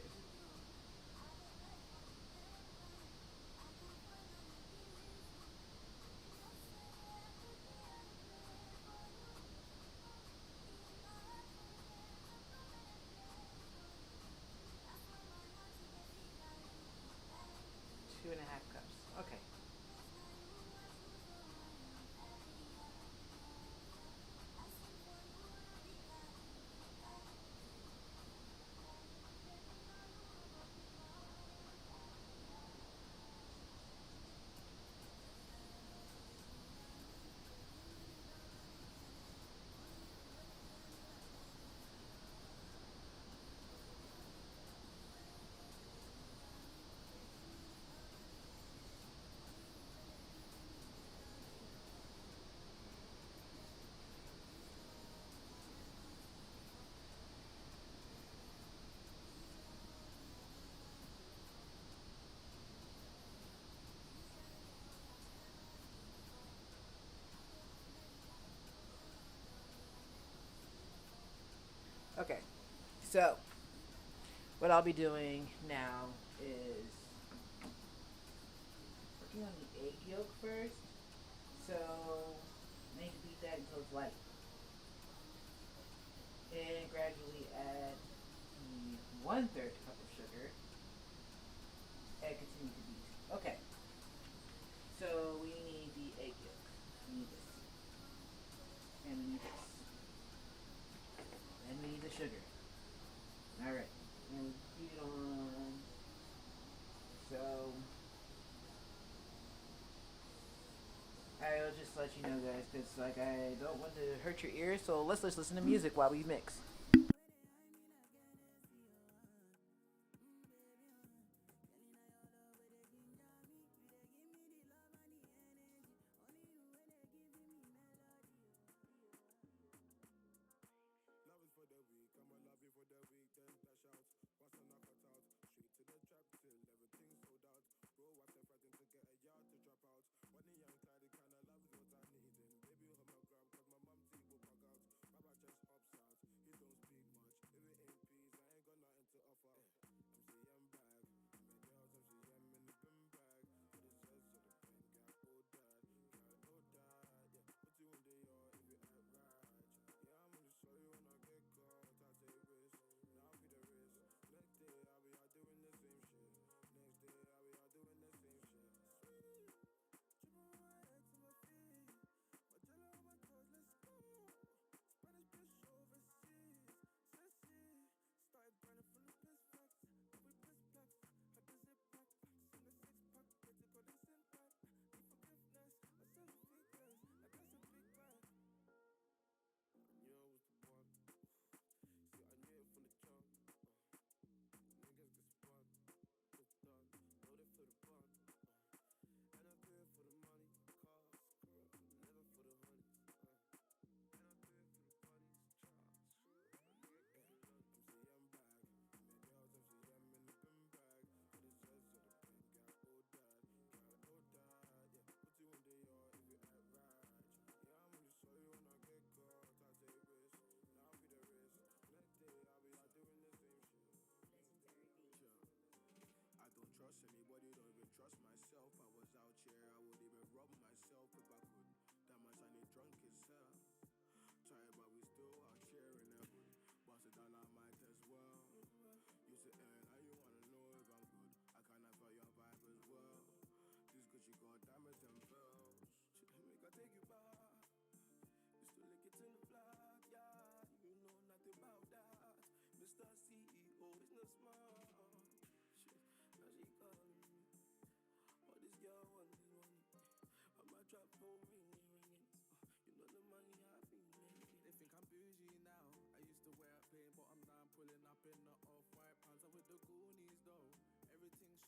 Two and a half cups. Okay. Okay, so what I'll be doing now is working on the egg yolk first. So I need to beat that until it's light. And gradually add the 1/3 cup of sugar and continue to beat. Okay, so we need the egg yolk. We need this. And we need this. And we need the sugar. Alright. And we beat it on. So I'll just let you know, guys, because like I don't want to hurt your ears. So let's listen to music while we mix. Love is for the weak, I'ma love you for the week, then dash out. Once I knock it out, straight to the trap till everything's sold out. Bro, what's the fighting to get a yard to drop out? Money young Clyde, the kind of love is what I need. And baby, hold my grab, cause my mum teeth will bug out. Baba just ups out, he don't speak much. If it ain't peace, I ain't got nothing to offer. MCM bag, my girls MCM in the bin bag. For the says of the pen, got old dad, yeah. Put you in the yard if you act right. Yeah, I'm gonna show you when I get caught. I take risks, now I'll be the risk. Next day I'll be out doing the same shit. Next day I'll be out doing the same shit. Sweet, triple my head to my feet. My jello on my toes, let's go. Spanish bitch overseas, sassy. Started grinding from the piss flex. Now we piss flex, had the zip back. Seen the six pack, get to go this impact. Need forgiveness, I 7 feet less. Now that's a big bag. I knew I was the one. See, I knew it from the jump. Niggas get spun, it's done. Loaded for the bun. And I do it for the money, cars, never for the honeys. And I do it for the bunnies, chops. MCM bag, my girls MCM in the bin bag. For the says of the pen, got old dad, yeah. Put you in the yard if you act right. Yeah, I'm gonna show you when I get caught. I take risks, now I'll be the risk. Next day I'll be out doing the same shit. I don't trust anybody, don't even trust myself. I was out here, I would even rob myself if I could. That much I need drunk as hell. Try it, but we still out here in the hood. Bust it down, I might as well. You sit there and now you wanna know if I'm good. I kinda feel your vibe as well. This good you got diamonds and pearls. Make I take you back. You still lick it in the flat, yeah. You know nothing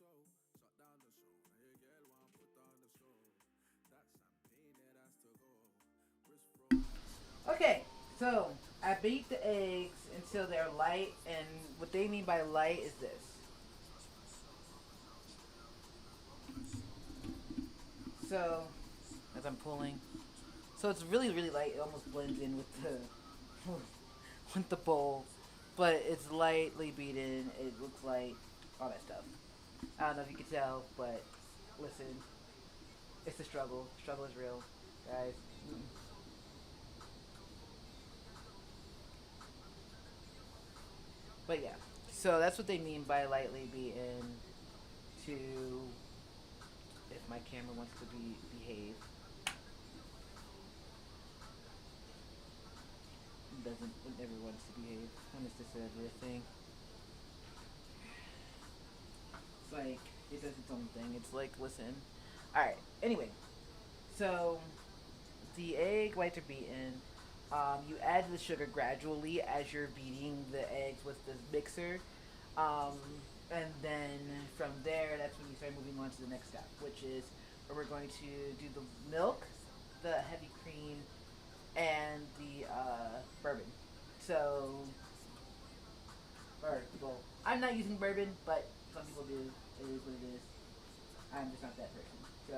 show. Shut down the show. Hey girl, want put on the show. That champagne that has to go. Wrist roll. Okay, so I beat the eggs until they're light, and what they mean by light is this. So, as I'm pulling, so it's really, really light. It almost blends in with the with the bowl, but it's lightly beaten. It looks like all that stuff. I don't know if you can tell, but listen, it's a struggle. Struggle is real, guys. But yeah, so that's what they mean by lightly beaten. To, if my camera wants to behave, it never wants to behave. When is this ever a thing? It's like it does its own thing. It's like, listen. All right. Anyway, so the egg whites are beaten. You add the sugar gradually as you're beating the eggs with the mixer. And then from there, that's when you start moving on to the next step, which is where we're going to do the milk, the heavy cream, and the bourbon. So, well, I'm not using bourbon, but some people do. It is what it is. I'm just not that person. So,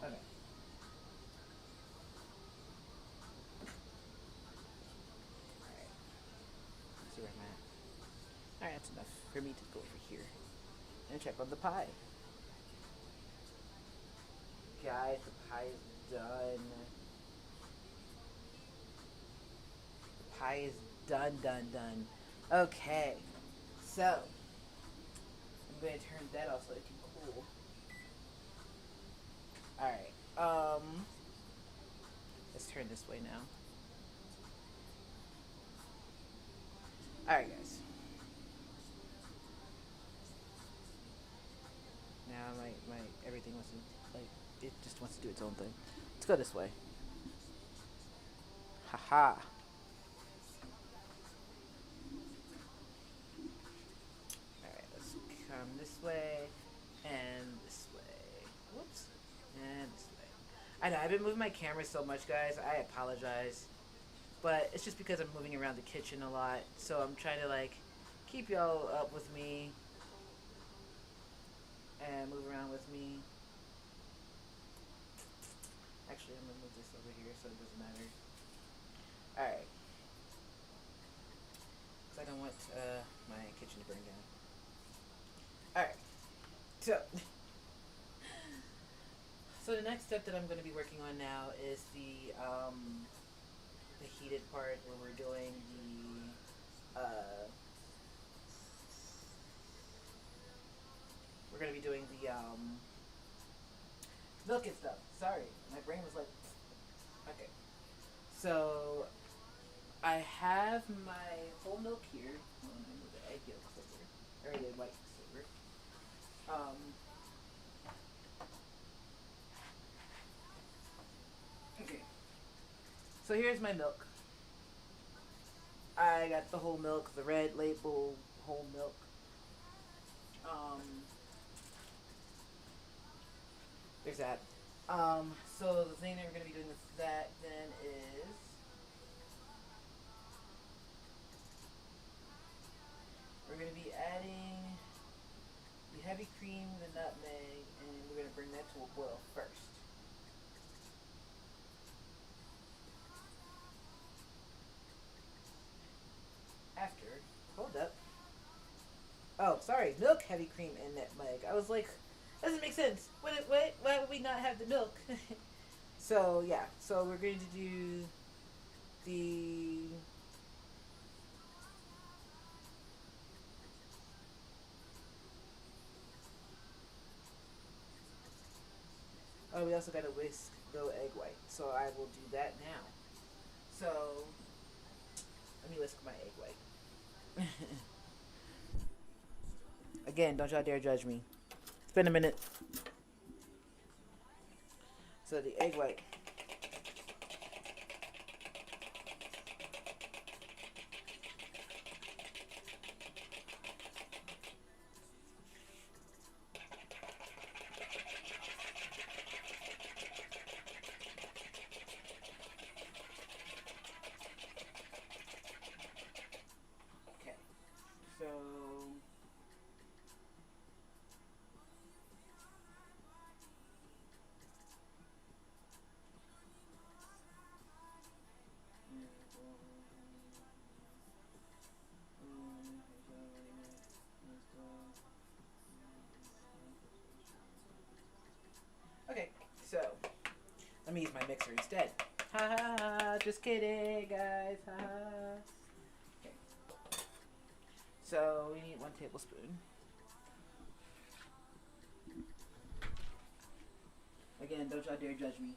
okay. Alright. Let's see where I'm at. Alright, that's enough for me to go over here and check on the pie. Guys, the pie is done. The pie is done. Okay. So, I'm going to turn that off so it can cool. Alright, let's turn this way now. Alright, guys. Now my everything wants to, like, it just wants to do its own thing. Let's go this way. Haha. Alright, let's come this way and this way. Whoops. And this way. I know, I've been moving my camera so much, guys. I apologize. But it's just because I'm moving around the kitchen a lot. So I'm trying to, like, keep y'all up with me. And move around with me. Actually, I'm going to move this over here so it doesn't matter. Alright. Because I don't want my kitchen to burn down. Alright. So... So the next step that I'm going to be working on now is the heated part where we're doing we're going to be doing the milk and stuff. Sorry, my brain was like, okay. So I have my whole milk here. Hold on, let me move the egg yolks over, or the white over. Okay, so here's my milk. I got the whole milk, the red label whole milk. There's that. So the thing that we're going to be doing with that then is we're going to be adding the heavy cream, the nutmeg, and we're going to bring that to a boil first. After, hold up. Oh, sorry, milk, heavy cream, and nutmeg. I was like, doesn't make sense. Why would we not have the milk? So yeah, so we're going to do the oh, we also got to whisk the egg white, so I will do that now. So let me whisk my egg white. Again, don't y'all dare judge me. It's been a minute. So the egg white. Okay, so okay, so let me use my mixer instead. Ha ha ha! Just kidding, guys. Ha ha. Okay. So we need 1 tablespoon. Again, don't y'all dare judge me.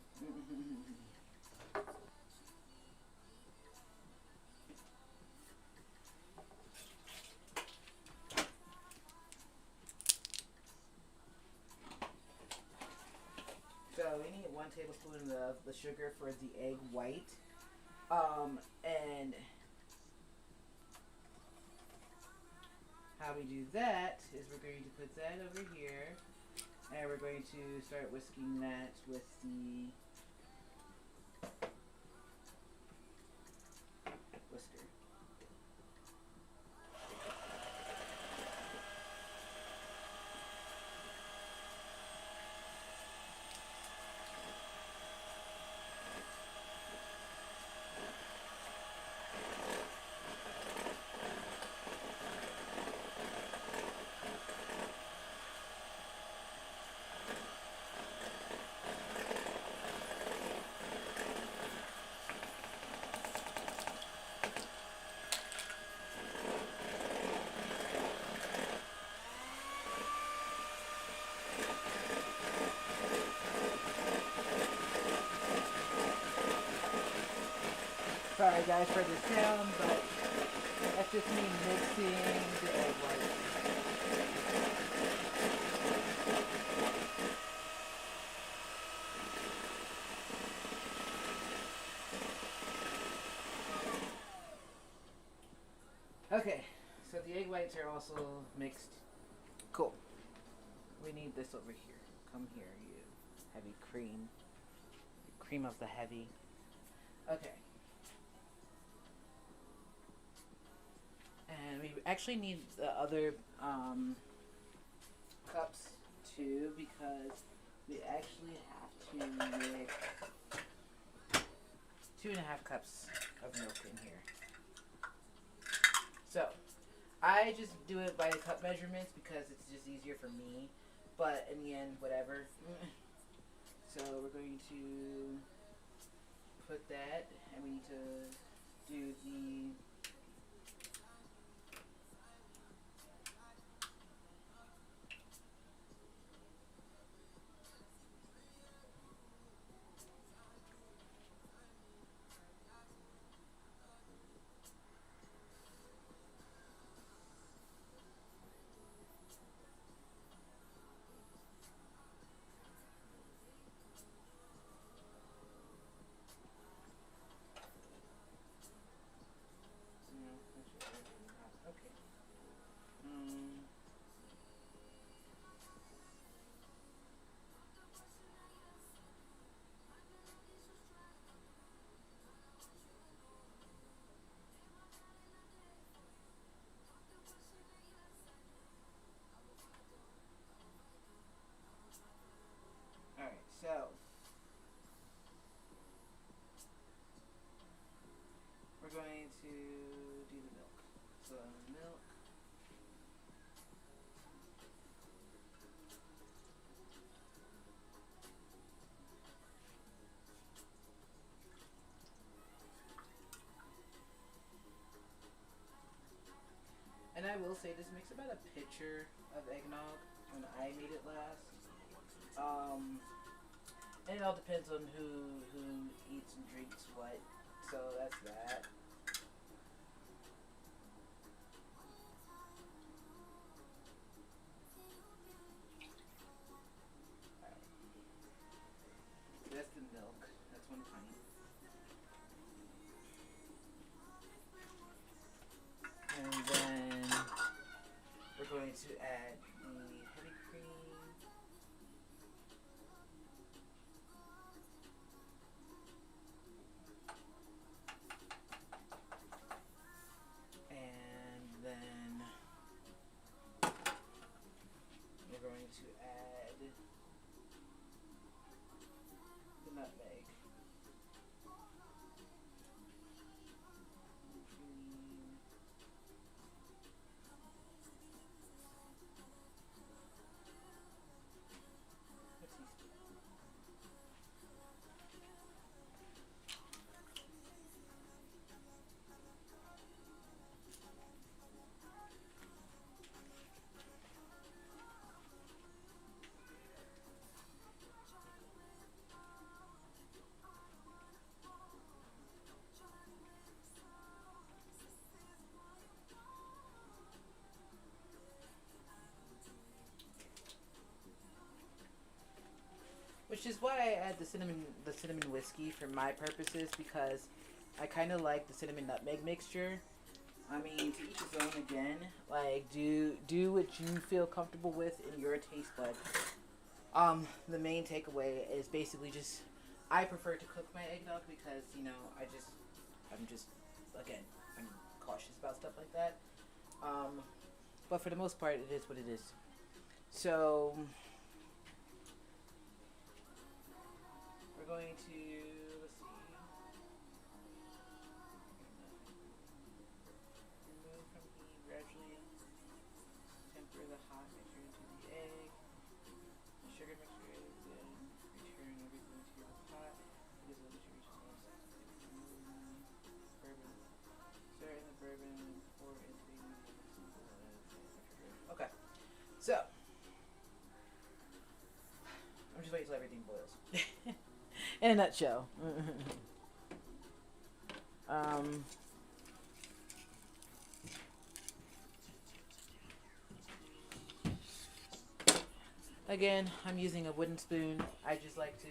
So we need 1 tablespoon of the sugar for the egg white. And how we do that is we're going to put that over here, and we're going to start whisking that with the whisker. Sorry guys for the sound, but that's just me mixing the egg white. Okay, so the egg whites are also mixed. Cool. We need this over here. Come here, you heavy cream. Cream of the heavy. Okay. And we actually need the other cups too, because we actually have to mix 2.5 cups of milk in here. So I just do it by the cup measurements because it's just easier for me, but in the end, whatever. So we're going to put that, and we need to do the So, we're going to do the milk. So, milk. And I will say this makes about a pitcher of eggnog when I made it last. And it all depends on who eats and drinks what. So that's that. Right. That's to add the heavy cream. And then we're going to add the nutmeg. Which is why I add the cinnamon whiskey for my purposes, because I kind of like the cinnamon nutmeg mixture. I mean, to each his own again. Like, do what you feel comfortable with in your taste bud. The main takeaway is basically just, I prefer to cook my eggnog because, you know, I'm cautious about stuff like that. But for the most part, it is what it is. So we're going to, let's see, remove from heat, gradually temper the hot mixture into the egg. The sugar mixture is then return everything to the pot. It is a little bourbon. Stir in the bourbon, pour into the okay. So I'm just waiting till everything boils. In a nutshell. Again, I'm using a wooden spoon. I just like to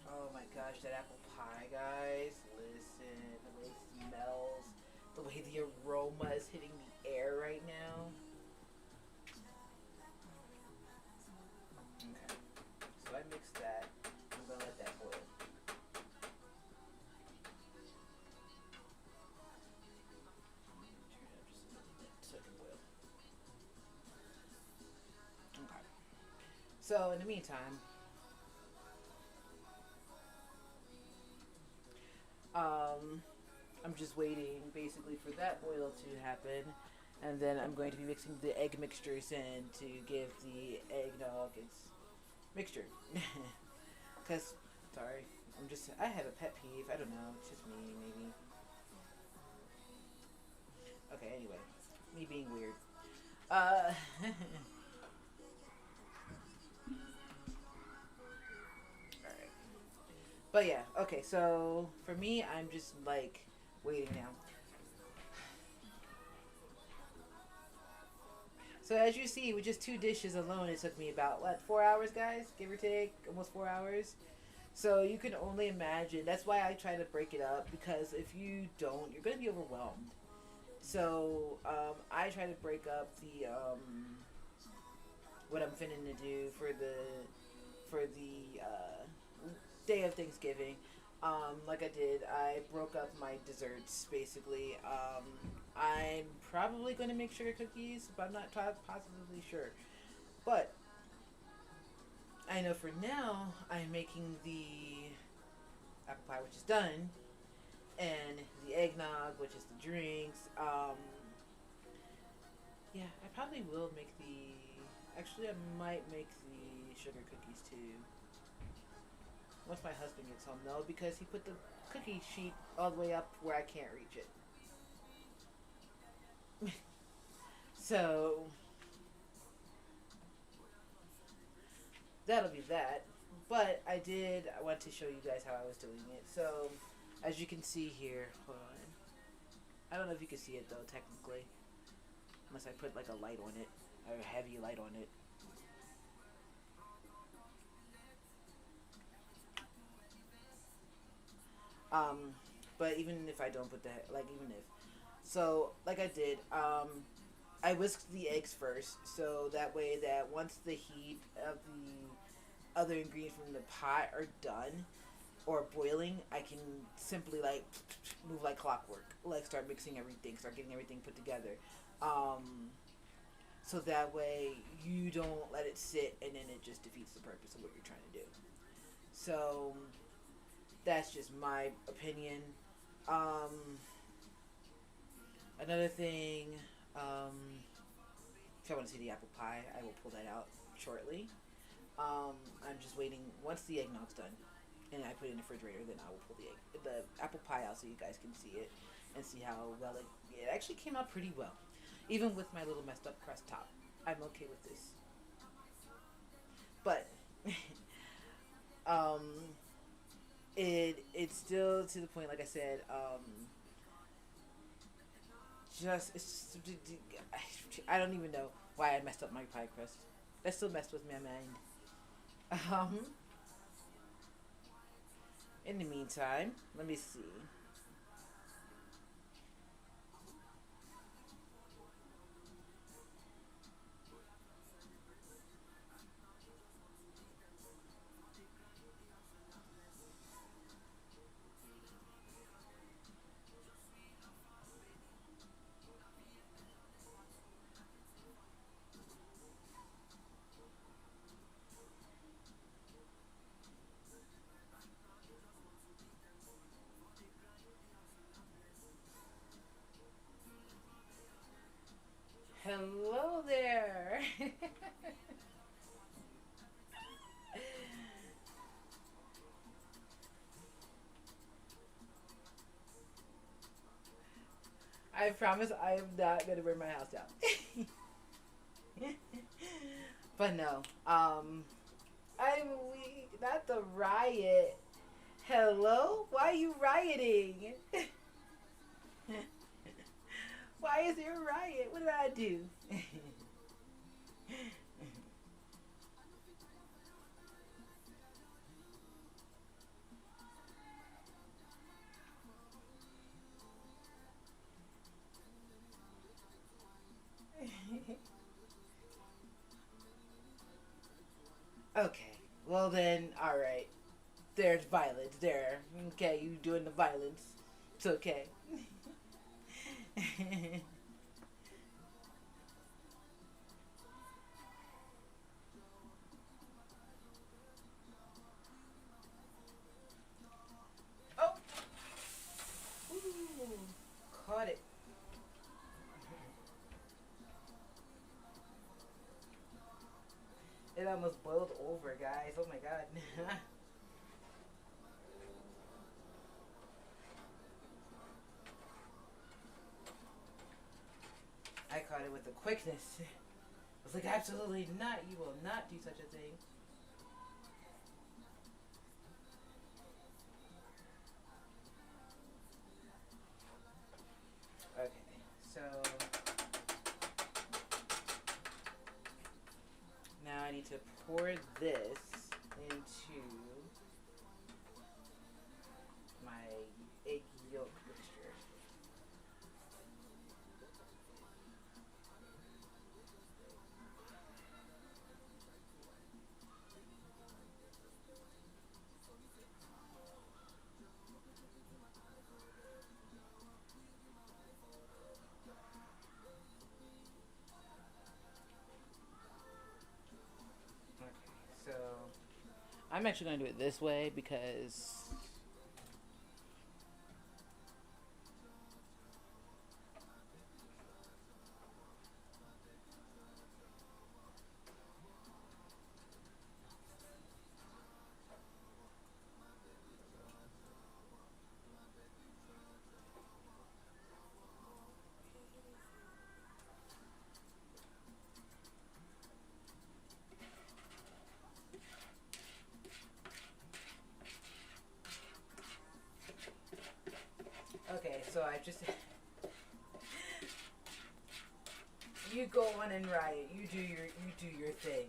oh my gosh, that apple pie, guys. Listen, the way it smells, the way the aroma is hitting the air right now. Okay, so I mixed that. I'm gonna let that boil. Turn it up just a little bit so it can boil. Okay. So in the meantime, I'm just waiting basically for that boil to happen, and then I'm going to be mixing the egg mixtures in to give the eggnog its mixture. Cause, sorry, I have a pet peeve. I don't know, it's just me, maybe. Okay, anyway, me being weird. But yeah, okay, so for me, I'm just like waiting now. So as you see, with just 2 dishes alone, it took me about, what, 4 hours, guys? Give or take, almost 4 hours. So you can only imagine. That's why I try to break it up, because if you don't, you're going to be overwhelmed. So I try to break up the what I'm finna to do for the day of Thanksgiving. Like I did, I broke up my desserts basically. I'm probably going to make sugar cookies, but I'm not positively sure. But I know for now I'm making the apple pie, which is done, and the eggnog, which is the drinks. Yeah, I probably will make actually I might make the sugar cookies too. Once my husband gets home, though, because he put the cookie sheet all the way up where I can't reach it. So that'll be that. But I want to show you guys how I was doing it. So, as you can see here, hold on. I don't know if you can see it though, technically. Unless I put like a light on it, or a heavy light on it. But even if I don't put the, so, like I did, I whisked the eggs first, so that way that once the heat of the other ingredients from the pot are done, or boiling, I can simply, like, move like clockwork. Like, start mixing everything, start getting everything put together. So that way you don't let it sit and then it just defeats the purpose of what you're trying to do. So, that's just my opinion. Another thing, if I want to see the apple pie, I will pull that out shortly. I'm just waiting, once the eggnog's done, and I put it in the refrigerator, then I will pull the apple pie out so you guys can see it, and see how well it actually came out pretty well. Even with my little messed up crust top, I'm okay with this. But, it's still to the point, like I said, I don't even know why I messed up my pie crust. That still messed with my mind. In the meantime, let me see. Hello there. I promise I am not gonna burn my house down. But no, not the riot. Hello? Why are you rioting? Why is there a riot? What did I do? Okay, well then, alright. There's violence there. Okay, you doing the violence. It's okay. Oh! Ooh, caught it. It almost boiled over, guys. Oh my god. I caught it with the quickness. I was like, absolutely not. You will not do such a thing. Okay, so now I need to pour this into my egg yolk mixture. So I'm actually going to do it this way because So I just you go on and riot. You do your thing.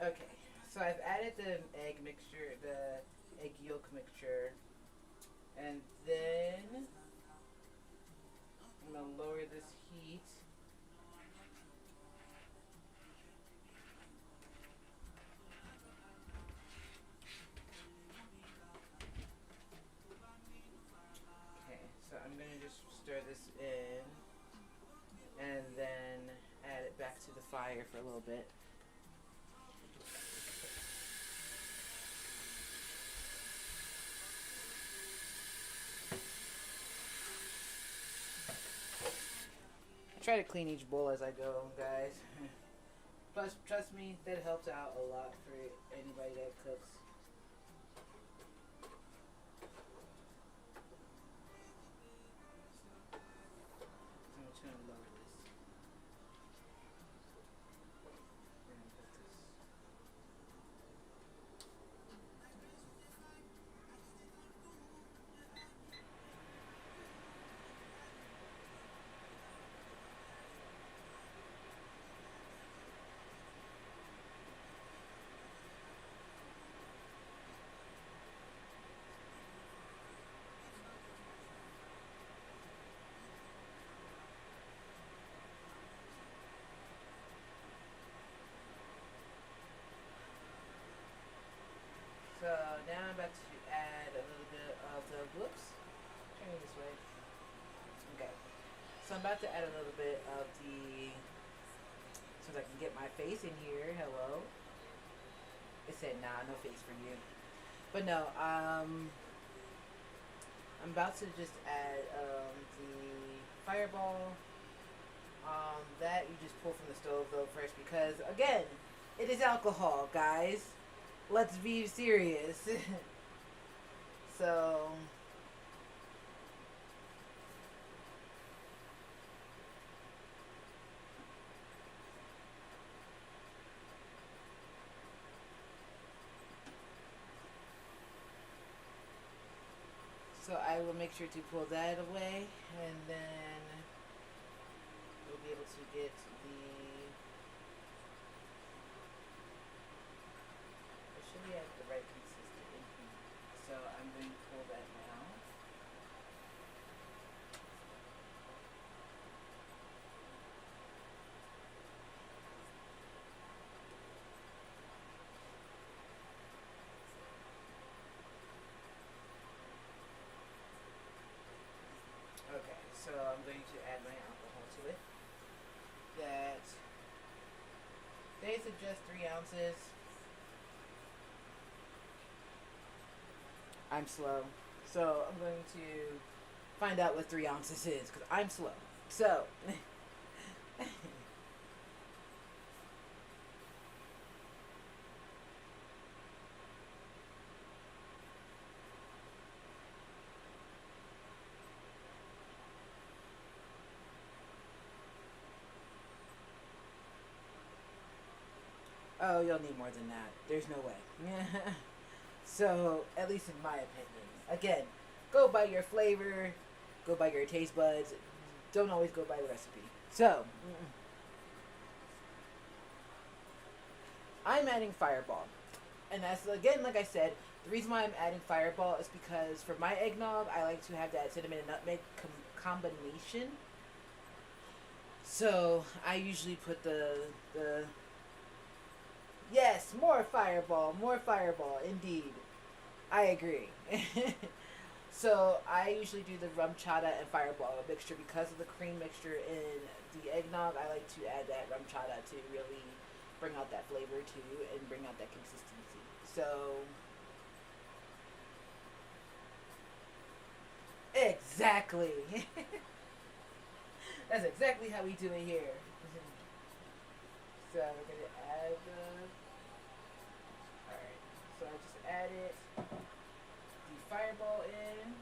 Okay, so I've added the egg mixture, the egg yolk mixture, and then I'm gonna lower this heat. Okay, so I'm gonna just stir this in, and then add it back to the fire for a little bit. Try to clean each bowl as I go, guys. Plus, trust me, that helps out a lot for anybody that cooks. I'm just gonna lower this. We're gonna put this. So now I'm about to add a little bit of the whoops. Turn it this way. Okay. So I'm about to add a little bit of the, so I can get my face in here. Hello. It said nah, no face for you. But no, I'm about to just add the fireball. That you just pull from the stove though first, because again, it is alcohol, guys. Let's be serious. So I will make sure to pull that away, and then we'll be able to get the, it should be at the right consistency. So I'm going to pull that now. Okay, so I'm going to add my alcohol to it. That they suggest 3 ounces. I'm slow, so I'm going to find out what 3 ounces is, because I'm slow. So oh, you'll need more than that. There's no way. So, at least in my opinion. Again, go by your flavor, go by your taste buds. Don't always go by the recipe. So, I'm adding Fireball. And that's, again, like I said, the reason why I'm adding Fireball is because for my eggnog, I like to have that cinnamon and nutmeg combination. So, I usually put the yes, more Fireball, indeed. I agree. So I usually do the rum chata and Fireball mixture because of the cream mixture in the eggnog. I like to add that rum chata to really bring out that flavor too and bring out that consistency. So exactly. That's exactly how we do it here. So we're gonna add the. Alright, so I just added the Fireball in.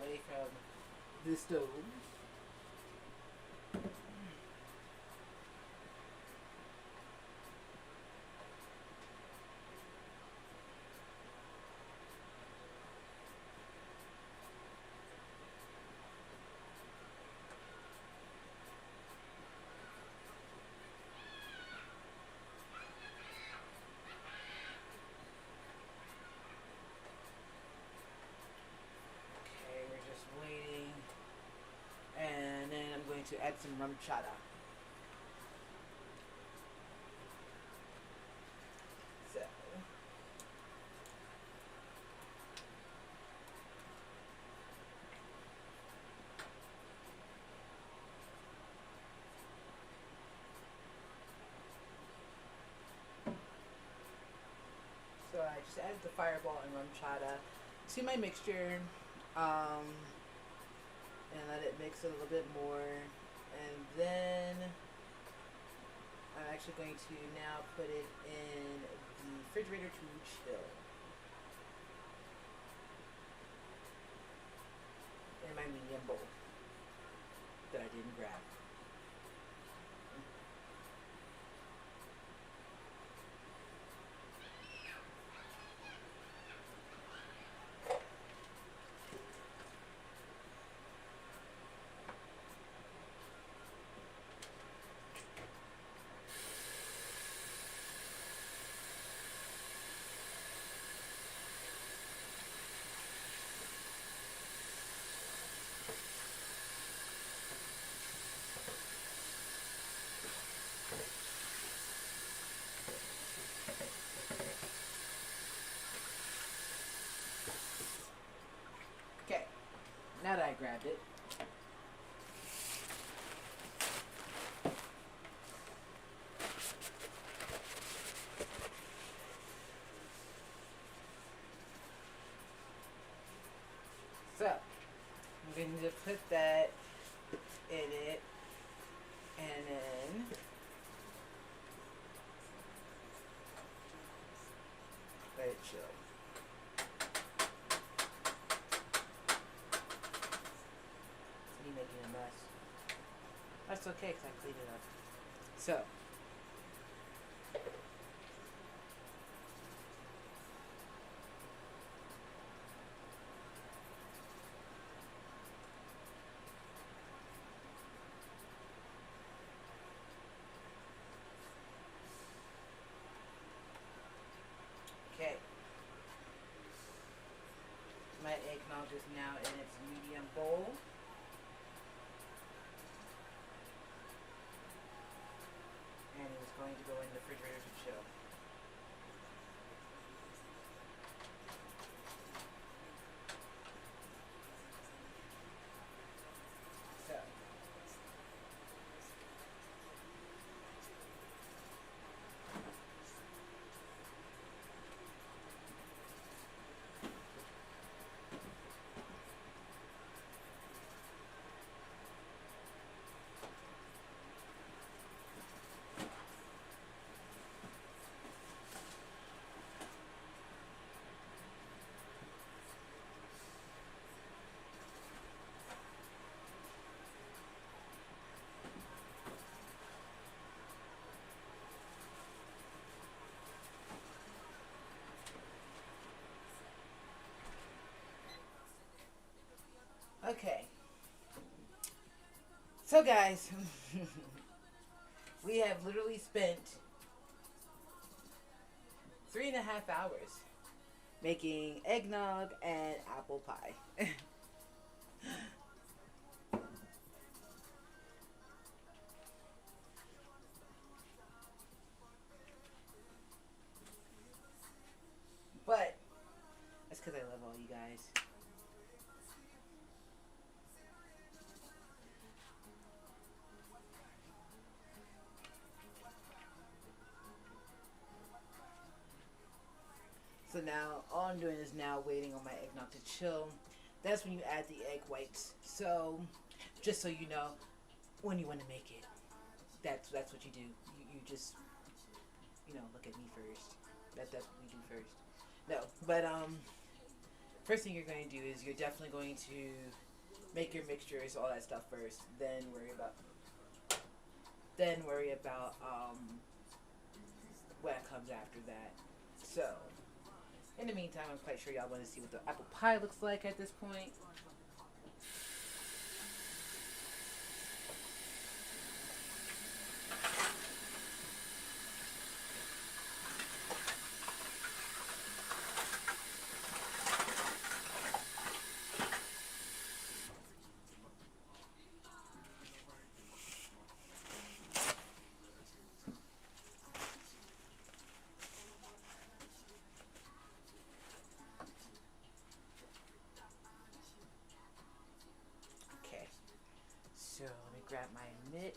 away from the stove. Okay, we're just waiting. And then I'm going to add some rum chata. So. So I just added the fireball and rum chata to my mixture, and let it mix a little bit more, and then I'm actually going to now put it in the refrigerator to chill. In my medium bowl that I didn't grab. Okay, now that I grabbed it, so I'm going to put that in it, and then let it chill. It's me making a mess. That's okay because I cleaned it up. So. Okay. My eggnog is now in its medium bowl. And it's going to go in the refrigerator to chill. So. Okay. So guys, we have literally spent 3.5 hours making eggnog and apple pie. But that's because I love all you guys. So now, all I'm doing is now waiting on my eggnog to chill. That's when you add the egg whites. So, just so you know, when you want to make it, that's what you do. You just, look at me first. That's what we do first. No, but first thing you're going to do is you're definitely going to make your mixtures, all that stuff first, then worry about what comes after that. So, in the meantime, I'm quite sure y'all want to see what the apple pie looks like at this point. So let me grab my mitt.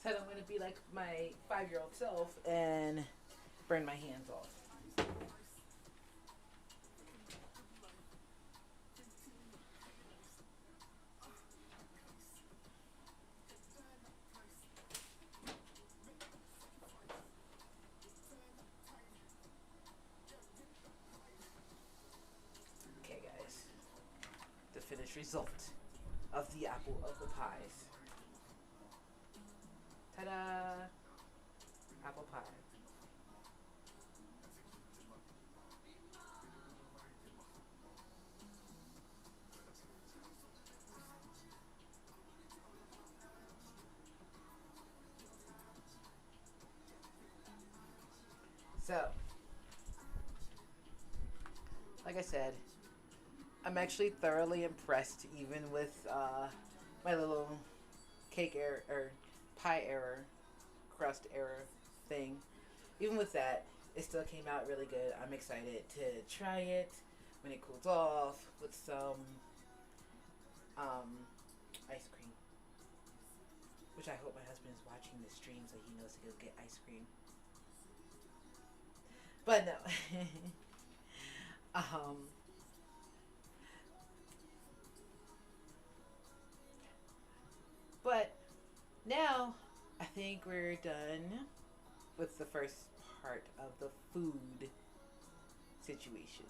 Said I'm going to be like my 5-year-old self and burn my hands off. Okay guys, the finished result of the apple of the pies. Ta-da! Apple pie. So, like I said, I'm actually thoroughly impressed, even with my little cake error or pie error, crust error thing. Even with that, it still came out really good. I'm excited to try it when it cools off with some ice cream. Which I hope my husband is watching this stream so he knows to go get ice cream. But no. But now I think we're done with the first part of the food situation.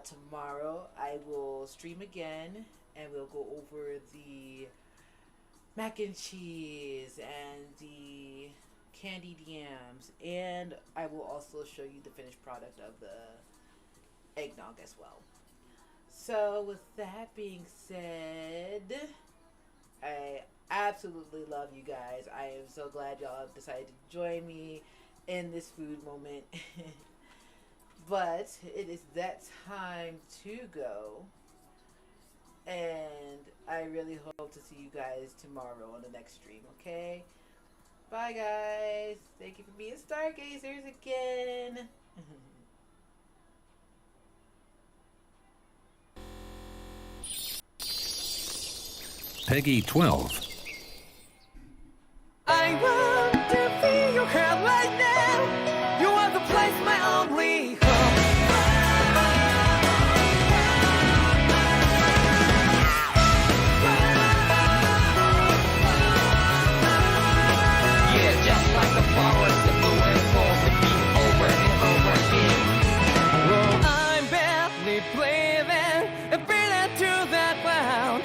Tomorrow I will stream again and we'll go over the mac and cheese and the candied yams, and I will also show you the finished product of the eggnog as well. So with that being said, I absolutely love you guys. I am so glad y'all decided to join me in this food moment. But it is that time to go, and I really hope to see you guys tomorrow on the next stream, okay? Bye guys. Thank you for being stargazers again. Peggy 12. I want to feel your heart right now. You are the place, my only home. Yeah, just like the flowers that bloom and fall, repeat over and over again. Oh, I'm barely breathing and breathing to that ground.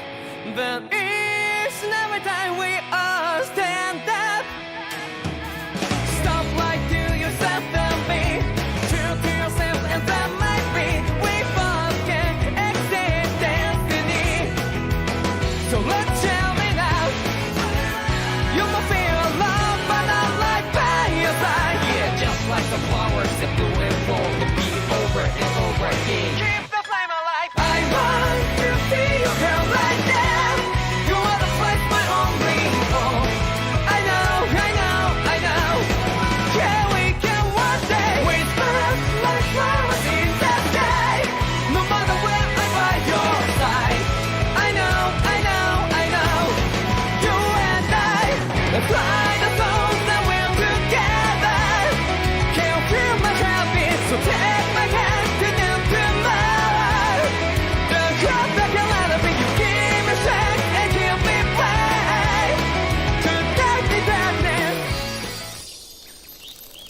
But it's never time we all stand up. Stop like to yourself and me. True to yourself and that might be. We both can exit destiny. So let's tell me now. You might feel alone, but I'm like by your side. Yeah, just like the flowers that bloom and fall, repeat over and over again.